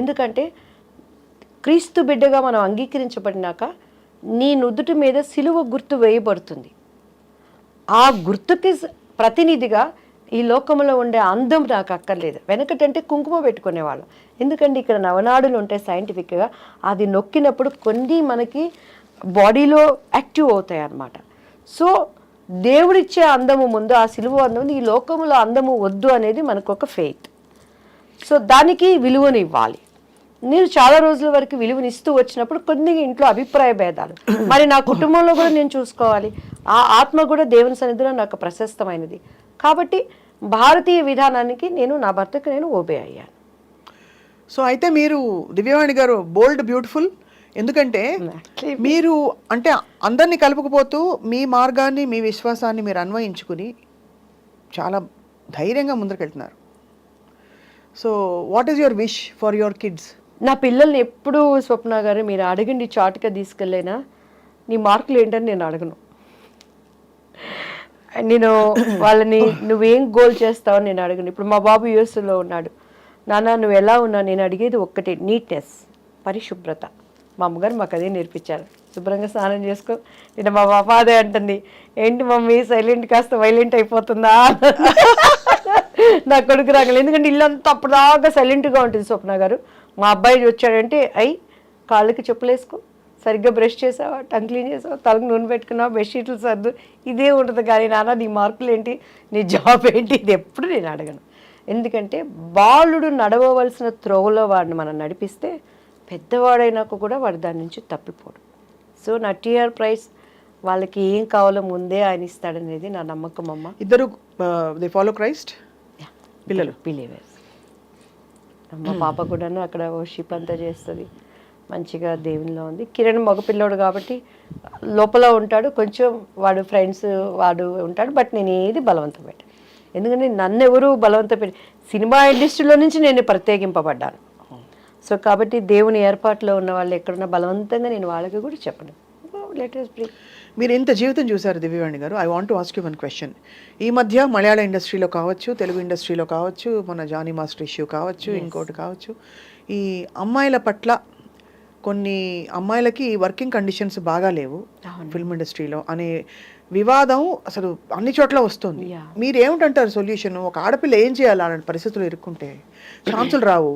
ఎందుకంటే క్రీస్తు బిడ్డగా మనం అంగీకరించబడినాక నీ నుదుటి మీద సిలువ గుర్తు వేయబడుతుంది. ఆ గుర్తుకి ప్రతినిధిగా ఈ లోకంలో ఉండే అందం నాకు అక్కర్లేదు. వెనకటంటే కుంకుమ పెట్టుకునేవాళ్ళం. ఎందుకంటే ఇక్కడ నవనాడులు ఉంటాయి సైంటిఫిక్గా, అది నొక్కినప్పుడు కొన్ని మనకి బాడీలో యాక్టివ్ అవుతాయి అన్నమాట. సో దేవుడిచ్చే అందము ముందు ఆ సిలువ అందం, ఈ లోకంలో అందము వద్దు అనేది మనకు ఒక ఫెయిత్. సో దానికి విలువని ఇవ్వాలి. నేను చాలా రోజుల వరకు విలువనిస్తూ వచ్చినప్పుడు కొన్ని ఇంట్లో అభిప్రాయ భేదాలు, మరి నా కుటుంబంలో కూడా నేను చూసుకోవాలి. ఆ ఆత్మ కూడా దేవుని సన్నిధిలో నాకు ప్రశస్తమైనది కాబట్టి భారతీయ విధానానికి నేను నా భర్తకు నేను ఓబే అయ్యాను. సో అయితే మీరు దివ్యవాణి గారు బోల్డ్ బ్యూటిఫుల్. ఎందుకంటే మీరు అంటే అందరినీ కలుపుకుపోతూ మీ మార్గాన్ని, మీ విశ్వాసాన్ని మీరు అన్వయించుకుని చాలా ధైర్యంగా ముందుకెళ్తున్నారు. So what is your wish for your kids? నా పిల్లల్ని ఎప్పుడూ స్వప్న గారు మీరు అడగండి, చాటుగా తీసుకెళ్ళైనా నీ మార్కులు ఏంటని నేను అడగను. నేను వాళ్ళని నువ్వేం గోల్ చేస్తావని నేను అడగను. ఇప్పుడు మా బాబు యూఎస్లో ఉన్నాడు. నాన్న నువ్వు ఎలా ఉన్నావు? నేను అడిగేది ఒక్కటే, నీట్నెస్, పరిశుభ్రత. మా అమ్మగారు మాకు అదే నేర్పించారు. శుభ్రంగా స్నానం చేసుకో. నేను మా పాప అదే అంటుంది, ఏంటి మమ్మీ సైలెంట్ కాస్త వైలెంట్ అయిపోతుందా? నా కొడుకు రాగలేదు. ఎందుకంటే ఇల్లంతా అప్పటిదాకా సైలెంట్గా ఉంటుంది స్వప్న గారు. మా అబ్బాయి వచ్చాడంటే కాళ్ళకి చెప్పులేసుకో, సరిగ్గా బ్రష్ చేసావా, టంగ్ క్లీన్ చేసావా, తలకు నూనె పెట్టుకున్నావా, బెడ్షీట్లు సర్దు, ఇదే ఉంటుంది. కానీ నాన్న నీ మార్కులు ఏంటి, నీ జాబ్ ఏంటి, ఇది ఎప్పుడు నేను అడగను. ఎందుకంటే బాలుడు నడవవలసిన త్రోవలో వాడిని మనం నడిపిస్తే పెద్దవాడైనాక కూడా వాడు దాని నుంచి తప్పిపోడు. సో నా టీఆర్ ప్రైస్ వాళ్ళకి ఏం కావాలో ముందే ఆయన ఇస్తాడనేది నా నమ్మకం. అమ్మ ఇద్దరు దే ఫాలో క్రైస్ట్ పిల్లలు, బిలీవర్స్. మా పాప కూడాను అక్కడ వర్షిప్ అంతా చేస్తుంది, మంచిగా దేవునిలో ఉంది. కిరణ్ మగపిల్లోడు కాబట్టి లోపల ఉంటాడు, కొంచెం వాడు ఫ్రెండ్స్ వాడు ఉంటాడు. బట్ నేను ఏది బలవంతం పెట్టాను, ఎందుకంటే నన్ను ఎవరు బలవంతం పెట్టి సినిమా ఇండస్ట్రీలో నుంచి నేను ప్రత్యేకింపబడ్డాను. సో కాబట్టి దేవుని ఏర్పాట్లో ఉన్న వాళ్ళు ఎక్కడున్నా బలవంతంగా నేను వాళ్ళకి కూడా చెప్పను. మీరు ఎంత జీవితం చూశారు దివ్యవాణి garu. I want to ask you one question. ఈ మధ్య మలయాళ ఇండస్ట్రీలో కావచ్చు, తెలుగు ఇండస్ట్రీలో కావచ్చు, మన జానీ మాస్టర్ ఇష్యూ కావచ్చు, ఇంకోటి కావచ్చు, ఈ అమ్మాయిల పట్ల కొన్ని అమ్మాయిలకి వర్కింగ్ కండిషన్స్ బాగా లేవు ఫిల్మ్ ఇండస్ట్రీలో అనే వివాదం అసలు అన్ని చోట్ల వస్తుంది. మీరు ఏమిటంటారు సొల్యూషన్? ఒక ఆడపిల్ల ఏం చేయాలి అలాంటి పరిస్థితులు ఇరుక్కుంటే? ఛాన్సులు రావు,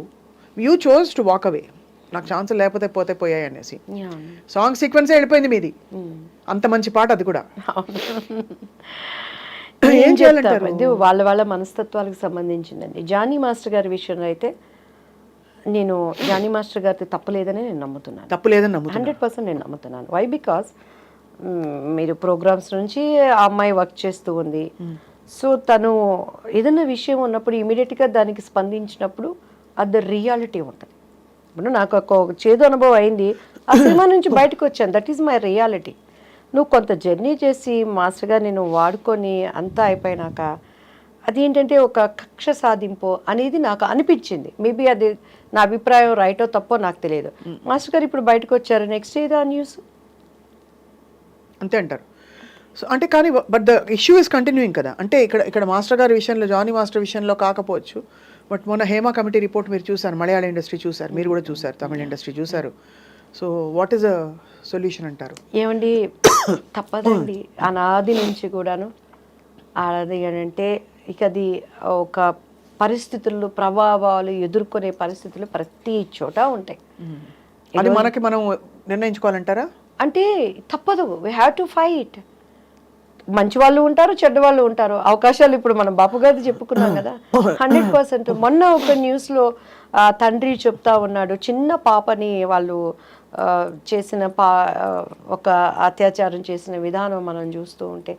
you chose to walk away, నాకు ఛాన్సులు లేకపోతే పోతే పోయాయి అనేసి. సాంగ్ సీక్వెన్సే వెళ్ళిపోయింది మీది, అంత మంచి పాట అది కూడా. ఏం చేయాలంటారు? ఇది వాళ్ళ వాళ్ళ మనస్తత్వాలకు సంబంధించిందండి. జానీ మాస్టర్ గారి విషయంలో అయితే నేను జానీ మాస్టర్ గారితో తప్పలేదని నేను నమ్ముతున్నాను. తప్పు లేదని నమ్ముతాను. 100% నేను నమ్ముతున్నాను. వై బికాస్ మీరు ప్రోగ్రామ్స్ నుంచి ఆ అమ్మాయి వర్క్ చేస్తూ ఉంది. సో తను ఏదైనా విషయం ఉన్నప్పుడు ఇమీడియట్గా దానికి స్పందించినప్పుడు అది రియాలిటీ ఉంటుంది. ఇప్పుడు నాకు ఒక చేదు అనుభవం అయింది, ఆ సినిమా నుంచి బయటకు వచ్చాను. That is my reality. నువ్వు కొంత జర్నీ చేసి మాస్టర్గా నేను వాడుకొని అంతా అయిపోయినాక అది ఏంటంటే ఒక కక్ష సాధింపు అనేది నాకు అనిపించింది. మేబీ అది నా అభిప్రాయం రైటో తప్పో నాకు తెలియదు. మాస్టర్ గారు ఇప్పుడు బయటకు వచ్చారు, నెక్స్ట్ ఏదో న్యూస్ అంతే అంటారు. సో అంటే కానీ but the issue is continuing కదా. అంటే ఇక్కడ మాస్టర్ గారి విషయంలో, జానీ మాస్టర్ విషయంలో కాకపోవచ్చు, బట్ మొన్న హేమా కమిటీ రిపోర్ట్ మీరు చూసారు, మలయాళ ఇండస్ట్రీ చూసారు, మీరు కూడా చూసారు, తమిళ ఇండస్ట్రీ చూసారు. So what is the solution అంటారు? ఏమండి, తప్పదండి. అనాది నుంచి కూడాను ఆడది అంటే ఇక అది ఒక పరిస్థితులు, ప్రభావాలు ఎదుర్కొనే పరిస్థితులు ప్రతి చోట ఉంటాయి. అది మనకి మనం నిర్ణయించుకోవాలంటారా? అంటే తప్పదు, వీ హ్యావ్ టు ఫైట్. మంచి వాళ్ళు ఉంటారు, చెడ్డ వాళ్ళు ఉంటారు. అవకాశాలు ఇప్పుడు మనం బాపు గారిది చెప్పుకున్నాం కదా, 100%. మొన్న ఒక న్యూస్లో తండ్రి చెప్తా ఉన్నాడు, చిన్న పాపని వాళ్ళు చేసిన ఒక అత్యాచారం చేసిన విధానం మనం చూస్తూ ఉంటే,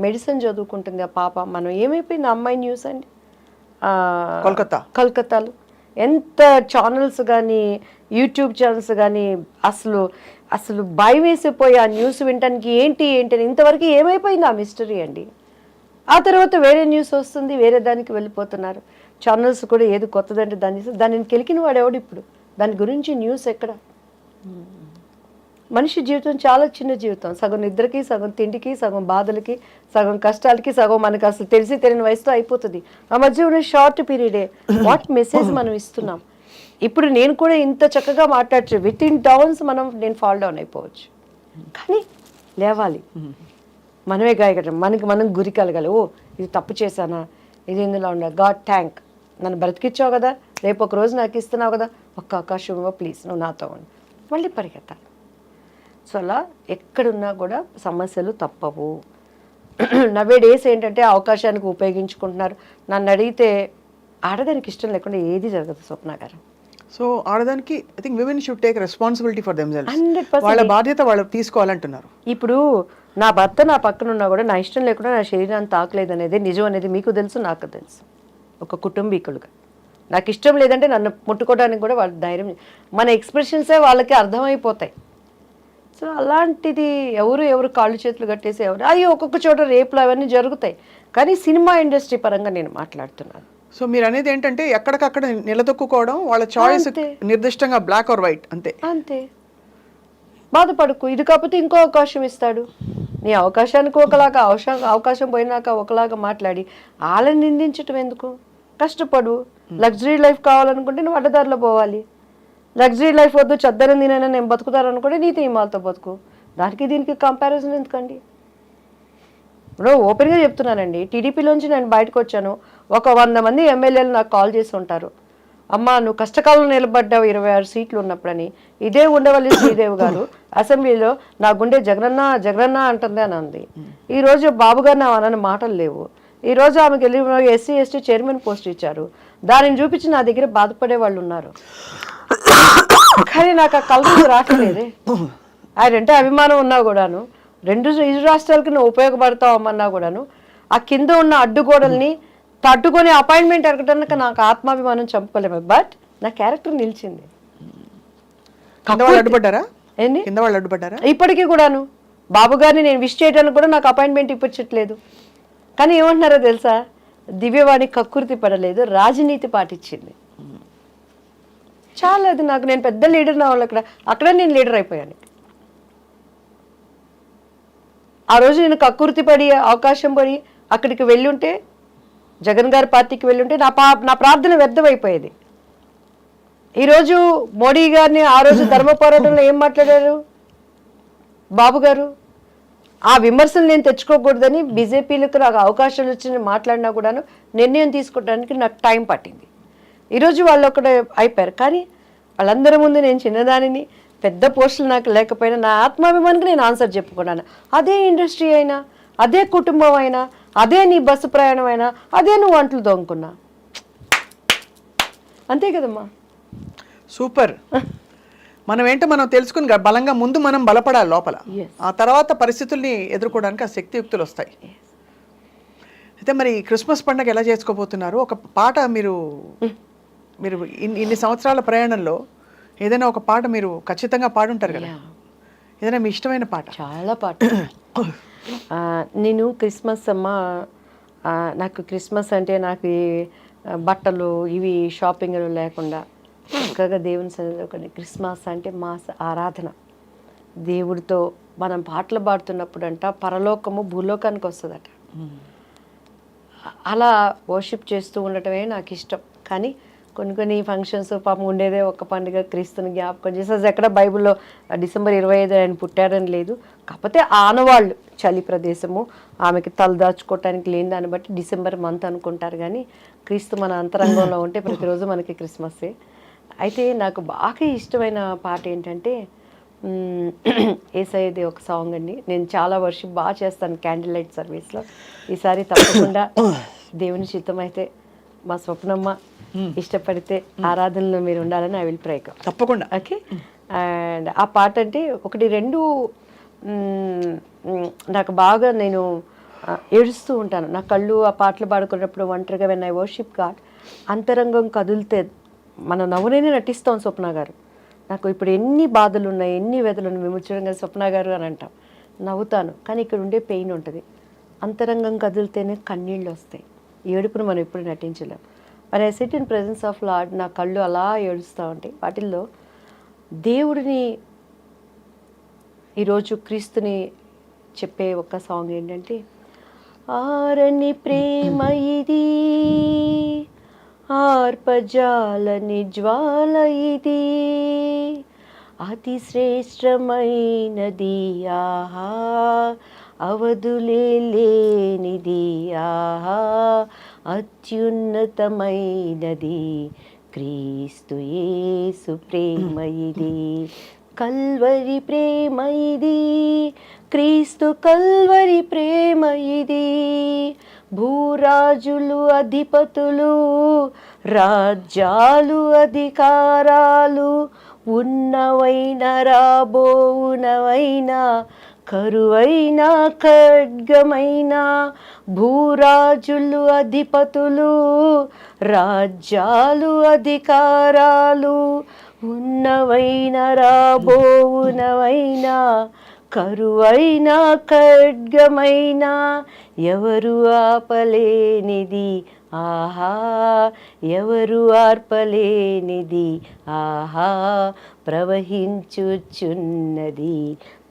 మెడిసిన్ చదువుకుంటుంది ఆ పాప. మనం ఏమైపోయింది అమ్మాయి న్యూస్ అండి, కలకత్తాలో ఎంత ఛానల్స్ కానీ యూట్యూబ్ ఛానల్స్ కానీ అసలు భయం వేసిపోయి ఆ న్యూస్ వినటానికి ఏంటి అని ఇంతవరకు ఏమైపోయింది ఆ మిస్టరీ అండి. ఆ తర్వాత వేరే న్యూస్ వస్తుంది, వేరే దానికి వెళ్ళిపోతున్నారు. ఛానల్స్ కూడా ఏది కొత్తదంటే దానిని కెలికిన వాడు ఎవడు ఇప్పుడు? దాని గురించి న్యూస్ ఎక్కడ? మనిషి జీవితం చాలా చిన్న జీవితం. సగం నిద్రకి, సగం తిండికి, సగం బాధలకి, సగం కష్టాలకి, సగం మనకు అసలు తెలిసి తెలియని వయసుతో అయిపోతుంది. ఆ మధ్య ఉన్న షార్ట్ పీరియడే వాట్ మెసేజ్ మనం ఇస్తున్నాం. ఇప్పుడు నేను కూడా ఇంత చక్కగా మాట్లాడచ్చు, విత్ ఇన్ డౌన్స్ నేను ఫాల్ డౌన్ అయిపోవచ్చు. కానీ లేవాలి, మనమే గాయకటం, మనం గురి కలగాలి. ఓ ఇది తప్పు చేశానా, ఇది ఇందులో ఉండాలి, గాడ్ థ్యాంక్, నన్ను బ్రతికిచ్చావు కదా, రేపు ఒక రోజు నాకు ఇస్తున్నావు కదా, ఒక్క అవకాశం ప్లీజ్ నువ్వు నాతో ఉండి మళ్ళీ పరిగెత్తాలి. సో అలా ఎక్కడున్నా కూడా సమస్యలు తప్పవు. నవ్వే డేస్ ఏంటంటే అవకాశానికి ఉపయోగించుకుంటున్నారు. నన్ను అడిగితే ఆడదానికి ఇష్టం లేకుండా ఏది జరగదు స్వప్న గారు. సో ఆడదానికి I think women should take responsibility for themselves. 100% వాళ్ళ బాధ్యత వాళ్ళు తీసుకోవాలంటున్నారు. ఇప్పుడు నా భర్త నా పక్కన ఉన్నా కూడా నా ఇష్టం లేకుండా నా శరీరాన్ని తాకలేదు అనేది నిజం అనేది మీకు తెలుసు, నాకు తెలుసు. ఒక కుటుంబీకులుగా నాకు ఇష్టం లేదంటే నన్ను ముట్టుకోవడానికి కూడా వాళ్ళ ధైర్యం, మన ఎక్స్ప్రెషన్సే వాళ్ళకి అర్థమైపోతాయి. సో అలాంటిది ఎవరు కాళ్ళు చేతులు కట్టేసి అయ్యో ఒక్కొక్క చోట రేపులు అవన్నీ జరుగుతాయి. కానీ సినిమా ఇండస్ట్రీ పరంగా నేను మాట్లాడుతున్నాను. సో మీరు అనేది ఏంటంటే ఎక్కడికక్కడ నిలదొక్కుకోవడం, వాళ్ళ చాయిస్ నిర్దిష్టంగా బ్లాక్ ఆర్ వైట్ అంతే. బాధపడకు, ఇది కాకపోతే ఇంకో అవకాశం ఇస్తాడు. నీ అవకాశానికి ఒకలాగా, అవకాశం పోయినాక ఒకలాగా మాట్లాడి వాళ్ళని నిందించటం ఎందుకు? కష్టపడు. లగ్జరీ లైఫ్ కావాలనుకుంటే నువ్వు అడ్డదారిలో పోవాలి. లగ్జరీ లైఫ్ వద్దు, చద్దరం తినైనా నేను బతుకుతారనుకుంటే నీతో ఇమాలతో బతుకు. దానికి దీనికి కంపారిజన్ ఎందుకండి? ఇప్పుడు ఓపెన్గా చెప్తున్నానండి, టీడీపీలోంచి నేను బయటకు వచ్చాను, ఒక 100 మంది ఎమ్మెల్యేలు నాకు కాల్ చేసి ఉంటారు, అమ్మ నువ్వు కష్టకాలంలో నిలబడ్డావు 26 సీట్లు ఉన్నప్పుడని. ఇదే ఉండవల్లి శ్రీదేవి గారు అసెంబ్లీలో నా గుండె జగనన్న అంటుంది అని అంది. ఈరోజు బాబు గారు నా అనని మాటలు లేవు. ఈరోజు ఆమెకి వెళ్ళి ఎస్సీ ఎస్టీ చైర్మన్ పోస్ట్ ఇచ్చారు, దానిని చూపించి నా దగ్గర బాధపడే వాళ్ళు ఉన్నారు. కానీ నాకు ఆ కలర్ రావట్లేదే. ఆయనంటే అభిమానం ఉన్నా కూడాను, ఇరు రాష్ట్రాలకి నువ్వు ఉపయోగపడతావు అమ్మన్నా కూడాను, ఆ కింద ఉన్న అడ్డుగోడల్ని తట్టుకొని అపాయింట్మెంట్ అడగడానికి నాకు ఆత్మాభిమానం చంపుకోలేము. బట్ నా క్యారెక్టర్ నిలిచింది. ఇప్పటికీ కూడాను బాబు గారిని నేను విష్ చేయడానికి కూడా నాకు అపాయింట్మెంట్ ఇప్పించట్లేదు. కానీ ఏమంటున్నారో తెలుసా, దివ్యవాణి కక్కుర్తి పడలేదు, రాజనీతి పాటించింది. చాలా అది నాకు, నేను పెద్ద లీడర్ నా వాళ్ళు అక్కడ నేను లీడర్ అయిపోయాను. ఆ రోజు నేను కక్కుర్తి పడి అవకాశం పడి అక్కడికి వెళ్ళుంటే, జగన్ గారి పార్టీకి వెళ్ళుంటే నా ప్రార్థన వ్యర్థమైపోయేది. ఈరోజు మోడీ గారిని ఆ రోజు ధర్మ పోరాటంలో ఏం మాట్లాడారు బాబు గారు? ఆ విమర్శలు నేను తెచ్చుకోకూడదని బీజేపీలకు నాకు అవకాశాలు వచ్చి మాట్లాడినా కూడాను నిర్ణయం తీసుకోవడానికి నాకు టైం పట్టింది. ఈరోజు వాళ్ళు ఒకటే అయిపోయారు. కానీ వాళ్ళందరి ముందు నేను చిన్నదానిని, పెద్ద పోస్టులు నాకు లేకపోయినా నా ఆత్మాభిమానికి నేను ఆన్సర్ చెప్పుకున్నాను. అదే ఇండస్ట్రీ అయినా, అదే కుటుంబం అయినా, అదే నీ బస్సు ప్రయాణం అయినా, అదే నువ్వు అంట్లు తోముకున్నా. అంతే కదమ్మా. సూపర్. మనం ఏంటో మనం తెలుసుకుని బలంగా ముందు మనం బలపడాలి లోపల, ఆ తర్వాత పరిస్థితుల్ని ఎదుర్కోవడానికి ఆ శక్తియుక్తులు వస్తాయి. అయితే మరి క్రిస్మస్ పండుగ ఎలా చేసుకోబోతున్నారు? ఒక పాట మీరు ఇన్ని సంవత్సరాల ప్రయాణంలో ఏదైనా ఒక పాట మీరు ఖచ్చితంగా పాడుంటారు కదా, ఏదైనా మీ ఇష్టమైన పాట? చాలా పాట. నేను క్రిస్మస్ అమ్మ, నాకు క్రిస్మస్ అంటే నాకు ఈ బట్టలు ఇవి షాపింగ్లు లేకుండా చక్కగా దేవుని సన్నిధిలో కొన్ని, క్రిస్మస్ అంటే మా ఆరాధన దేవుడితో మనం పాటలు పాడుతున్నప్పుడు అంట పరలోకము భూలోకానికి వస్తుందట. అలా వర్షిప్ చేస్తూ ఉండటమే నాకు ఇష్టం. కానీ కొన్ని ఫంక్షన్స్ పాపం ఉండేదే ఒక పండుగ, క్రీస్తుని జ్ఞాపకం చేసి, అది ఎక్కడ బైబిల్లో డిసెంబర్ 25 ఆయన పుట్టారని లేదు. కాకపోతే ఆనవాళ్ళు చలి ప్రదేశము, ఆమెకి తలదాచుకోవటానికి లేని దాన్ని బట్టి డిసెంబర్ మంత్ అనుకుంటారు. కానీ క్రీస్తు మన అంతరంగంలో ఉంటే ప్రతిరోజు మనకి క్రిస్మస్సే. అయితే నాకు బాగా ఇష్టమైన పాట ఏంటంటే యేసయ్యది ఒక సాంగ్ అండి. నేను చాలా వర్షిప్ బాగా చేస్తాను క్యాండిల్ లైట్ సర్వీస్లో. ఈసారి తప్పకుండా దేవుని చిత్తం అయితే మా స్వప్నమ్మ ఇష్టపడితే ఆరాధనలో మీరు ఉండాలని ఐ విల్ ప్రే. తప్పకుండా. ఓకే. అండ్ ఆ పాట అంటే ఒకటి రెండు నాకు బాగా, నేను ఏడుస్తూ ఉంటాను. నా కళ్ళు ఆ పాటలు పాడుకున్నప్పుడు ఒంటరిగా వెన్ ఐ వర్షిప్ గాడ్, అంతరంగం కదిలితే మనం నవ్వునే నటిస్తాం. స్వప్న గారు, నాకు ఇప్పుడు ఎన్ని బాధలు ఉన్నాయి, ఎన్ని వ్యధలు ఉన్నాయి, విముచ్చడంగా స్వప్న గారు అని అంటాం, నవ్వుతాను. కానీ ఇక్కడ ఉండే పెయిన్ ఉంటుంది. అంతరంగం కదిలితేనే కన్నీళ్ళు వస్తాయి. ఏడుపును మనం ఎప్పుడు నటించలేం. మరి I SIT in presence of lord, నా కళ్ళు అలా ఏడుస్తూ ఉంటాయి. వాటిల్లో దేవుడిని ఈరోజు క్రీస్తుని చెప్పే ఒక సాంగ్ ఏంటంటే, ఆరని ప్రేమ ఇది, ఆర్పజాలని జ్వాల ఇది, అతి శ్రేష్టమైనది ఆహా, అవధులే లేనిది ఆహా, అత్యున్నతమైనది క్రీస్తు యేసు ప్రేమ ఇది, కల్వరి ప్రేమ ఇది, క్రీస్తు కల్వరి ప్రేమ ఇది, భూరాజులు అధిపతులు రాజ్యాలు అధికారాలు ఉన్నవైన రాబోవునవైన కరువైన ఖడ్గమైన, భూరాజులు అధిపతులు రాజ్యాలు అధికారాలు ఉన్నవైన రాబోవునవైన కరువైన ఖడ్గమైన, ఎవరు ఆపలేనిది ఆహా, ఎవరు ఆర్పలేనిది ఆహా, ప్రవహించుచున్నది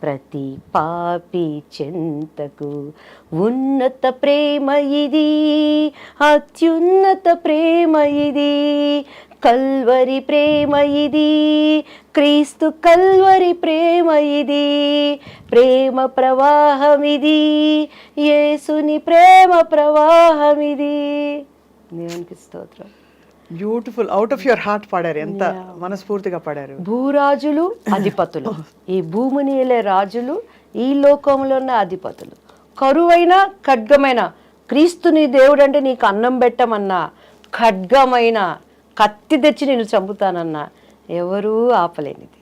ప్రతి పాపి చెంతకు, ఉన్నత ప్రేమ ఇది, అత్యున్నత ప్రేమ ఇది, కల్వరి ప్రేమ ఇది, క్రీస్తు కల్వరి ప్రేమ ఇది, ప్రేమ ప్రవాహం ఇది, యేసుని ప్రేమ ప్రవాహం ఇది. దేవునికి స్తోత్రం. Beautiful, out of your heart పాడారు, ఎంత మనస్ఫూర్తిగా పాడారు. భూరాజులు అధిపతులు, ఈ భూమిని ఏలే రాజులు, ఈ లోకంలో ఉన్న అధిపతులు, కరువైన ఖడ్గమైన, క్రీస్తుని దేవుడు అంటే నీకు అన్నం పెట్టమన్నా, ఖడ్గమైన కత్తి తెచ్చి నేను చంపుతానన్నా, ఎవరూ ఆపలేనిది,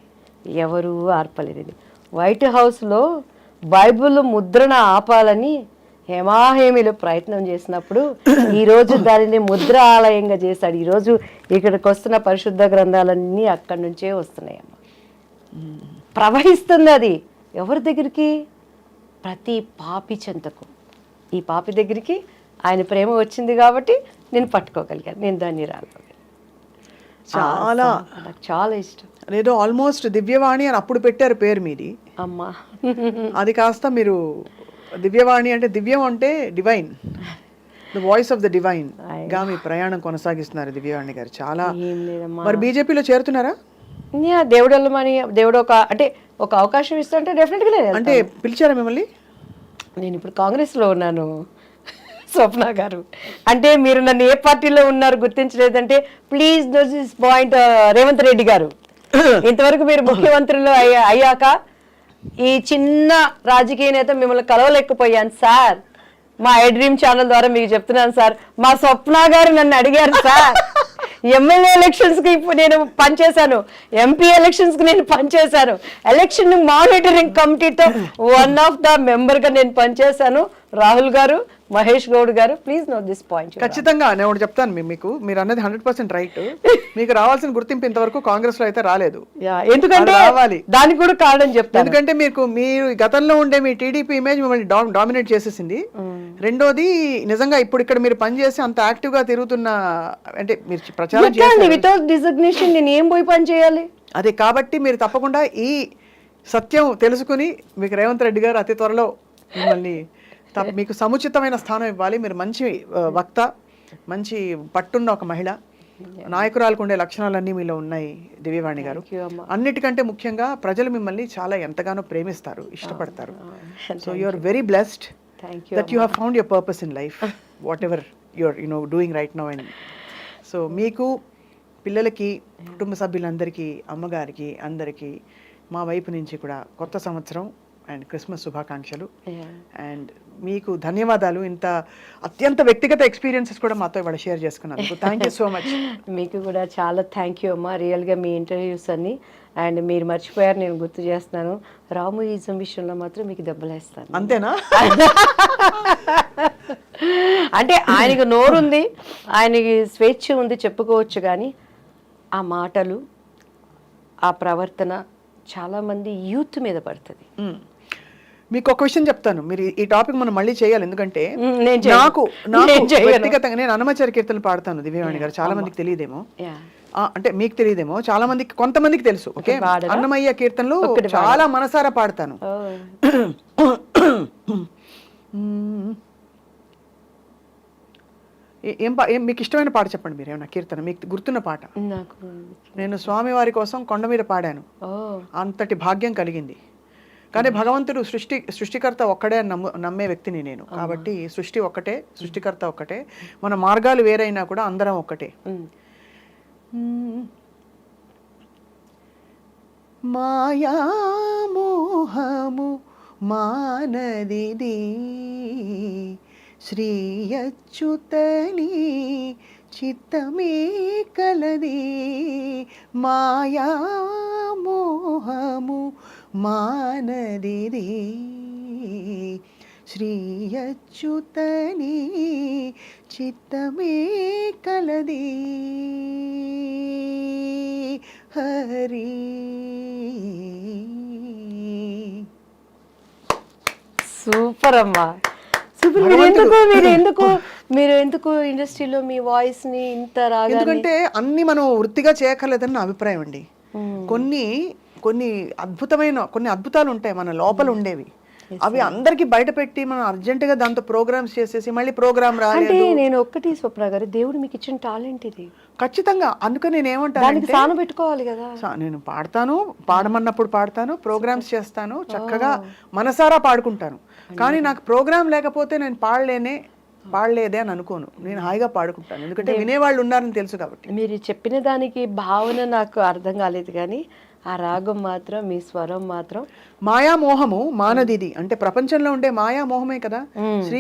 ఎవరూ ఆర్పలేనిది. వైట్ హౌస్లో బైబిల్ ముద్రణ ఆపాలని హేమాహేమిలో ప్రయత్నం చేసినప్పుడు ఈరోజు దానిని ముద్ర ఆలయంగా చేశాడు. ఈరోజు ఇక్కడికి వస్తున్న పరిశుద్ధ గ్రంథాలన్నీ అక్కడి నుంచే వస్తున్నాయమ్మ. ప్రవహిస్తుంది అది ఎవరి దగ్గరికి? ప్రతి పాపి చెంతకు. ఈ పాపి దగ్గరికి ఆయన ప్రేమ వచ్చింది కాబట్టి నేను పట్టుకోగలిగాను, నేను దాన్ని రాగలిగాను. చాలా నాకు చాలా ఇష్టం. ఏదో ఆల్మోస్ట్ దివ్యవాణి అని అప్పుడు పెట్టారు పేరు మీది అమ్మా. అది కాస్త మీరు దివ్యవాణి అంటే, దివ్యం అంటే divine, the voice of the divine గా మీ ప్రయాణం కొనసాగిస్తున్నారు దివ్యవాణి గారు. చాలా. మరి బీజేపీలో చేరుతున్నారా? దేవుడల్లమని దేవుడు ఒక అంటే ఒక అవకాశం ఇస్తుంటే డెఫినెట్గా అంటే పిలిచారా మిమ్మల్ని? నేను ఇప్పుడు కాంగ్రెస్లో ఉన్నాను స్వప్న గారు. అంటే మీరు నన్ను ఏ పార్టీలో ఉన్నారు గుర్తించలేదంటే please note this point. Revanth Reddy garu, ఇంతవరకు మీరు ముఖ్యమంత్రులు అయ్యాక ఈ చిన్న రాజకీయ నేత మిమ్మల్ని కలవలేకపోయాను సార్. మా ఐ డ్రీమ్ ఛానల్ ద్వారా మీకు చెప్తున్నాను సార్, మా స్వప్న గారు నన్ను అడిగారు సార్, ఎమ్మెల్యే ఎలక్షన్స్ కి ఇప్పుడు నేను పనిచేశాను, ఎంపీ ఎలక్షన్స్ కి నేను పనిచేశాను, ఎలక్షన్ మానిటరింగ్ కమిటీతో వన్ ఆఫ్ ద మెంబర్ గా నేను పనిచేశాను. రాహుల్ గారు, మహేష్ గౌడ్ గారు, ప్లీజ్ నోట్ దిస్ పాయింట్. ఖచ్చితంగా నేను ఒకటి చెప్తాను మీకు, మీరు అన్నది 100% రైట్. మీకు రావాల్సిన గుర్తింపు ఇంతవరకు కాంగ్రెస్ లో అయితే రాలేదు. ఎందుకంటే రావాలి, దానికి కూడా కారణం చెప్తాను. ఎందుకంటే మీరు గతంలో ఉండే మీ టీడీపీ ఇమేజ్ మిమ్మల్ని డామినేట్ చేసేసింది. రెండోది నిజంగా ఇప్పుడు ఇక్కడ మీరు పనిచేసి అంత యాక్టివ్ గా తిరుగుతున్న, అంటే మీరు ప్రచారం చేయాలి వితౌట్ డిజిగ్నేషన్ నేను ఏం పోయి పని చేయాలి? అదే కాబట్టి మీరు తప్పకుండా ఈ సత్యం తెలుసుకుని మీకు రేవంత్ రెడ్డి గారు అతి త్వరలో మిమ్మల్ని మీకు సముచితమైన స్థానం ఇవ్వాలి. మీరు మంచి వక్త, మంచి పట్టున్న ఒక మహిళ, నాయకురాలకు ఉండే లక్షణాలన్నీ మీలో ఉన్నాయి దివ్యవాణి గారు. అన్నిటికంటే ముఖ్యంగా ప్రజలు మిమ్మల్ని చాలా ఎంతగానో ప్రేమిస్తారు, ఇష్టపడతారు. So you are very blessed that you have found your purpose in life, whatever your doing right now. And so మీకు, పిల్లలకి, కుటుంబ సభ్యులందరికీ, అమ్మగారికి, అందరికీ మా వైపు నుంచి కూడా కొత్త సంవత్సరం అండ్ క్రిస్మస్ శుభాకాంక్షలు. అండ్ మీకు ధన్యవాదాలు, ఇంత అత్యంత వ్యక్తిగత ఎక్స్పీరియన్సెస్ కూడా మాతో ఇవాళ షేర్ చేసుకున్నందుకు. Thank you so much. మీకు కూడా చాలా థ్యాంక్ యూ అమ్మా. రియల్గా మీ ఇంటర్వ్యూస్ అన్ని అండ్ మీరు మర్చిపోయారు, నేను గుర్తు చేస్తున్నాను, రాము ఈజం విషయంలో మాత్రం మీకు దెబ్బలేస్తాను. అంతేనా? అంటే ఆయనకు నోరుంది, ఆయనకి స్వేచ్ఛ ఉంది, చెప్పుకోవచ్చు. కానీ ఆ మాటలు, ఆ ప్రవర్తన చాలామంది యూత్ మీద పడుతుంది. మీకు ఒక విషయం చెప్తాను, మీరు ఈ టాపిక్ మనం మళ్ళీ చేయాలి. ఎందుకంటే నాకు వ్యక్తిగతంగా నేను అన్నమాచార్య కీర్తనలు పాడతాను దివ్యవాణి గారు. చాలా మందికి తెలియదేమో, అంటే మీకు తెలియదేమో, చాలా మందికి, కొంతమందికి తెలుసు. ఓకే, అన్నమయ్య కీర్తనలు చాలా మనసారా పాడతాను. ఏం మీకు ఇష్టమైన పాట చెప్పండి, మీరు ఏమన్నా కీర్తన మీకు గుర్తున్న పాట. నేను స్వామి వారి కోసం కొండ మీద పాడాను, అంతటి భాగ్యం కలిగింది. కానీ భగవంతుడు సృష్టికర్త ఒక్కడే నమ్మే వ్యక్తిని నేను. కాబట్టి సృష్టి ఒక్కటే, సృష్టికర్త ఒక్కటే, మన మార్గాలు వేరైనా కూడా అందరం ఒక్కటే. మాయా మోహము మానదిది శ్రీ అచ్యుతని చిత్తమే కలది. మాయా మోహము మానదిది శ్రీ అచ్యుతని చిత్తమే కలది. హరి సూపర్ అమ్మా, సూపర్. మీరు ఎందుకు ఇండస్ట్రీలో మీ వాయిస్ ని ఇంత రాగా? ఎందుకంటే అన్ని మనం వృత్తిగా చేయక్కర్లేదని నా అభిప్రాయం అండి. కొన్ని అద్భుతాలు ఉంటాయి మన లోపల ఉండేవి, అవి అందరికి బయట పెట్టి మనం అర్జెంటుగా దాంతో ప్రోగ్రామ్స్ చేసేసి మళ్ళీ ప్రోగ్రామ్ రాలేదు. నేను ఒక్కటి స్వప్న గారు, దేవుడు మీకు ఇచ్చిన టాలెంట్ ఇది ఖచ్చితంగా. అందుకని నేను ఏమంటాను, సాను పెట్టుకోవాలి కదా. నేను పాడతాను, పాడమన్నప్పుడు పాడతాను, ప్రోగ్రామ్స్ చేస్తాను, చక్కగా మనసారా పాడుకుంటాను. కానీ నాకు ప్రోగ్రామ్ లేకపోతే నేను పాడలేదే అని అనుకోను, నేను హాయిగా పాడుకుంటాను. ఎందుకంటే వినేవాళ్ళు ఉన్నారని తెలుసు కాబట్టి. మీరు చెప్పిన దానికి భావన నాకు అర్థం కాలేదు, కానీ ఆ రాగం మాత్రం, మీ స్వరం మాత్రం. మాయామోహము మానదిది అంటే ప్రపంచంలో ఉండే మాయామోహమే కదా. శ్రీ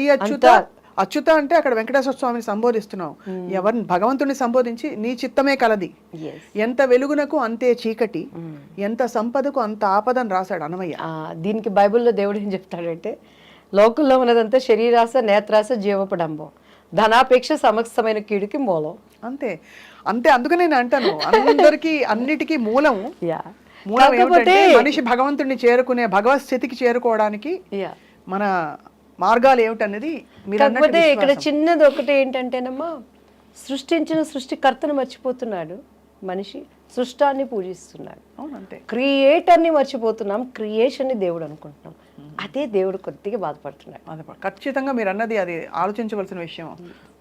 అచ్యుత అంటే అక్కడ వెంకటేశ్వర స్వామిని సంబోధిస్తున్నావు. ఎవరిని? భగవంతుని సంబోధించి నీ చిత్తమే కలది, ఎంత వెలుగునకు అంతే చీకటి, ఎంత సంపదకు అంత ఆపదని రాశాడు అన్నమయ్య. దీనికి బైబిల్లో దేవుడు ఏం చెప్తాడంటే, లోకంలో ఉన్నదంతా శరీరాస, నేత్రాస, జీవపడంబం, ధనాపేక్ష సమస్తమైన కీడుకి మూలం. అంతే. అందుకనే నేను అంటాను, అందరికి అన్నిటికీ మూలం మనిషి భగవంతుడిని చేరుకునే, భగవత్ స్థితికి చేరుకోవడానికి మన మార్గాలు ఏమిటనేది. కాకపోతే ఇక్కడ చిన్నది ఒకటి ఏంటంటేనమ్మా, సృష్టించిన సృష్టికర్తను మర్చిపోతున్నాడు మనిషి, సృష్టాన్ని పూజిస్తున్నాడు. అంతే. క్రియేటర్ని మర్చిపోతున్నాం, క్రియేషన్ని దేవుడు అనుకుంటున్నాం. అదే దేవుడు కొద్దిగా బాధపడుతున్నాడు. ఖచ్చితంగా మీరు అన్నది అది ఆలోచించవలసిన విషయం.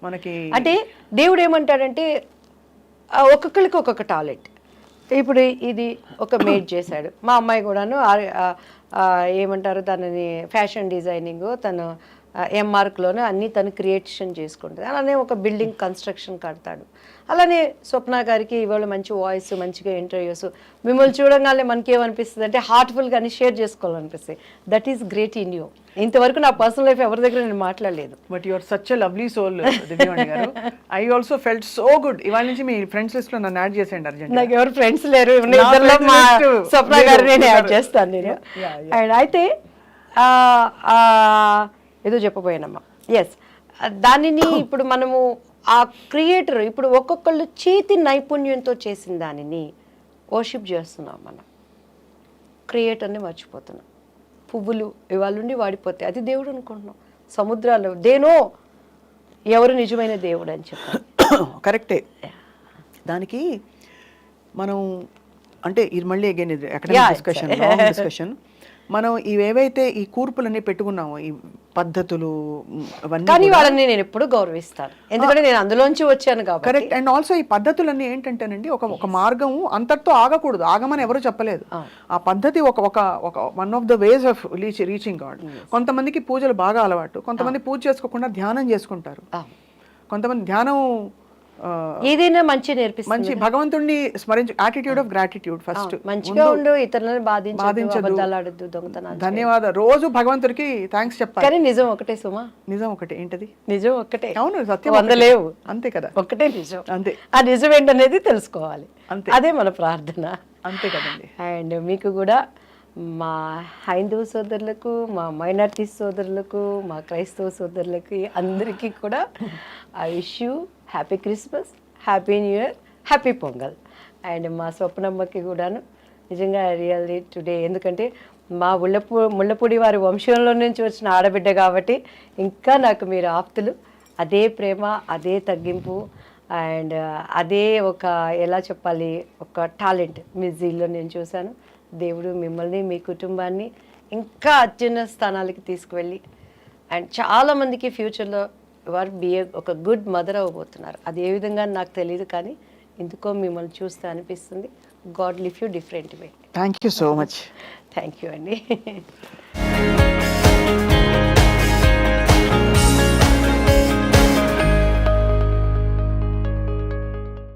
మనకి అంటే దేవుడు ఏమంటాడంటే, ఒక్కొక్కరికి ఒక్కొక్క టాలెంట్. ఇప్పుడు ఇది ఒక మేడ్ చేశాడు, మా అమ్మాయి కూడాను ఏమంటారు దానిని, ఫ్యాషన్ డిజైనింగ్, తను ఎంఆర్క్లోనే అన్నీ తను క్రియేషన్ చేసుకుంటుంది. అలానే ఒక బిల్డింగ్ కన్స్ట్రక్షన్ కడతాడు. అలానే స్వప్న గారికి ఇవాళ మంచి వాయిస్, మంచిగా ఇంటర్వ్యూస్, మిమ్మల్ని చూడగానే మనకి ఏమనిపిస్తుంది అంటే హార్ట్ఫుల్గా అన్ని షేర్ చేసుకోవాలనిపిస్తుంది. That is great in you. ఇంతవరకు నా పర్సనల్ లైఫ్ ఎవరి దగ్గర నేను మాట్లాడలేదు. But you are such a lovely soul Divyavani garu. I also felt so good. ఇవాళ నుంచి మీ ఫ్రెండ్స్ లిస్ట్ లో నన్ను యాడ్ చేసేయండి అర్జెంట్. నాకు ఎవరు ఫ్రెండ్స్ లేరు, ఇద్దరిలో మా స్వప్న గారు నేను యాడ్ చేస్తాను నేను. అండ్ అయితే ఏదో చెప్పబోయానమ్మా. ఎస్, దానిని ఇప్పుడు మనము ఆ క్రియేటర్ ఇప్పుడు ఒక్కొక్కళ్ళు చేతి నైపుణ్యంతో చేసిన దానిని వర్షిప్ చేస్తున్నాం. మనం క్రియేటర్ని మర్చిపోతున్నాం. పువ్వులు ఇవాళ నుండి వాడిపోతాయి, అది దేవుడు అనుకుంటున్నాం. సముద్రాలు దేనో ఎవరు నిజమైన దేవుడు అని చెప్పాలి. కరెక్టే. దానికి మనం అంటే ఇది మళ్ళీ అగైన్ ఇది అకాడమిక్ డిస్కషన్. మనం ఇవేవైతే ఈ కూర్పులన్నీ పెట్టుకున్నాము, ఈ పద్ధతులు అవన్నీ, కానీ వాళ్ళని నేను ఎప్పుడు గౌరవిస్తాను, ఎందుకంటే నేను అందులోంచి వచ్చాను కాబట్టి. కరెక్ట్. అండ్ ఆల్సో ఈ పద్ధతులన్నీ ఏంటంటేనండి ఒక మార్గం అంతటితో ఆగకూడదు, ఆగమని ఎవరు చెప్పలేదు. ఆ పద్ధతి ఒక one of the ways of reaching God. కొంతమందికి పూజలు బాగా అలవాటు, కొంతమంది పూజ చేసుకోకుండా ధ్యానం చేసుకుంటారు, కొంతమంది ధ్యానం ఏదైనా మంచి నేర్పిస్తుంది. మంచి భగవంతుడిని స్మరించు, యాటిట్యూడ్ ఆఫ్ గ్రాటిట్యూడ్ ఫస్ట్. మంచిగా ఉండు, ఇతరులను బాధించదు, దొంగతనాలు. ధన్యవాదాలు, రోజు భగవంతుడికి థ్యాంక్స్ చెప్పాలి. కానీ నిజం ఒకటే సుమా, నిజం ఒకటే. ఏంటది? నిజం ఒకటే. అవును, సత్యం వందలేవు, అంతే కదా, ఒకటే నిజం. అంతే. ఆ నిజం ఏంటనేది తెలుసుకోవాలి, అంతే. అదే మన ప్రార్థన. అంతే కదండి. అండ్ మీకు కూడా, మా హైందవ సోదరులకు, మా మైనారిటీ సోదరులకు, మా క్రైస్తవ సోదరులకి అందరికీ కూడా I wish you happy Christmas, happy new year, happy pongal. And మా స్వప్నమ్మకి కూడాను నిజంగా రియల్లీ టుడే, ఎందుకంటే మా ముళ్ళపూడి వారి వంశంలో నుంచి వచ్చిన ఆడబిడ్డ కాబట్టి ఇంకా నాకు మీరు ఆప్తులు. అదే ప్రేమ, అదే తగ్గింపు, అండ్ అదే ఒక ఎలా చెప్పాలి, ఒక టాలెంట్ మ్యూజిక్లో నేను చూశాను. దేవుడు మిమ్మల్ని, మీ కుటుంబాన్ని ఇంకా అత్యున్నత స్థానాలకి తీసుకువెళ్ళి, అండ్ చాలామందికి ఫ్యూచర్లో వారు ఒక గుడ్ మదర్ అవ్వబోతున్నారు. అది ఏ విధంగా నాకు తెలియదు, కానీ ఎందుకో మిమ్మల్ని చూస్తే అనిపిస్తుంది. God live you different way. Thank you so much. Thank you అండి.